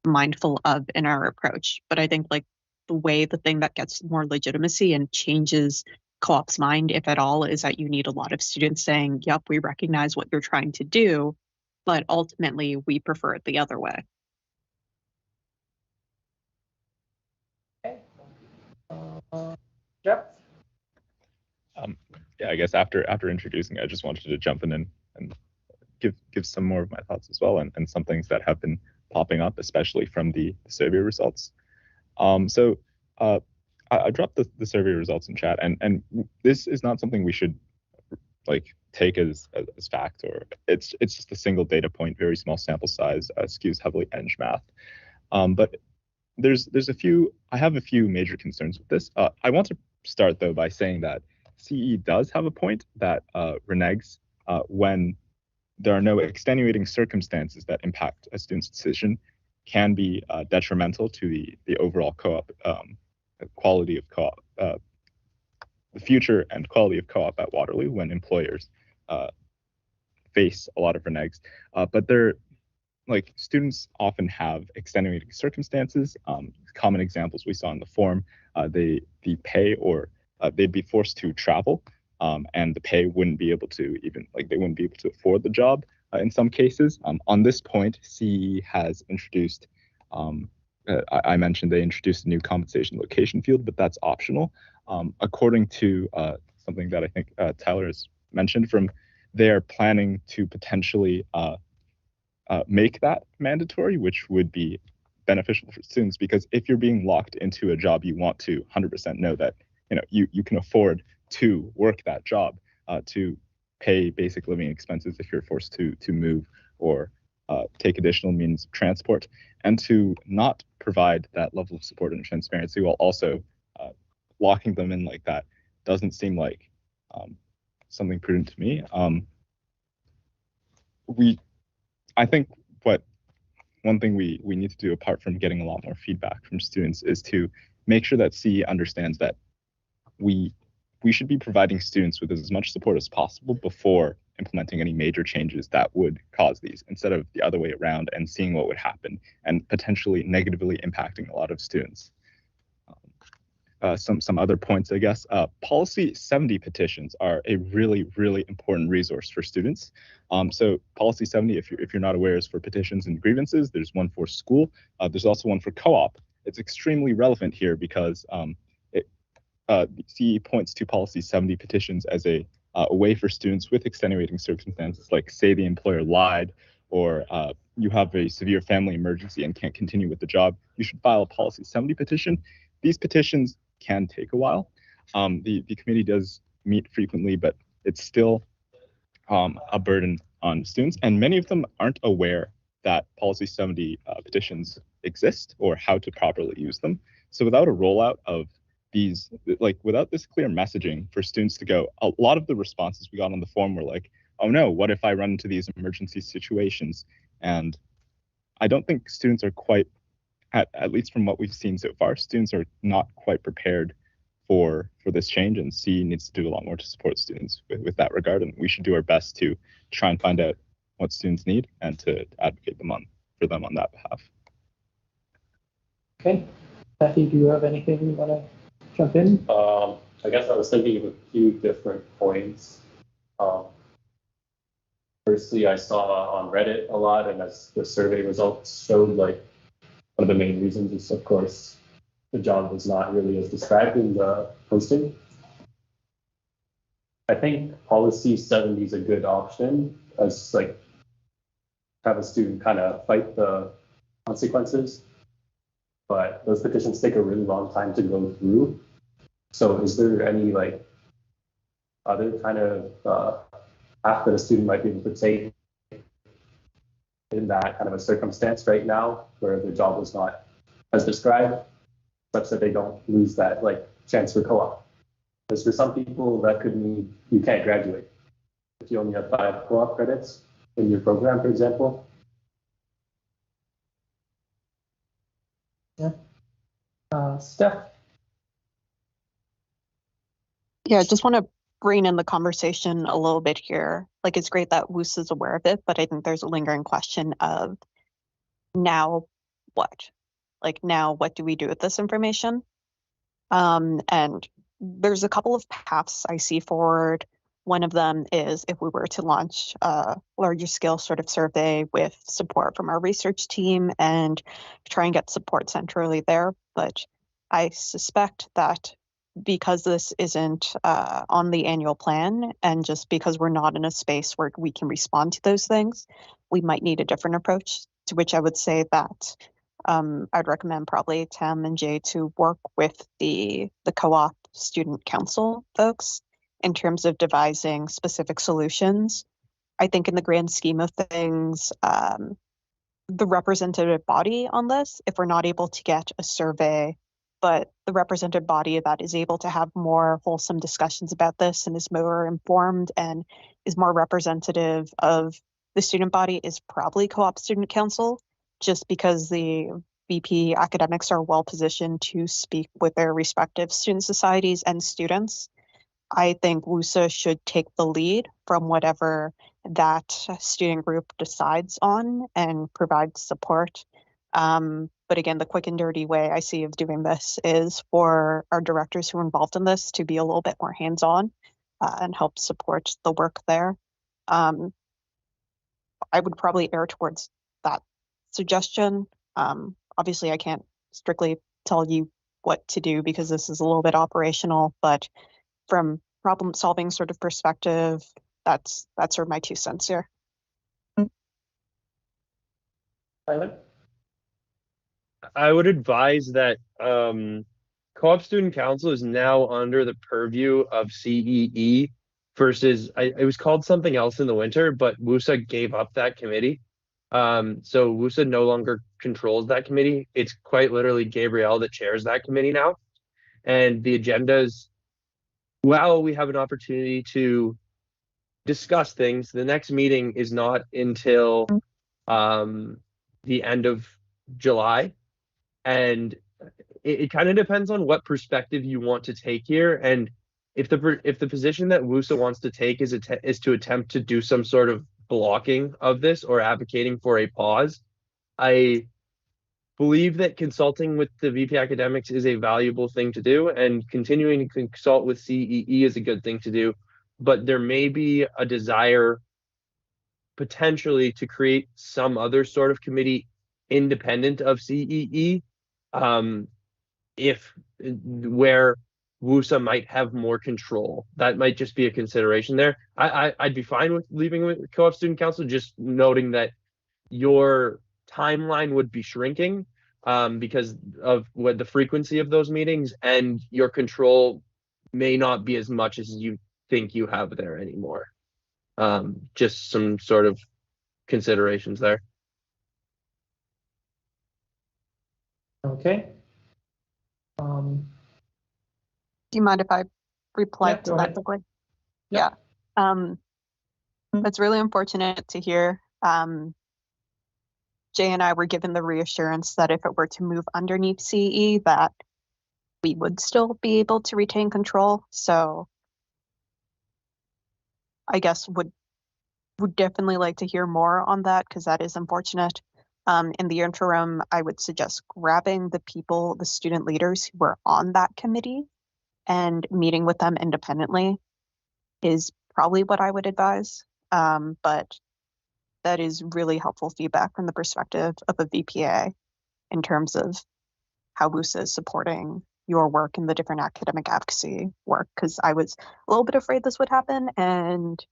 mindful of in our approach. But I think like the thing that gets more legitimacy and changes co-op's mind, if at all, is that you need a lot of students saying, yep, we recognize what you're trying to do, but ultimately we prefer it the other way. Jeff? Yeah, I guess after introducing, I just wanted to jump in and give some more of my thoughts as well, and some things that have been popping up, especially from the survey results. So I dropped the survey results in chat, and this is not something we should like take as fact, or it's just a single data point, very small sample size, skews heavily eng math. But there's a few, I have a few major concerns with this. I want to start though by saying that CE does have a point that reneges when there are no extenuating circumstances that impact a student's decision can be detrimental to the overall co-op quality of co-op, the future and quality of co-op at Waterloo when employers face a lot of reneges. But they're like students often have extenuating circumstances. Common examples we saw in the form, the pay, or they'd be forced to travel, and the pay wouldn't be able to they wouldn't be able to afford the job in some cases. On this point, CE has introduced, I mentioned they introduced a new compensation location field, but that's optional. According to something that I think Tyler has mentioned, they're planning to potentially make that mandatory, which would be beneficial for students, because if you're being locked into a job, you want to 100% know that you can afford to work that job, to pay basic living expenses if you're forced to move or take additional means of transport, and to not provide that level of support and transparency while also locking them in like that doesn't seem like something prudent to me. I think one thing we need to do, apart from getting a lot more feedback from students, is to make sure that CE understands that we should be providing students with as much support as possible before implementing any major changes that would cause these, instead of the other way around and seeing what would happen and potentially negatively impacting a lot of students. Some other points, I guess. Policy 70 petitions are a really, really important resource for students. So Policy 70, if you're not aware, is for petitions and grievances. There's one for school. There's also one for co-op. It's extremely relevant here because CE points to Policy 70 petitions as a way for students with extenuating circumstances, like say the employer lied, or you have a severe family emergency and can't continue with the job. You should file a Policy 70 petition. These petitions can take a while. The committee does meet frequently, but it's still a burden on students, and many of them aren't aware that Policy 70 petitions exist or how to properly use them. So without a rollout of these, like without this clear messaging for students to go, a lot of the responses we got on the form were like, oh no, what if I run into these emergency situations? And I don't think students are quite, at least from what we've seen so far, students are not quite prepared for this change, and C needs to do a lot more to support students with that regard. And we should do our best to try and find out what students need and to advocate for them on that behalf. Okay. Kathy, do you have anything you want to jump in? I guess I was thinking of a few different points. Firstly, I saw on Reddit a lot, and as the survey results showed, like one of the main reasons is, of course, the job was not really as described in the posting. I think policy 70 is a good option as like have a student kind of fight the consequences, but those petitions take a really long time to go through. So is there any like other kind of path that a student might be able to take in that kind of a circumstance right now where the job was not as described, such that they don't lose that like chance for co-op? Because for some people that could mean you can't graduate if you only have 5 co-op credits in your program, for example. Yeah. Steph? Yeah, I just want to bring in the conversation a little bit here. Like, it's great that WUSA is aware of it, but I think there's a lingering question of now what? Like, now what do we do with this information? And there's a couple of paths I see forward. One of them is if we were to launch a larger scale sort of survey with support from our research team and try and get support centrally there. But I suspect that because this isn't on the annual plan, and just because we're not in a space where we can respond to those things, we might need a different approach, to which I would say that I'd recommend probably Tam and Jay to work with the co-op student council folks in terms of devising specific solutions. I think in the grand scheme of things, the representative body on this, if we're not able to get a survey, but the representative body that is able to have more wholesome discussions about this and is more informed and is more representative of the student body, is probably co-op student council, just because the VP academics are well positioned to speak with their respective student societies and students. I think WUSA should take the lead from whatever that student group decides on and provide support. But again, the quick and dirty way I see of doing this is for our directors who are involved in this to be a little bit more hands-on and help support the work there. I would probably err towards that suggestion. Obviously, I can't strictly tell you what to do because this is a little bit operational, but from problem-solving sort of perspective, that's sort of my 2 cents here. Tyler? I would advise that Co-op Student Council is now under the purview of CEE versus it was called something else in the winter, but WUSA gave up that committee. So WUSA no longer controls that committee. It's quite literally Gabrielle that chairs that committee now. And the agendas, while we have an opportunity to discuss things, the next meeting is not until the end of July. And it kind of depends on what perspective you want to take here. And if the position that WUSA wants to take is to attempt to do some sort of blocking of this or advocating for a pause, I believe that consulting with the VP Academics is a valuable thing to do, and continuing to consult with CEE is a good thing to do. But there may be a desire potentially to create some other sort of committee independent of CEE, where WUSA might have more control. That might just be a consideration there. I'd be fine with leaving with Co-op Student Council, just noting that your timeline would be shrinking because of what the frequency of those meetings, and your control may not be as much as you think you have there anymore. Just some sort of considerations there. Okay. Do you mind if I reply Yeah, to go that ahead. quickly? Yeah. It's really unfortunate to hear. Jay and I were given the reassurance that if it were to move underneath CE, that we would still be able to retain control. So I guess would definitely like to hear more on that, because that is unfortunate. In the interim, I would suggest grabbing the student leaders who were on that committee and meeting with them independently is probably what I would advise. But that is really helpful feedback from the perspective of a VPA in terms of how WUSA is supporting your work and the different academic advocacy work, because I was a little bit afraid this would happen, and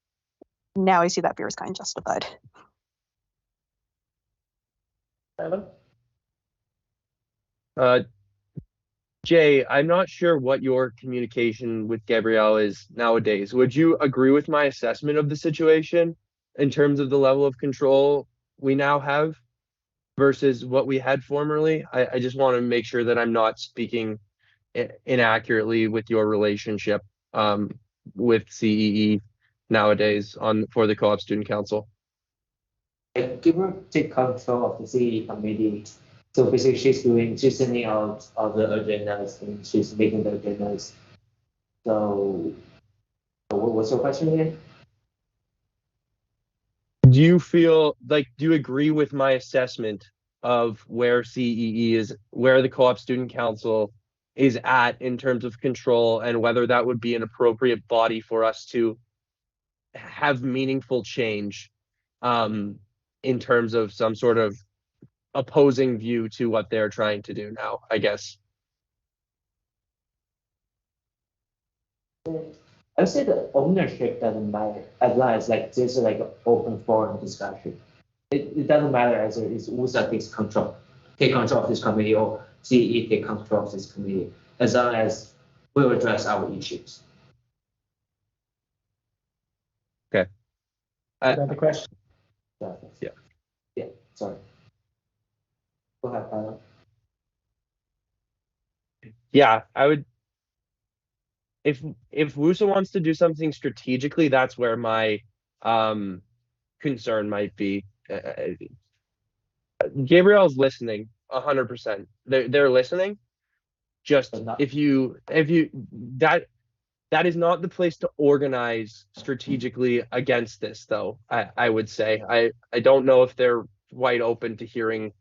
now I see that fear is kind of justified. Tyler? Jay, I'm not sure what your communication with Gabrielle is nowadays. Would you agree with my assessment of the situation in terms of the level of control we now have versus what we had formerly? I just want to make sure that I'm not speaking inaccurately with your relationship with CEE nowadays for the Co-op Student Council. Give her take control of the CE committee. So basically, she's sending out all the agendas and she's making the agendas. So, what's your question again? Do you agree with my assessment of where CEE is, where the Co-op Student Council is at in terms of control, and whether that would be an appropriate body for us to have meaningful change in terms of some sort of opposing view to what they're trying to do now, I guess? I would say the ownership doesn't matter as long as like there's like an open forum discussion. It doesn't matter as it's WUSA take control of this committee, or CE take control of this committee, as long as we address our issues. Okay. Another question? Yeah. Yeah. Sorry. Go ahead, Tyler. Yeah, I would. If WUSA wants to do something strategically, that's where my concern might be. Gabrielle's listening 100%. They're listening. Just that is not the place to organize strategically against this, though. I would say I don't know if they're wide open to hearing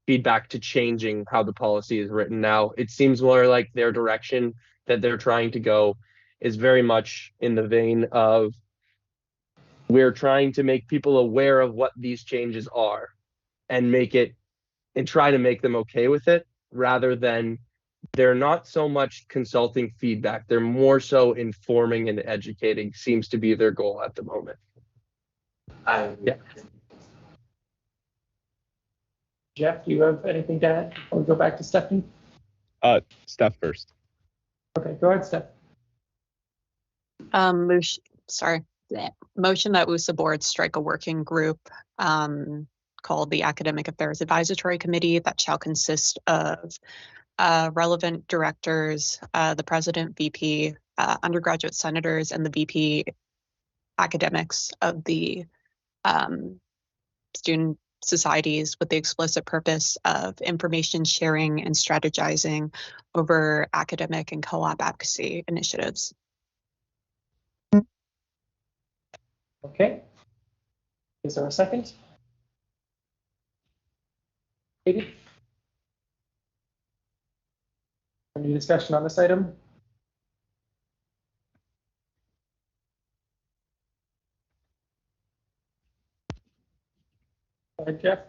feedback to changing how the policy is written now. It seems more like their direction that they're trying to go is very much in the vein of we're trying to make people aware of what these changes are and try to make them okay with it, rather than they're not so much consulting feedback. They're more so informing and educating seems to be their goal at the moment. Yeah. Jeff, do you have anything to add before we go back to Stephanie? Steph first. Okay, go ahead, Steph. Motion that WUSA board strike a working group called the Academic Affairs Advisory Committee that shall consist of relevant directors, the president, VP, undergraduate senators, and the VP academics of the student societies, with the explicit purpose of information sharing and strategizing over academic and co-op advocacy initiatives. Okay. Is there a second? Katie? Any discussion on this item? Go ahead, Jeff.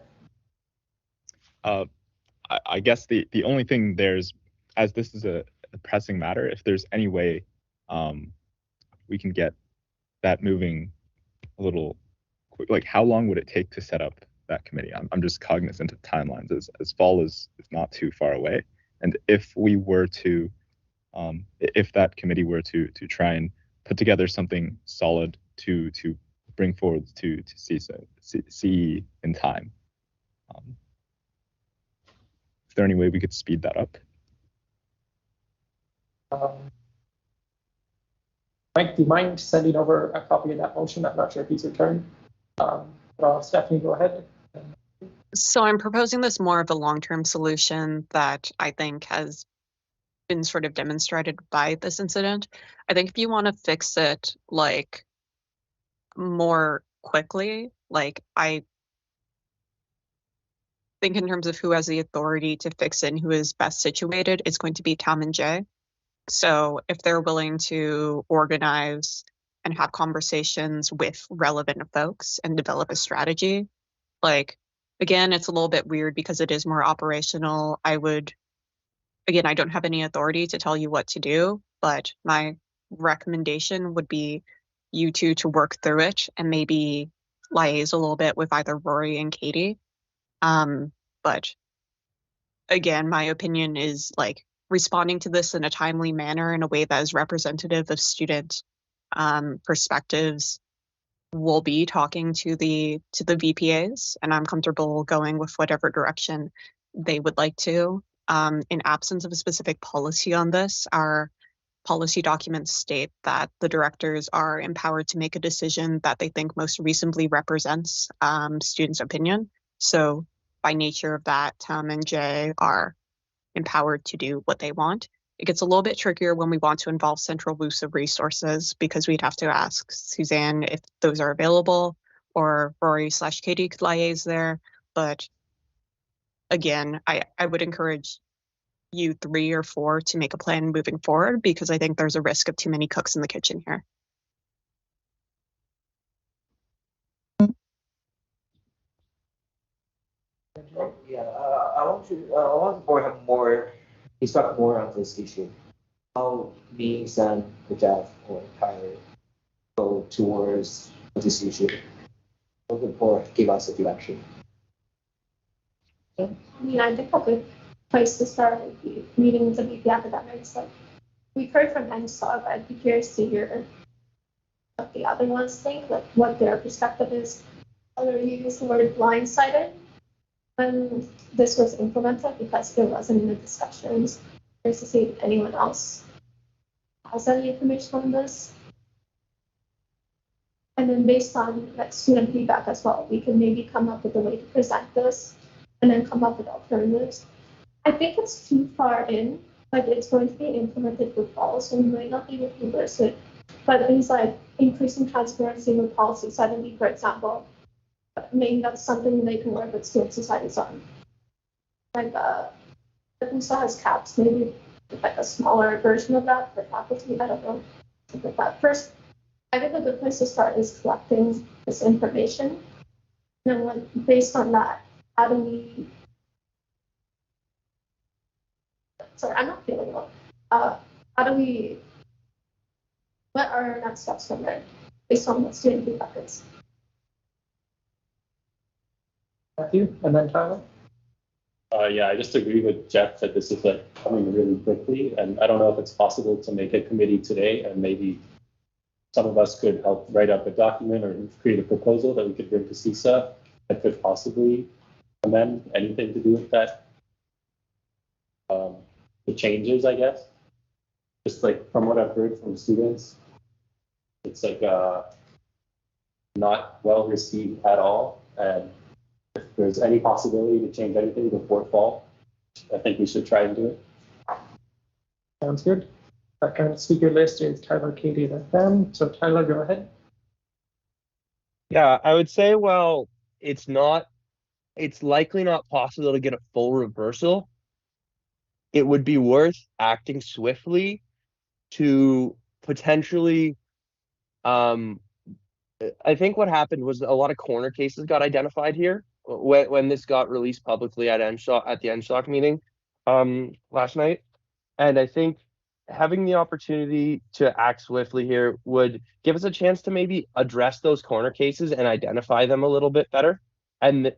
I guess the only thing there's, as this is a pressing matter, if there's any way we can get that moving a little quick, like how long would it take to set up that committee? I'm just cognizant of timelines, as fall is not too far away. And if we were to, if that committee were to try and put together something solid to bring forward to see in time. Is there any way we could speed that up? Mike, do you mind sending over a copy of that motion? I'm not sure if he's returned. Stephanie, go ahead. So I'm proposing this more of a long-term solution that I think has been sort of demonstrated by this incident. I think if you want to fix it like more quickly, like I think in terms of who has the authority to fix it and who is best situated, it's going to be Tom and Jay. So if they're willing to organize and have conversations with relevant folks and develop a strategy, like, again, it's a little bit weird because it is more operational. I don't have any authority to tell you what to do, but my recommendation would be you two to work through it and maybe liaise a little bit with either Rory and Katie. But again, my opinion is like responding to this in a timely manner in a way that is representative of student perspectives. We'll be talking to the VPAs, and I'm comfortable going with whatever direction they would like to. In absence of a specific policy on this, our policy documents state that the directors are empowered to make a decision that they think most reasonably represents students' opinion. So by nature of that, Tom and Jay are empowered to do what they want. It gets a little bit trickier when we want to involve central WUSA resources because we'd have to ask Suzanne if those are available, or Rory/Katie could liaise there. But again, I would encourage you 3 or 4 to make a plan moving forward, because I think there's a risk of too many cooks in the kitchen here. Yeah, I want the board have more, instruct more on this issue. How me, Sam, Jeff, or Tyler go towards this issue. Will the board give us a direction? I mean, I think a good place to start would be meeting the VP academics. Like, we've heard from NSOG, but I'd be curious to hear what the other ones think, like what their perspective is. Whether you use the word blindsided when this was implemented, because it wasn't in the discussions. Curious to see if anyone else has any information on this. And then based on like student feedback as well, we can maybe come up with a way to present this and then come up with alternatives. I think it's too far in, like it's going to be implemented for fall, so we might not be able to reverse it. But things like increasing transparency with policy setting, for example, maybe that's something they can work with student societies on. Like WUSA has caps, maybe like a smaller version of that for faculty, I don't know. Something like that. First, I think a good place to start is collecting this information. And then based on that, how do we, sorry, I'm not feeling well. How do we, what are our next steps from there based on what student feedback is? Matthew, and then Tyler. Yeah, I just agree with Jeff that this is like coming really quickly, and I don't know if it's possible to make a committee today, and maybe some of us could help write up a document or create a proposal that we could bring to CISA that could possibly amend anything to do with that. The changes, I guess. Just like from what I've heard from students, it's like not well received at all, and if there's any possibility to change anything before fall, I think we should try and do it. Sounds good. That current speaker list is Tyler, Katie, and them. So Tyler, go ahead. Yeah, I would say, well, it's likely not possible to get a full reversal. It would be worth acting swiftly to potentially, I think what happened was a lot of corner cases got identified here when this got released publicly at the NSOC meeting last night. And I think having the opportunity to act swiftly here would give us a chance to maybe address those corner cases and identify them a little bit better, and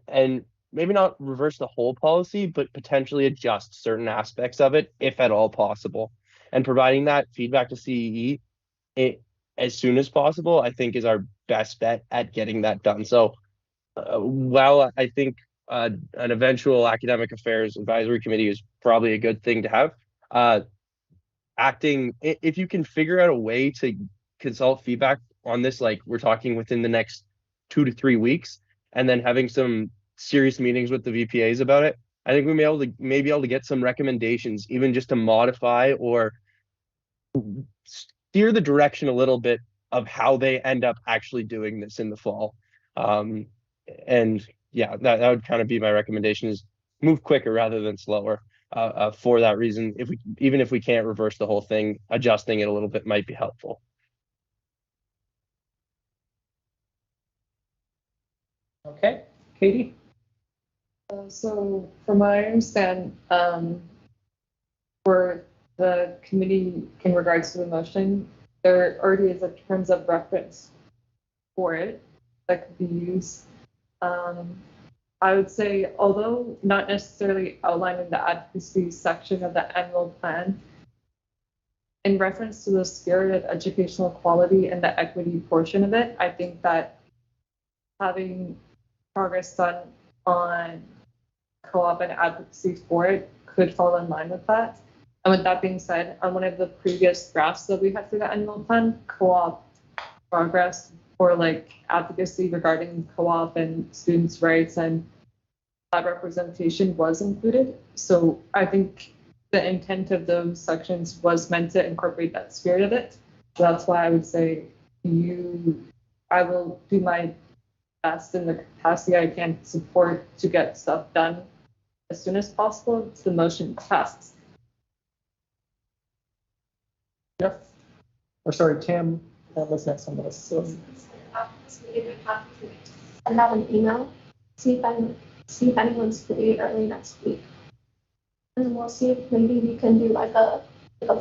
maybe not reverse the whole policy, but potentially adjust certain aspects of it, if at all possible. And providing that feedback to CEE, as soon as possible, I think is our best bet at getting that done. So while I think an eventual academic affairs advisory committee is probably a good thing to have, if you can figure out a way to consult feedback on this, like we're talking within the next 2 to 3 weeks, and then having some serious meetings with the VPAs about it, I think we may be able to get some recommendations, even just to modify or steer the direction a little bit of how they end up actually doing this in the fall. And yeah, that would kind of be my recommendation, is move quicker rather than slower. For that reason, even if we can't reverse the whole thing, adjusting it a little bit might be helpful. Okay, Katie? So from what I understand, for the committee in regards to the motion, there already is a terms of reference for it that could be used. I would say, although not necessarily outlined in the advocacy section of the annual plan, in reference to the spirit of educational equality and the equity portion of it, I think that having progress done on co-op and advocacy for it could fall in line with that. And with that being said, on one of the previous drafts that we had for the annual plan, co-op progress or like advocacy regarding co-op and students' rights and that representation was included. So I think the intent of those sections was meant to incorporate that spirit of it. So that's why I would say I will do my best in the capacity I can to support to get stuff done as soon as possible if the motion passes. Jeff? Or sorry, Tam was next on the list. So. Send out an email, see if anyone's free early next week. And we'll see if maybe we can do like a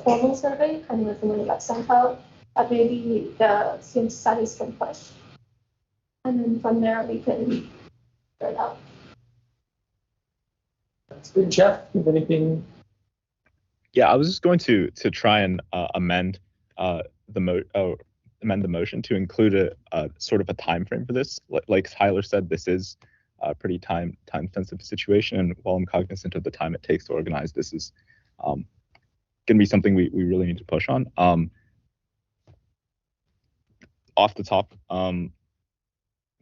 formal survey, kind of like the way that sent out, that maybe the student studies can push. And then from there we can figure it out. That's good. Jeff, you have anything? Yeah, I was just going to try and amend the motion to include a sort of a time frame for this. Like Tyler said, this is a pretty time sensitive situation, and while I'm cognizant of the time it takes to organize, this is going to be something we really need to push on. Off the top,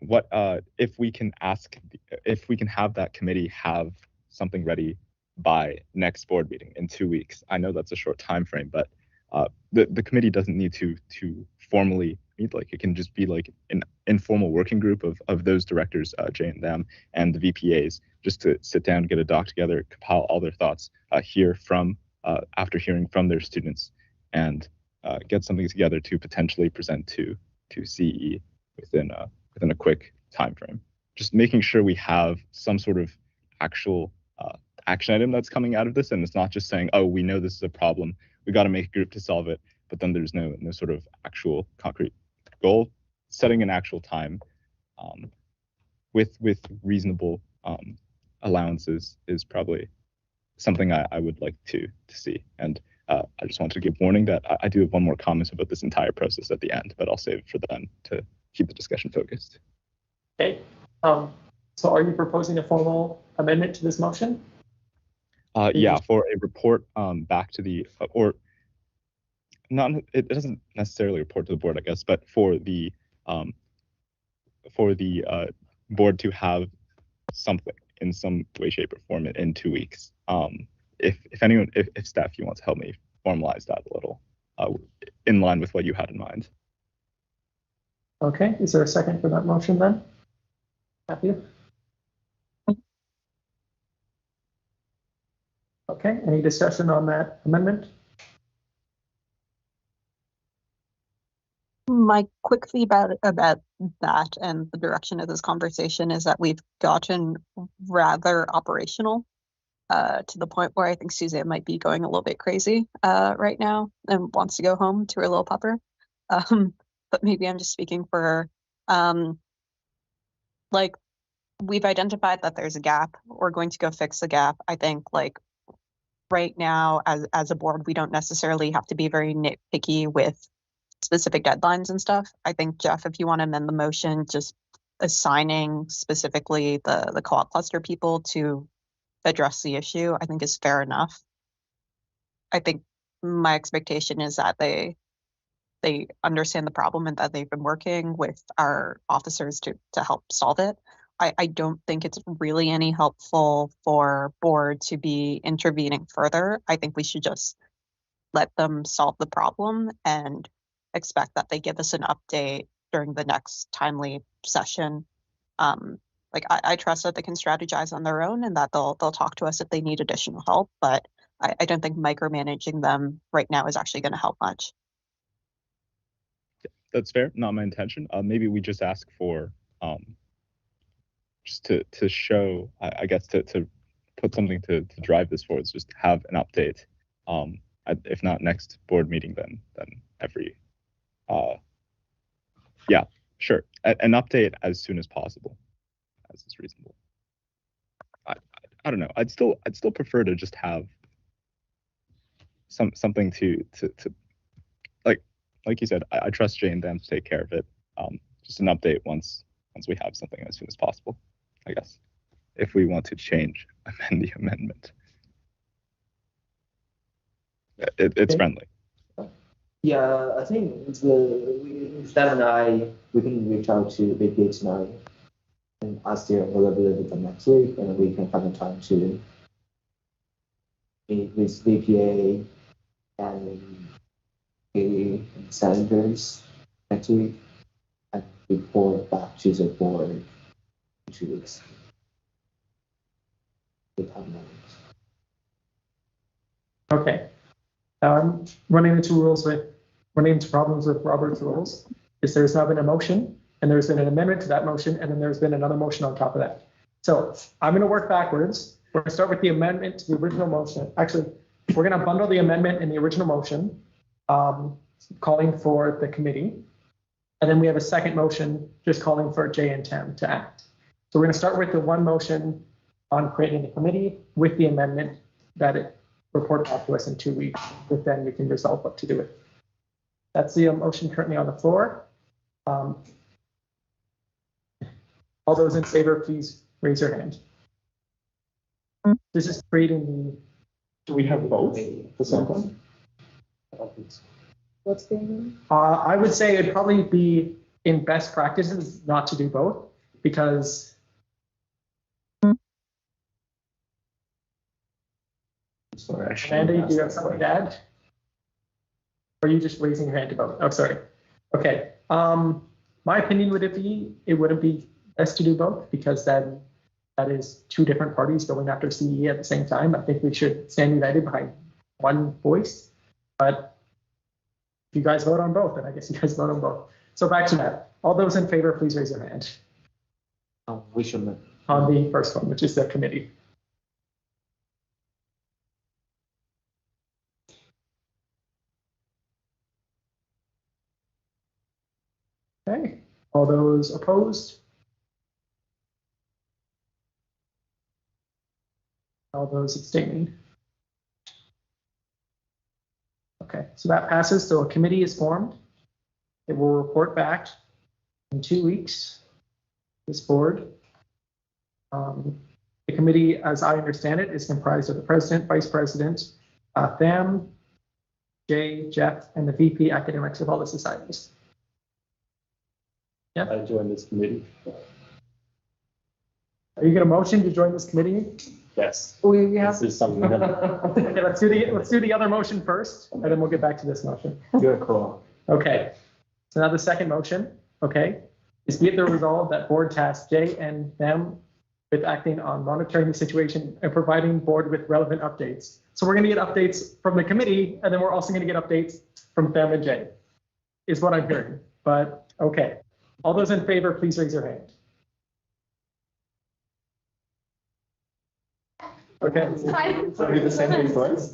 what if we can have that committee have something ready by next board meeting in 2 weeks? I know that's a short time frame, but the committee doesn't need to formally meet. Like, it can just be like an informal working group of those directors, Jay and them, and the VPAs, just to sit down, get a doc together, compile all their thoughts, after hearing from their students, and get something together to potentially present to CE within a quick time frame. Just making sure we have some sort of actual action item that's coming out of this, and it's not just saying, oh, we know this is a problem, we got to make a group to solve it, but then there's no sort of actual concrete goal. Setting an actual time with reasonable allowances is probably something I would like to see. And I just want to give warning that I do have one more comment about this entire process at the end, but I'll save it for them to keep the discussion focused. Okay. So are you proposing a formal amendment to this motion? Yeah, for a report back to the it doesn't necessarily report to the board, I guess, but for the board to have something in some way, shape, or form in 2 weeks. If staff, you want to help me formalize that a little, in line with what you had in mind. Okay, is there a second for that motion then? Matthew? Okay, any discussion on that amendment? My quick feedback about that and the direction of this conversation is that we've gotten rather operational to the point where I think Suzanne might be going a little bit crazy right now and wants to go home to her little pupper. But maybe I'm just speaking for her. Like, we've identified that there's a gap. We're going to go fix the gap. I think, like, right now as a board, we don't necessarily have to be very nitpicky with specific deadlines and stuff. I think, Jeff, if you want to amend the motion, just assigning specifically the co-op cluster people to address the issue, I think is fair enough. I think my expectation is that they understand the problem and that they've been working with our officers to help solve it. I don't think it's really any helpful for board to be intervening further. I think we should just let them solve the problem and expect that they give us an update during the next timely session. I trust that they can strategize on their own and that they'll talk to us if they need additional help, but I don't think micromanaging them right now is actually going to help much. That's fair. Not my intention. Maybe we just ask for just to show, I guess, to put something to drive this forward. Just have an update. If not next board meeting, then every. Yeah, sure. An update as soon as possible, as is reasonable. I don't know. I'd still prefer to just have something to like you said. I trust Jay and Dan to take care of it. Just an update once we have something as soon as possible, I guess. If we want to amend the amendment. It's friendly. Yeah, I think Stan and I, we can reach out to VPA tonight and ask their availability for next week, and we can find a time to meet with VPA and the senators next week and report back to the board in 2 weeks. Okay. I'm running into problems with Robert's rules. Is there's now been a motion, and there's been an amendment to that motion, and then there's been another motion on top of that. So I'm going to work backwards. We're going to start with the amendment to the original motion. Actually, we're going to bundle the amendment in the original motion, calling for the committee. And then we have a second motion just calling for Jay and Tam to act. So we're going to start with the one motion on creating the committee with the amendment that it report back to us in 2 weeks, but then we can resolve what to do with it. That's the motion currently on the floor. All those in favor, please raise your hand. This is creating the. Do we have both? The same one? What's being? I would say it'd probably be in best practices not to do both, because sorry, Amanda, do you have something to add? Or are you just raising your hand to vote? Oh, sorry. Okay. My opinion would it wouldn't be best to do both, because then that is two different parties going after CE at the same time. I think we should stand united behind one voice. But if you guys vote on both, then I guess you guys vote on both. So back to that. All those in favor, please raise your hand. We should. On the first one, which is the committee. Okay. All those opposed? All those abstaining? Okay, so that passes. So a committee is formed. It will report back in 2 weeks. This board. The committee, as I understand it, is comprised of the president, vice president, Tham, Jay, Jeff, and the VP academics of all the societies. Yeah. I joined this committee. Are you going to motion to join this committee? Yes. We have. This is something that. Okay, let's do the other motion first, and then we'll get back to this motion. Good call. Okay. So now the second motion, okay, is be it the resolve that board tasks Jay and them with acting on monitoring the situation and providing board with relevant updates. So we're going to get updates from the committee, and then we're also going to get updates from them and Jay, is what I'm hearing. But okay, all those in favor, please raise your hand. Okay. So do the same thing twice?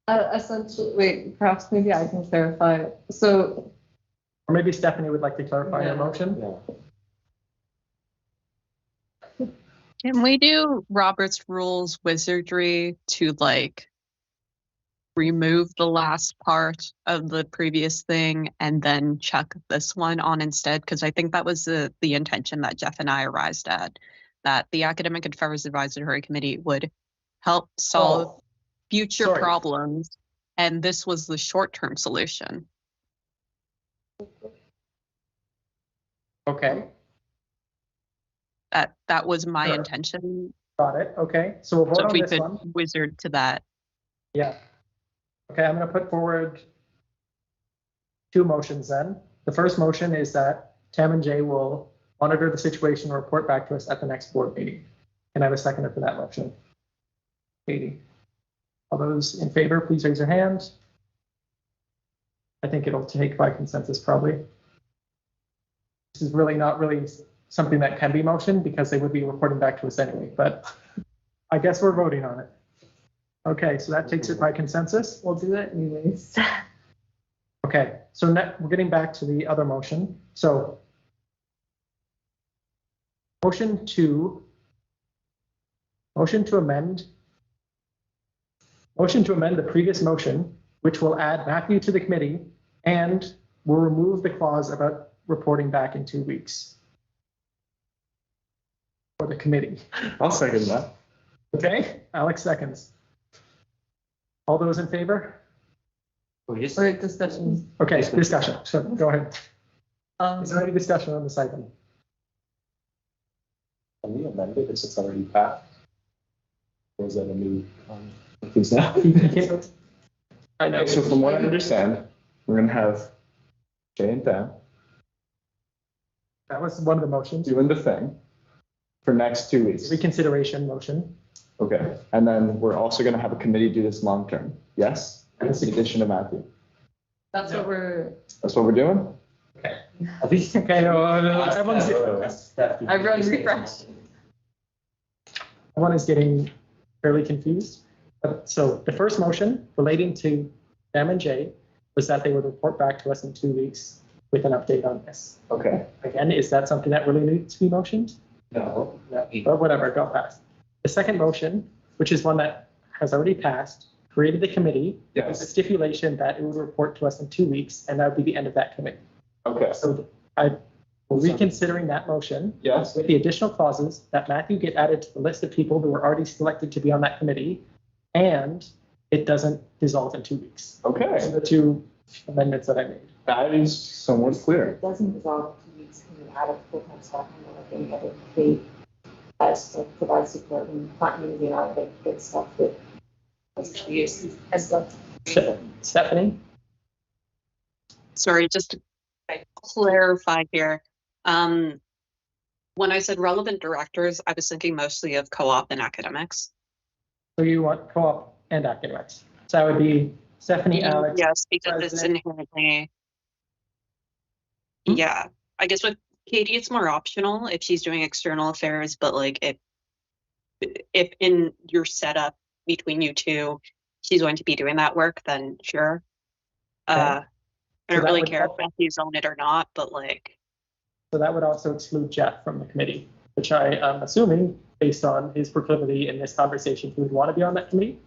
Essentially, wait, perhaps maybe I can clarify. So, or maybe Stephanie would like to clarify her motion. Yeah. Can we do Robert's rules wizardry to like remove the last part of the previous thing and then chuck this one on instead, because I think that was the intention that Jeff and I arrived at, that the Academic Affairs Advisory Committee would help solve future problems, and this was the short-term solution. Okay. That was my intention. Got it. Okay. So we'll vote So if on we this could one. wizard to that. Yeah. Okay, I'm going to put forward two motions then. The first motion is that Tam and Jay will monitor the situation and report back to us at the next board meeting. Can I have a seconder for that motion? Katie. All those in favor, please raise your hand. I think it'll take by consensus probably. This is really not really something that can be motioned because they would be reporting back to us anyway, but I guess we're voting on it. Okay, so that takes it by consensus. We'll do it anyways. Okay, so we're getting back to the other motion. So motion to amend the previous motion, which will add Matthew to the committee and will remove the clause about reporting back in 2 weeks for the committee. I'll second that. Okay, Alex seconds. All those in favor? Discussion. Okay, discussion. So go ahead. Is there any discussion on this item? Can we amend it if it's already passed? Or is that a new? I know. So from what I understand, we're gonna have Jay and Dan That was one of the motions. doing the thing for next 2 weeks. Reconsideration motion. Okay, and then we're also gonna have a committee do this long term. Yes, in addition to Matthew. That's what we're. That's what we're doing. Okay, everyone refresh. Everyone is getting fairly confused. So the first motion relating to Sam and Jay was that they would report back to us in 2 weeks with an update on this. Okay. Again, is that something that really needs to be motioned? No. But whatever, it got passed. The second motion, which is one that has already passed, created the committee with a stipulation that it would report to us in 2 weeks, and that would be the end of that committee. Okay. So we're reconsidering that motion. Yes. With the additional clauses that Matthew get added to the list of people who were already selected to be on that committee, and it doesn't dissolve in 2 weeks. Okay. Those are the two amendments that I made. That is somewhat clear. It doesn't dissolve in 2 weeks. Can you add a full-time staff member like any other committee as to provide support and continuity and all that good stuff that use and stuff. Stephanie? Sorry, just to clarify here. When I said relevant directors, I was thinking mostly of co-op and academics. So you want co-op and academics. So that would be Stephanie, Alex. Yes, because it's inherently. Yeah, I guess with Katie, it's more optional if she's doing external affairs, but like if in your setup between you two, she's going to be doing that work, then sure. I don't really care if Matthew's on it or not, but like. So that would also exclude Jeff from the committee, which I am assuming, based on his proclivity in this conversation, he would want to be on that committee.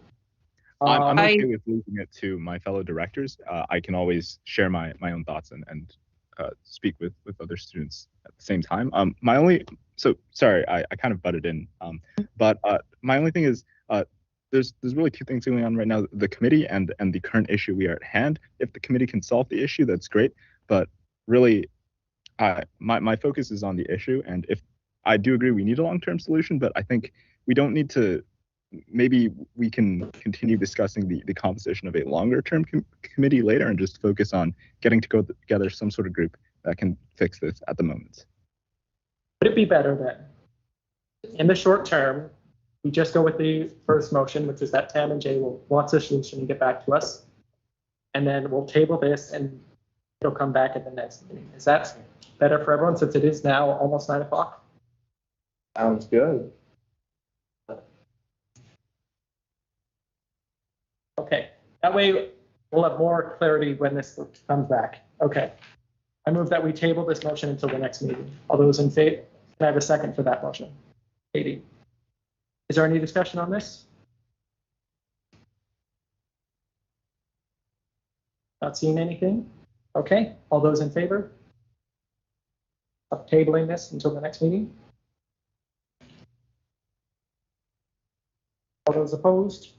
I'm okay with leaving it to my fellow directors. I can always share my own thoughts and speak with other students at the same time. Sorry, I kind of butted in, but my only thing is there's really two things going on right now: the committee and the current issue we are at hand. If the committee can solve the issue, that's great. But really, my focus is on the issue. And if I do agree, we need a long-term solution, but I think we don't need to. Maybe we can continue discussing the composition of a longer-term committee later and just focus on getting to go together some sort of group that can fix this at the moment. Would it be better then, in the short term, we just go with the first motion, which is that Tam and Jay will want a solution and get back to us, and then we'll table this and it'll come back at the next meeting. Is that better for everyone since it is now almost 9 o'clock? Sounds good. Okay, that way we'll have more clarity when this comes back. Okay, I move that we table this motion until the next meeting. All those in favor, can I have a second for that motion? Katie, is there any discussion on this? Not seeing anything? Okay, all those in favor of tabling this until the next meeting? All those opposed?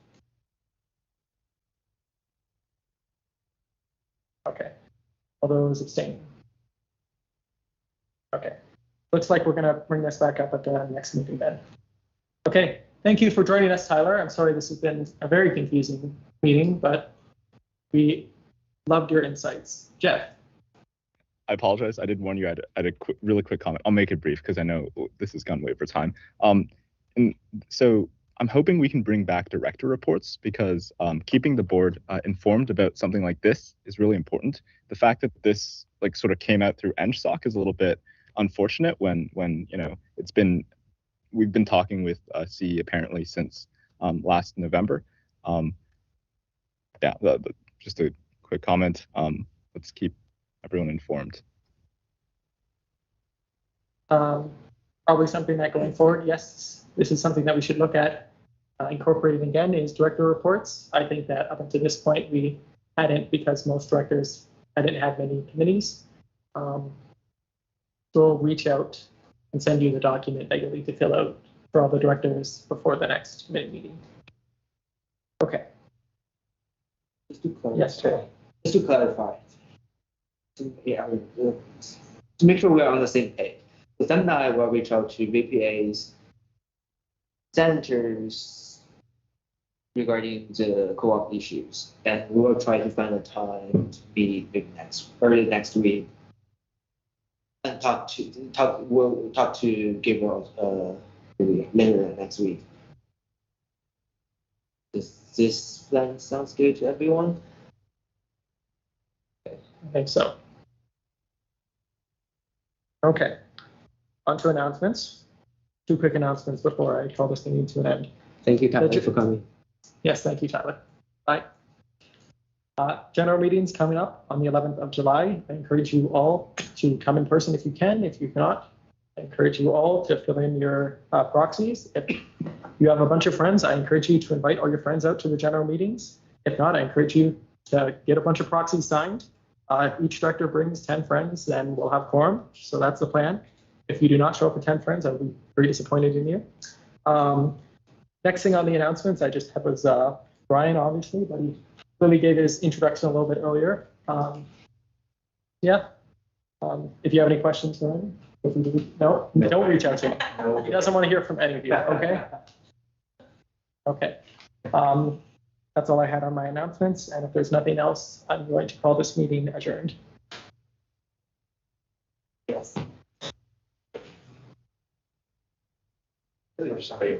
Okay, all those abstaining? Okay, looks like we're gonna bring this back up at the next meeting then. Okay, thank you for joining us, Tyler. I'm sorry this has been a very confusing meeting, but we loved your insights. Jeff. I apologize. I did warn you. I had a really quick comment. I'll make it brief because I know this has gone way over time. And so I'm hoping we can bring back director reports because keeping the board informed about something like this is really important. The fact that this like sort of came out through NSOC is a little bit unfortunate when you know we've been talking with C apparently since last November. Yeah, just a quick comment. Let's keep everyone informed. Probably something that going forward, yes, this is something that we should look at incorporating again is director reports. I think that up until this point we hadn't because most directors hadn't had many committees. So we'll reach out and send you the document that you'll need to fill out for all the directors before the next committee meeting. Okay. Just to clarify. Yes, Jay. Just to clarify. To make sure we're on the same page. So Sam and I will reach out to VPAs, senators regarding the co-op issues, and we will try to find a time to meet early next week and we'll talk to Gabriel maybe later next week. Does this plan sounds good to everyone? I think so. Okay, on to announcements. Two quick announcements before I call this meeting to an end. Thank you, Tyler, for coming. Yes, thank you, Tyler. Bye. General meetings coming up on the 11th of July. I encourage you all to come in person if you can. If you cannot, I encourage you all to fill in your proxies. If you have a bunch of friends, I encourage you to invite all your friends out to the general meetings. If not, I encourage you to get a bunch of proxies signed. If each director brings 10 friends, then we'll have quorum. So that's the plan. If you do not show up with 10 friends, I'll be very disappointed in you. Next thing on the announcements, I just have was Brian, obviously, but he really gave his introduction a little bit earlier. Yeah. If you have any questions for him, no, don't reach out to him. He doesn't want to hear from any of you, okay? Okay. That's all I had on my announcements. And if there's nothing else, I'm going to call this meeting adjourned. Yes. Sorry.